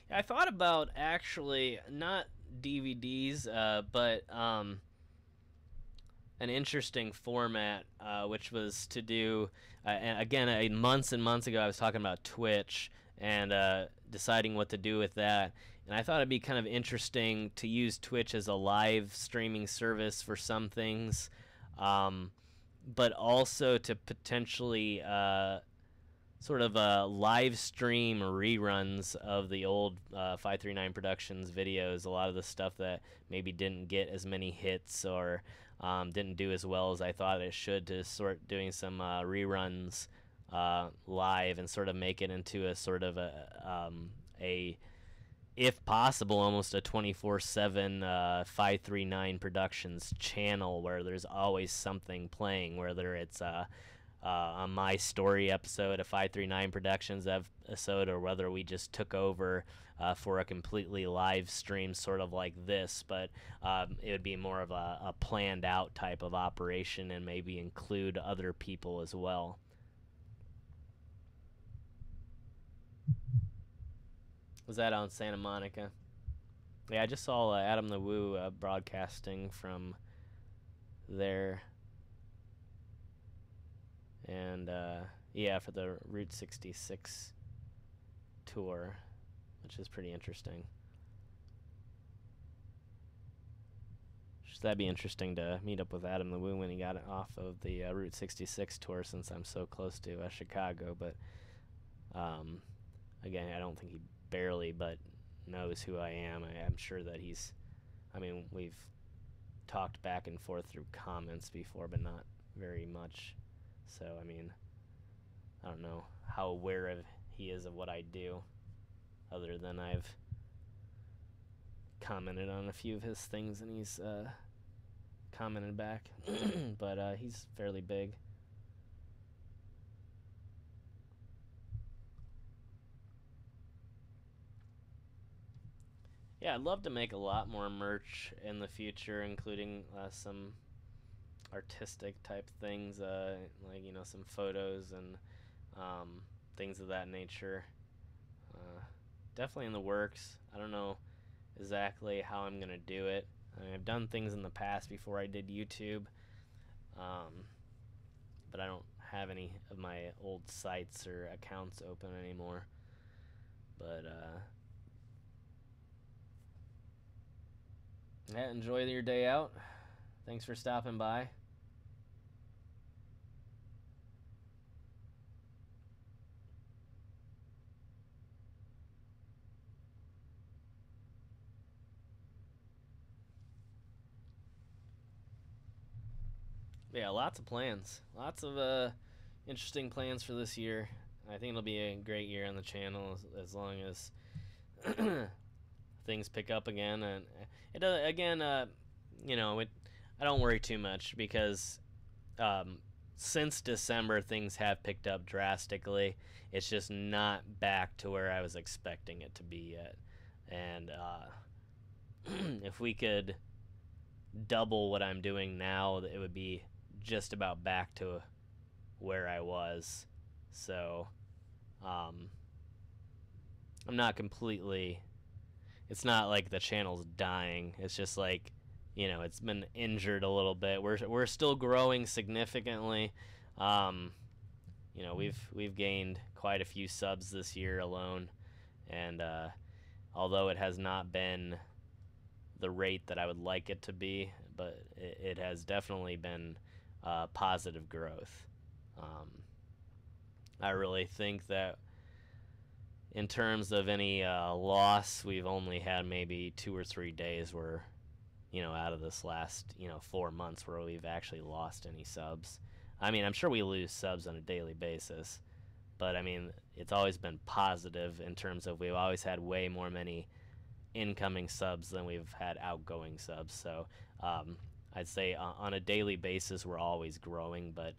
I thought about actually not DVDs, but an interesting format, which was to do, and again, months and months ago, I was talking about Twitch and deciding what to do with that. And I thought it'd be kind of interesting to use Twitch as a live streaming service for some things, but also to potentially sort of live stream reruns of the old 539 Productions videos. A lot of the stuff that maybe didn't get as many hits or didn't do as well as I thought it should, to sort doing some reruns live and sort of make it into a sort of a if possible, almost a 24/7 539 Productions channel where there's always something playing, whether it's a My Story episode, a 539 Productions episode, or whether we just took over for a completely live stream sort of like this, but it would be more of a planned out type of operation and maybe include other people as well. Was that out in Santa Monica? Yeah, I just saw Adam the Woo broadcasting from there. And yeah, for the Route 66 tour, which is pretty interesting. That'd be interesting to meet up with Adam the Woo when he got off of the Route 66 tour, since I'm so close to Chicago. But again, I don't think he barely but knows who I am. I'm sure that he's, I mean, we've talked back and forth through comments before, but not very much. So, I mean, I don't know how aware of he is of what I do, other than I've commented on a few of his things and he's commented back. But he's fairly big. Yeah, I'd love to make a lot more merch in the future, including some artistic type things, like, you know, some photos and things of that nature. Definitely in the works. I don't know exactly how I'm gonna do it. I mean, I've done things in the past before I did YouTube, but I don't have any of my old sites or accounts open anymore. But yeah, enjoy your day out. Thanks for stopping by. Yeah, lots of plans. Lots of interesting plans for this year. I think it'll be a great year on the channel as long as things pick up again. And it again, you know, I don't worry too much because since December things have picked up drastically. It's just not back to where I was expecting it to be yet. And if we could double what I'm doing now, it would be just about back to where I was. So I'm not completely, it's not like the channel's dying. It's just like, you know, it's been injured a little bit. We're still growing significantly. You know, we've gained quite a few subs this year alone, and although it has not been the rate that I would like it to be, but it has definitely been positive growth. I really think that in terms of any loss, we've only had maybe 2 or 3 days where, you know, out of this last, 4 months where we've actually lost any subs. I mean, I'm sure we lose subs on a daily basis, but I mean, it's always been positive in terms of we've always had way more many incoming subs than we've had outgoing subs. So I'd say on a daily basis we're always growing, but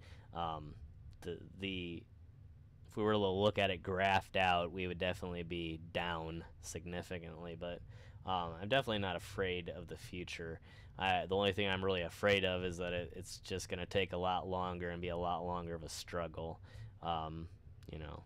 if we were to look at it graphed out, we would definitely be down significantly. But I'm definitely not afraid of the future. The only thing I'm really afraid of is that it's just going to take a lot longer and be a lot longer of a struggle. You know.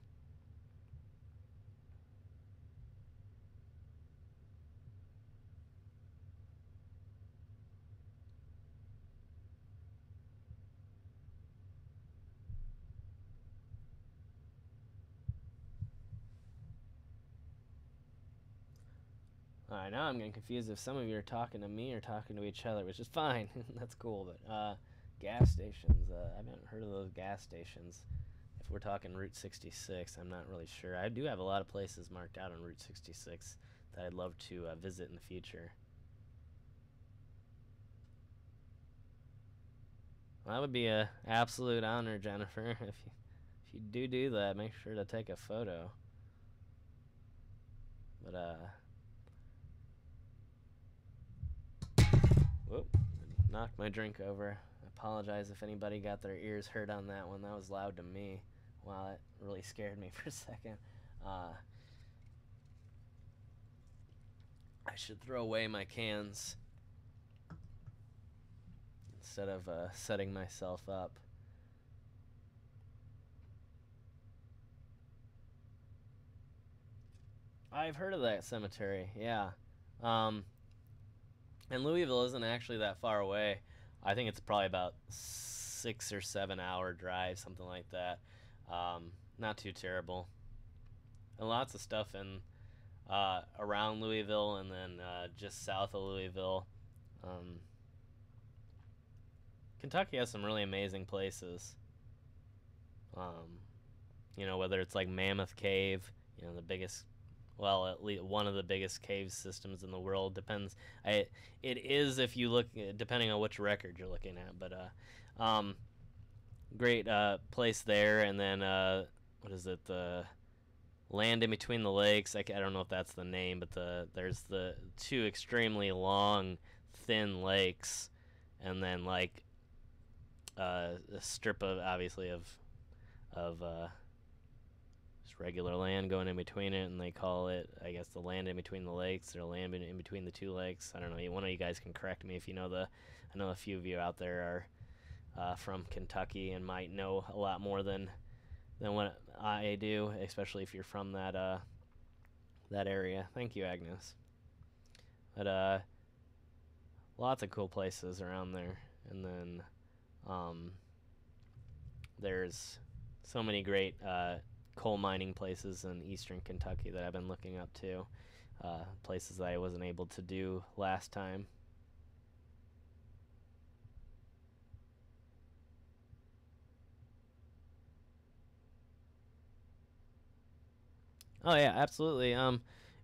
I know I'm getting confused if some of you are talking to me or talking to each other, which is fine. That's cool, but gas stations. I haven't heard of those gas stations. If we're talking Route 66, I'm not really sure. I do have a lot of places marked out on Route 66 that I'd love to visit in the future. Well, that would be a absolute honor, Jennifer. If you do that, make sure to take a photo. But whoop, knocked my drink over. I apologize if anybody got their ears hurt on that one. That was loud to me. Wow, it really scared me for a second. I should throw away my cans instead of setting myself up. I've heard of that cemetery, yeah. And Louisville isn't actually that far away. I think it's probably about 6 or 7 hour drive, something like that. Not too terrible. And lots of stuff in around Louisville, and then just south of Louisville. Kentucky has some really amazing places. Whether it's like Mammoth Cave, the biggest, well, at least one of the biggest cave systems in the world. Depends. It is if you look, depending on which record you're looking at. But great place there, and then what is it? The Land in Between the Lakes. I don't know if that's the name, but there's the two extremely long, thin lakes, and then like a strip of obviously of just regular land going in between it, and they call it, I guess, the Land in Between the Lakes, or land in between the two lakes. I don't know. One of you guys can correct me if you know I know a few of you out there are from Kentucky and might know a lot more than what I do, especially if you're from that area. Thank you, Agnes. But lots of cool places around there, and then there's so many great coal mining places in eastern Kentucky that I've been looking up to, places that I wasn't able to do last time. Oh yeah, absolutely.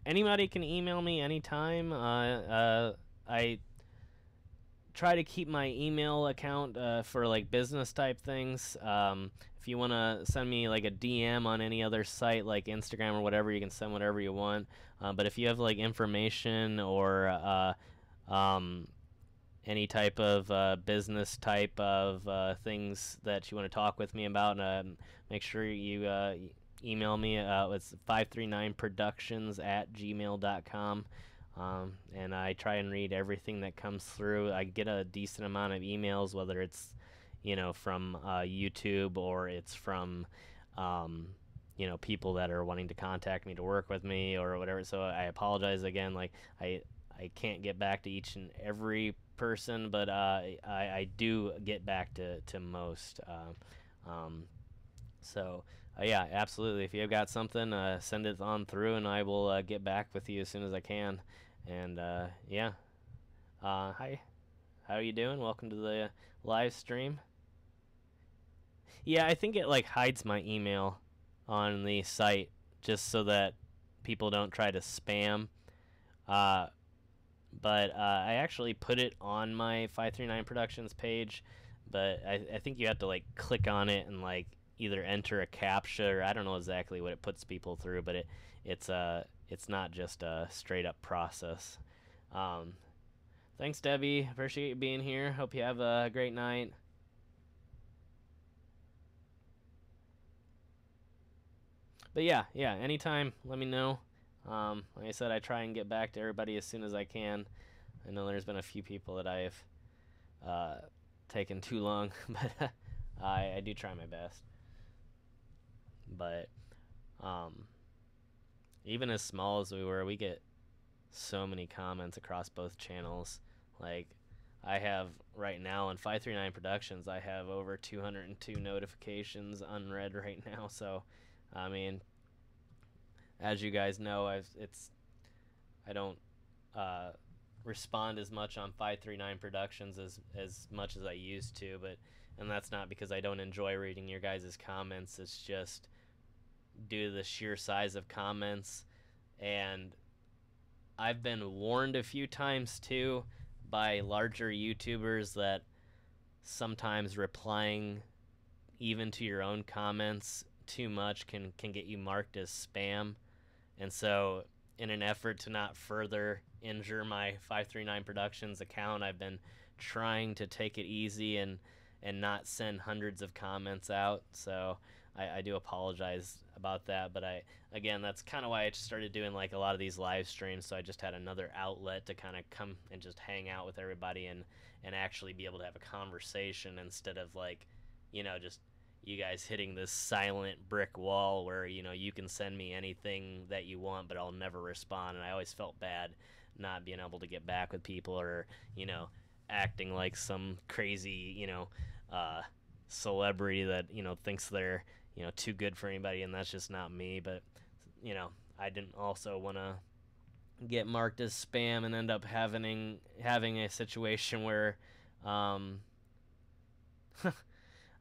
Anybody can email me anytime. I try to keep my email account for like business type things. If you want to send me like a DM on any other site like Instagram or whatever, you can send whatever you want. But if you have like information or any type of business type of things that you want to talk with me about, make sure you email me. It's 539productions@gmail.com. And I try and read everything that comes through. I get a decent amount of emails, whether it's from YouTube, or it's from people that are wanting to contact me to work with me or whatever. So I apologize again. Like I can't get back to each and every person, but I do get back to most. Yeah, absolutely. If you've got something, send it on through, and I will get back with you as soon as I can. And yeah, hi, how are you doing? Welcome to the live stream. Yeah, I think it like hides my email on the site just so that people don't try to spam. But I actually put it on my 539 Productions page, but I think you have to like click on it and like either enter a CAPTCHA, or I don't know exactly what it puts people through, but it's not just a straight up process. Thanks, Debbie. Appreciate you being here. Hope you have a great night. But yeah, anytime, let me know. Like I said, I try and get back to everybody as soon as I can. I know there's been a few people that I've taken too long, but I do try my best. But even as small as we were, we get so many comments across both channels. Like, I have right now on 539 Productions, I have over 202 notifications unread right now. So, I mean, as you guys know, I don't respond as much on 539 Productions as much as I used to, but and that's not because I don't enjoy reading your guys' comments. It's just due to the sheer size of comments, and I've been warned a few times too by larger YouTubers that sometimes replying even to your own comments too much can get you marked as spam. And so in an effort to not further injure my 539 Productions account, I've been trying to take it easy and not send hundreds of comments out. So I do apologize about that, but again, that's kind of why I just started doing like a lot of these live streams, so I just had another outlet to kind of come and just hang out with everybody and actually be able to have a conversation instead of like, just you guys hitting this silent brick wall where, you can send me anything that you want, but I'll never respond. And I always felt bad not being able to get back with people, or, acting like some crazy, celebrity that, thinks they're, too good for anybody, and that's just not me. But, I didn't also want to get marked as spam and end up having a situation where,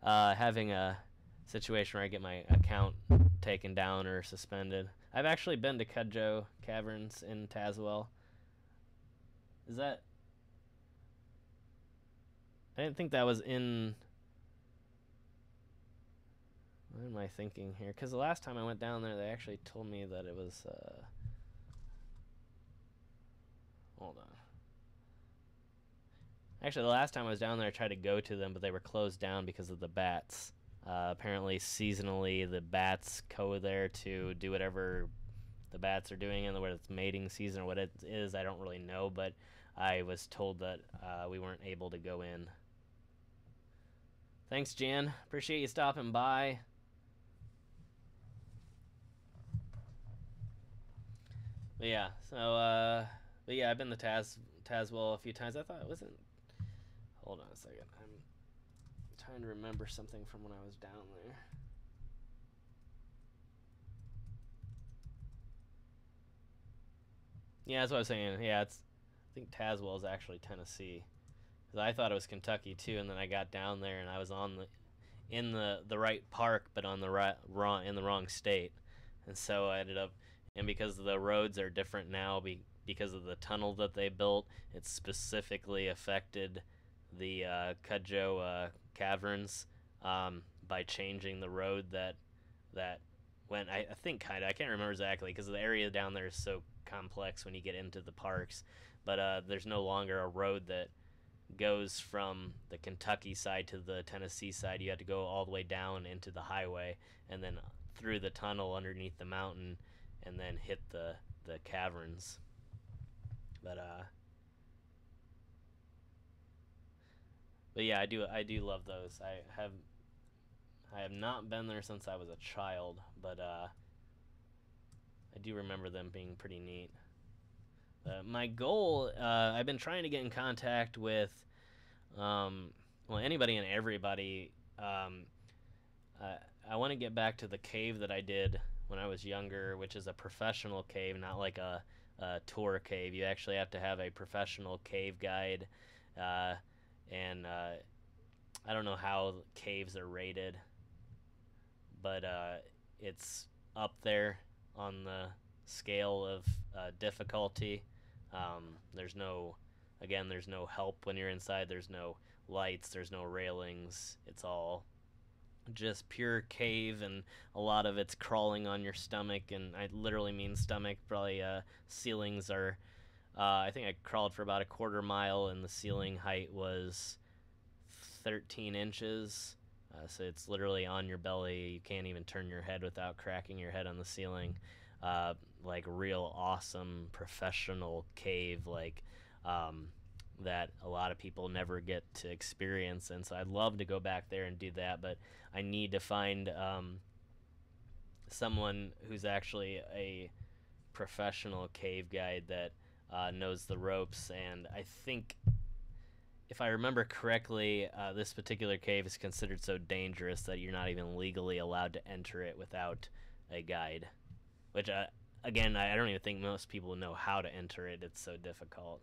having a situation where I get my account taken down or suspended. I've actually been to Cudjoe Caverns in Tazewell. Is that... I didn't think that was in... What am I thinking here? Because the last time I went down there, they actually told me that it was... Hold on. Actually, the last time I was down there, I tried to go to them, but they were closed down because of the bats. Apparently, seasonally, the bats go there to do whatever the bats are doing, and whether it's mating season or what it is, I don't really know, but I was told that we weren't able to go in. Thanks, Jan. Appreciate you stopping by. But yeah, so, but yeah, I've been to Tazewell a few times. I thought it wasn't... Hold on a second. I'm trying to remember something from when I was down there. Yeah, that's what I was saying. Yeah, I think Tazewell is actually Tennessee. Because I thought it was Kentucky too, and then I got down there and I was in the right park, but on the in the wrong state. And so I ended up, and because the roads are different now, because of the tunnel that they built, it specifically affected the Cudjoe Caverns by changing the road that went, I think kind of, I can't remember exactly because the area down there is so complex when you get into the parks, but there's no longer a road that goes from the Kentucky side to the Tennessee side. You had to go all the way down into the highway and then through the tunnel underneath the mountain and then hit the caverns. But yeah, I do love those. I have not been there since I was a child, but I do remember them being pretty neat. My goal, I've been trying to get in contact with, well, anybody and everybody. I want to get back to the cave that I did when I was younger, which is a professional cave, not like a tour cave. You actually have to have a professional cave guide, and I don't know how caves are rated, but it's up there on the scale of difficulty. There's no help when you're inside. There's no lights, there's no railings. It's all just pure cave, and a lot of it's crawling on your stomach, and I literally mean stomach. Probably ceilings are, I think I crawled for about a quarter mile, and the ceiling height was 13 inches. So it's literally on your belly. You can't even turn your head without cracking your head on the ceiling. Like real awesome professional cave, like that a lot of people never get to experience. And so I'd love to go back there and do that, but I need to find someone who's actually a professional cave guide that knows the ropes. And I think, if I remember correctly, this particular cave is considered so dangerous that you're not even legally allowed to enter it without a guide, which again, I don't even think most people know how to enter it. It's so difficult.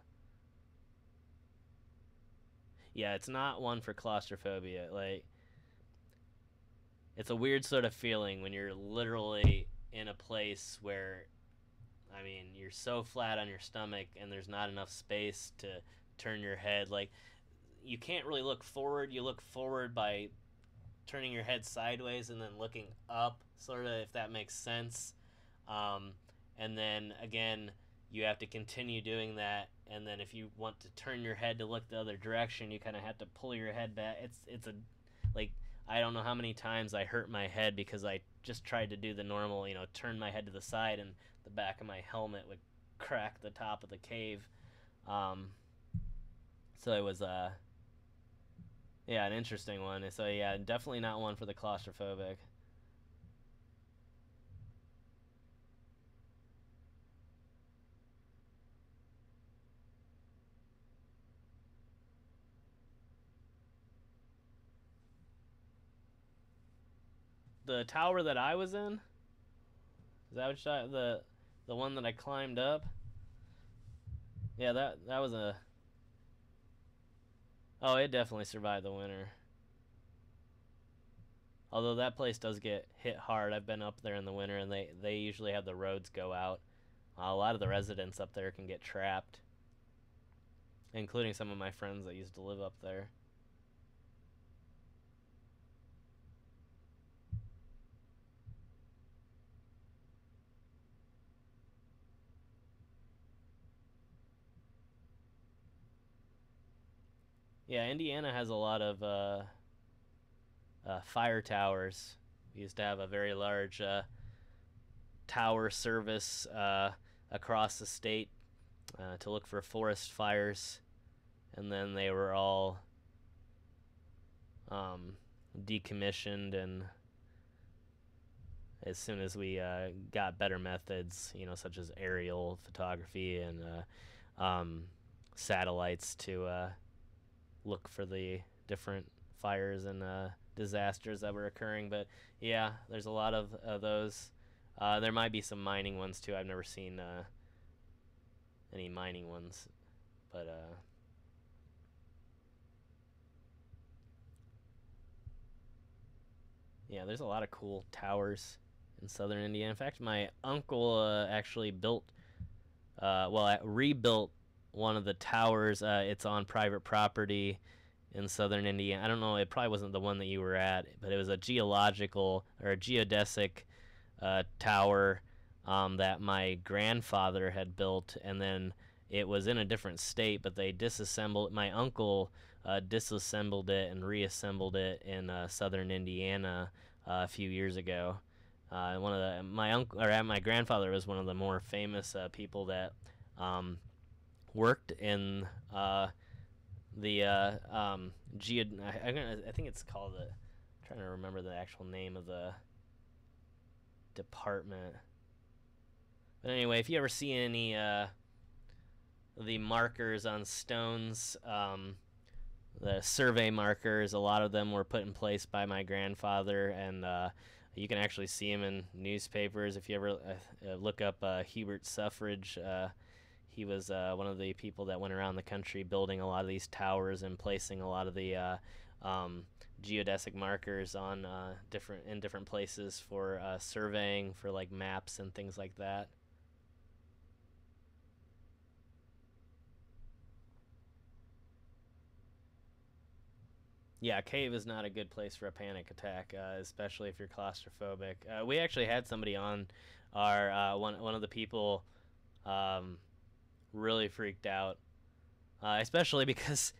Yeah, it's not one for claustrophobia. Like, it's a weird sort of feeling when you're literally in a place where, I mean, you're so flat on your stomach and there's not enough space to turn your head. Like, you can't really look forward. You look forward by turning your head sideways and then looking up, sort of, if that makes sense. Um, and then again, you have to continue doing that. And then if you want to turn your head to look the other direction, you kind of have to pull your head back. It's a like I don't know how many times I hurt my head because I just tried to do the normal, turn my head to the side and the back of my helmet would crack the top of the cave. Um, so it was yeah, an interesting one. So yeah, definitely not one for the claustrophobic. The tower that I was in, is that what the one that I climbed up? Yeah, that was a. Oh, it definitely survived the winter. Although that place does get hit hard. I've been up there in the winter, and they usually have the roads go out. A lot of the residents up there can get trapped, including some of my friends that used to live up there. Yeah, Indiana has a lot of fire towers. We used to have a very large tower service across the state to look for forest fires, and then they were all um, decommissioned. And as soon as we got better methods, such as aerial photography and satellites to look for the different fires and disasters that were occurring. But yeah, there's a lot of those. There might be some mining ones too. I've never seen any mining ones, but yeah, there's a lot of cool towers in southern Indiana. In fact, my uncle actually rebuilt one of the towers. It's on private property in southern Indiana. I don't know, it probably wasn't the one that you were at, but it was a geological or a geodesic tower that my grandfather had built, and then it was in a different state, but they disassembled. My uncle disassembled it and reassembled it in southern Indiana a few years ago. One of the my uncle or my grandfather was one of the more famous people that worked in the I think it's called the. I'm trying to remember the actual name of the department. But anyway, if you ever see any the markers on stones, the survey markers, a lot of them were put in place by my grandfather, and you can actually see them in newspapers. If you ever look up Hubert Suffrage, he was one of the people that went around the country building a lot of these towers and placing a lot of the geodesic markers on different places for surveying, for like maps and things like that. Yeah, cave is not a good place for a panic attack, especially if you're claustrophobic. We actually had somebody on our one of the people um, really freaked out, especially because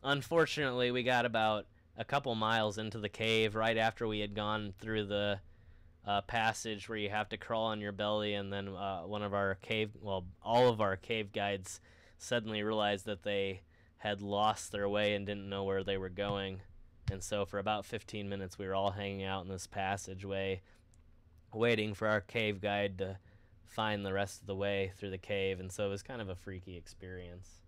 unfortunately we got about a couple miles into the cave right after we had gone through the passage where you have to crawl on your belly, and then all of our cave guides suddenly realized that they had lost their way and didn't know where they were going. And so for about 15 minutes we were all hanging out in this passageway waiting for our cave guide to find the rest of the way through the cave, and so it was kind of a freaky experience.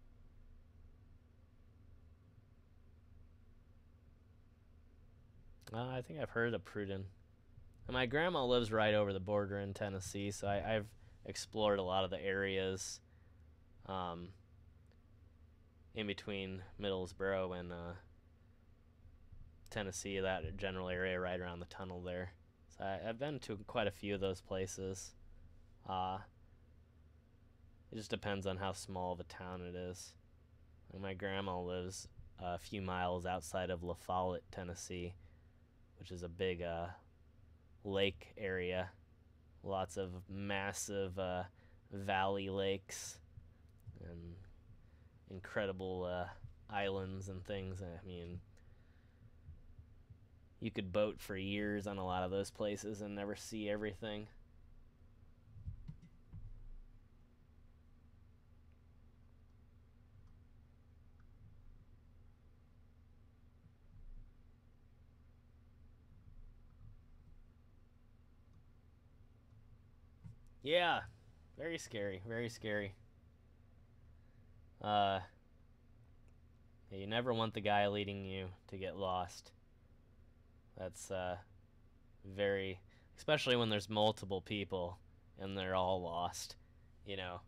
I think I've heard of Pruden. And my grandma lives right over the border in Tennessee, so I've explored a lot of the areas um, in between Middlesboro and Tennessee, that general area right around the tunnel there. So I've been to quite a few of those places. Uh, it just depends on how small of a town it is. And my grandma lives a few miles outside of La Follette, Tennessee, which is a big lake area. Lots of massive valley lakes and incredible islands and things. I mean, you could boat for years on a lot of those places and never see everything. Yeah, very scary, very scary. Uh, yeah, you never want the guy leading you to get lost. That's very, especially when there's multiple people and they're all lost. You know,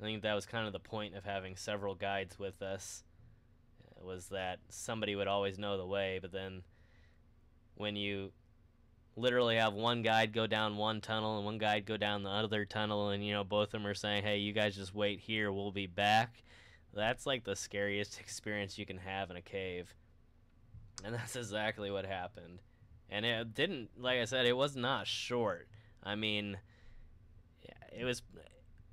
I think that was kind of the point of having several guides with us. Was that somebody would always know the way, but then when you literally have one guide go down one tunnel and one guide go down the other tunnel, and both of them are saying, hey, you guys just wait here, we'll be back. That's like the scariest experience you can have in a cave. And that's exactly what happened. And it didn't, like I said, it was not short. I mean, it was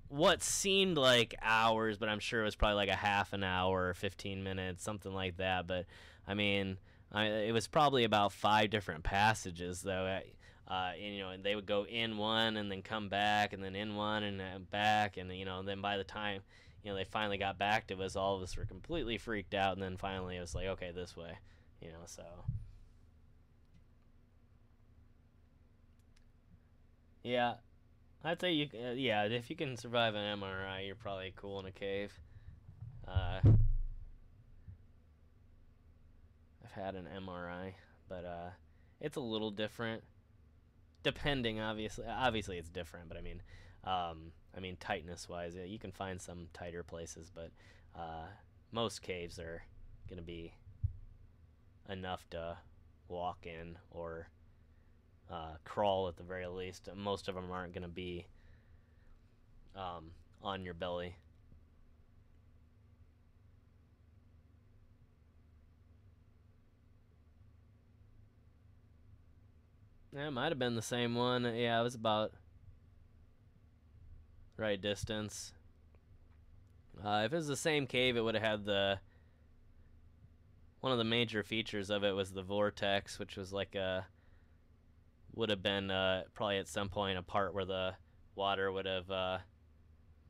what seemed like hours, but I'm sure it was probably like a half an hour or 15 minutes, something like that. But I mean, it was probably about 5 different passages, though. And they would go in one and then come back, and then in one and back, and then by the time they finally got back to us, all of us were completely freaked out, and then finally it was like, okay, this way, so. Yeah, I'd say yeah, if you can survive an MRI, you're probably cool in a cave. Uh, I've had an MRI, but it's a little different, depending. Obviously it's different, but I mean tightness wise, yeah, you can find some tighter places, but most caves are gonna be enough to walk in or crawl at the very least. Most of them aren't gonna be on your belly. Yeah, it might have been the same one. Yeah, it was about right distance. If it was the same cave, it would have had one of the major features of it was the vortex, which was like would have been probably at some point a part where the water would have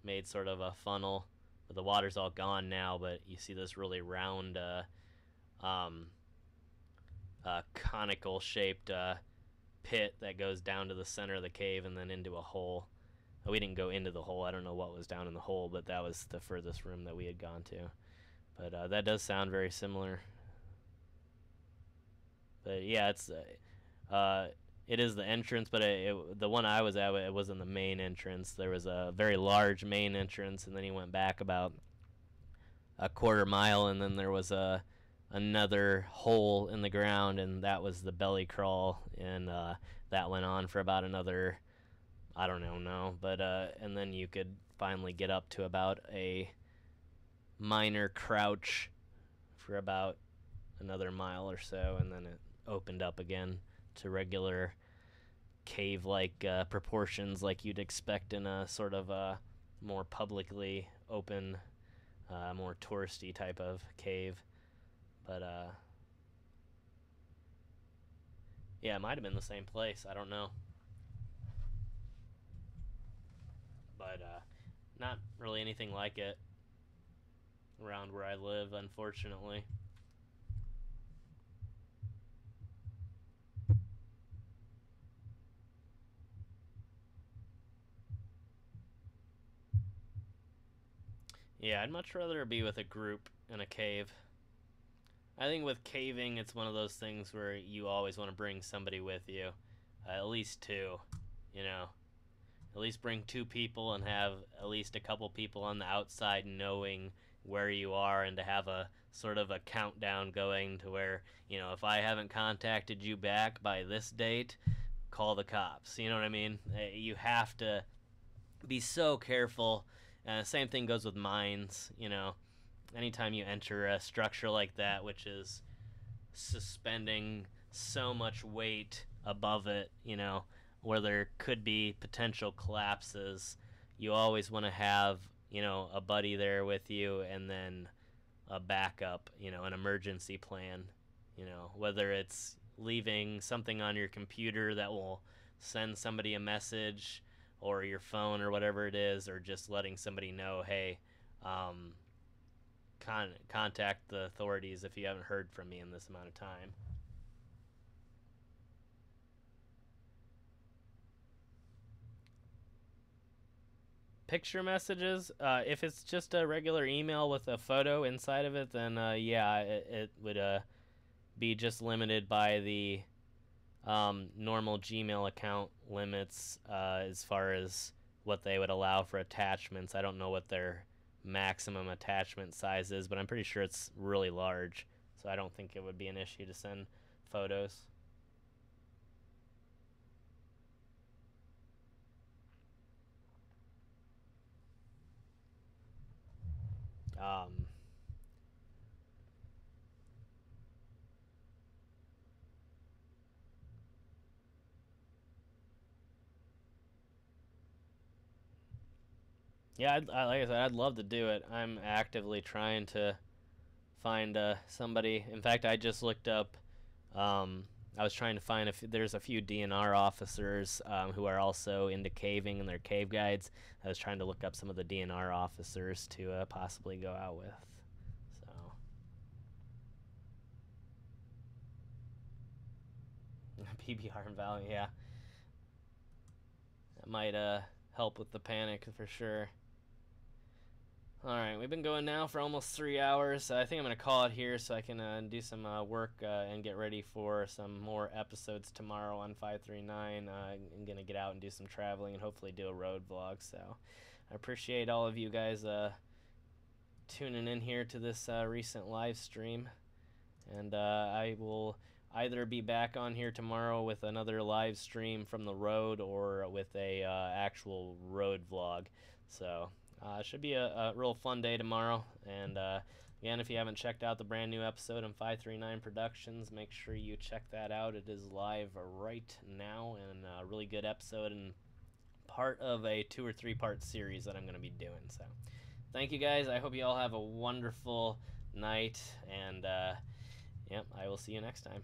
made sort of a funnel. But the water's all gone now, but you see this really round um, conical shaped pit that goes down to the center of the cave and then into a hole. We didn't go into the hole. I don't know what was down in the hole, but that was the furthest room that we had gone to. But that does sound very similar. But yeah, it is the entrance, but the one I was at, it wasn't the main entrance. There was a very large main entrance, and then he went back about a quarter mile, and then there was another hole in the ground, and that was the belly crawl, and that went on for about another, I don't know, but and then you could finally get up to about a minor crouch for about another mile or so, and then it opened up again to regular cave-like proportions like you'd expect in a sort of more publicly open, more touristy type of cave. But yeah, it might have been the same place. I don't know. But not really anything like it around where I live, unfortunately. Yeah, I'd much rather be with a group in a cave. I think with caving, it's one of those things where you always want to bring somebody with you. at least two, you know. At least bring two people and have at least a couple people on the outside knowing where you are, and to have a sort of a countdown going to where, if I haven't contacted you back by this date, call the cops. You know what I mean? You have to be so careful. Same thing goes with mines, Anytime you enter a structure like that, which is suspending so much weight above it, where there could be potential collapses, you always want to have, a buddy there with you, and then a backup, an emergency plan, whether it's leaving something on your computer that will send somebody a message, or your phone, or whatever it is, or just letting somebody know, hey, contact the authorities if you haven't heard from me in this amount of time. Picture messages, if it's just a regular email with a photo inside of it, then yeah, it would be just limited by the normal Gmail account limits, as far as what they would allow for attachments. I don't know what their maximum attachment size is, but I'm pretty sure it's really large, so I don't think it would be an issue to send photos. Um, yeah, like I said, I'd love to do it. I'm actively trying to find somebody. In fact, I just looked up. I was trying to find if there's a few DNR officers who are also into caving, and their cave guides. I was trying to look up some of the DNR officers to possibly go out with. So PBR and Valley, yeah, that might help with the panic for sure. Alright, we've been going now for almost 3 hours. I think I'm going to call it here so I can do some work and get ready for some more episodes tomorrow on 539. I'm going to get out and do some traveling and hopefully do a road vlog. So I appreciate all of you guys tuning in here to this recent live stream. And I will either be back on here tomorrow with another live stream from the road, or with a actual road vlog. So it should be a real fun day tomorrow. And again, if you haven't checked out the brand new episode on 539 Productions, make sure you check that out. It is live right now, and a really good episode, and part of a 2 or 3 part series that I'm going to be doing. So thank you guys. I hope you all have a wonderful night, and yep, I will see you next time.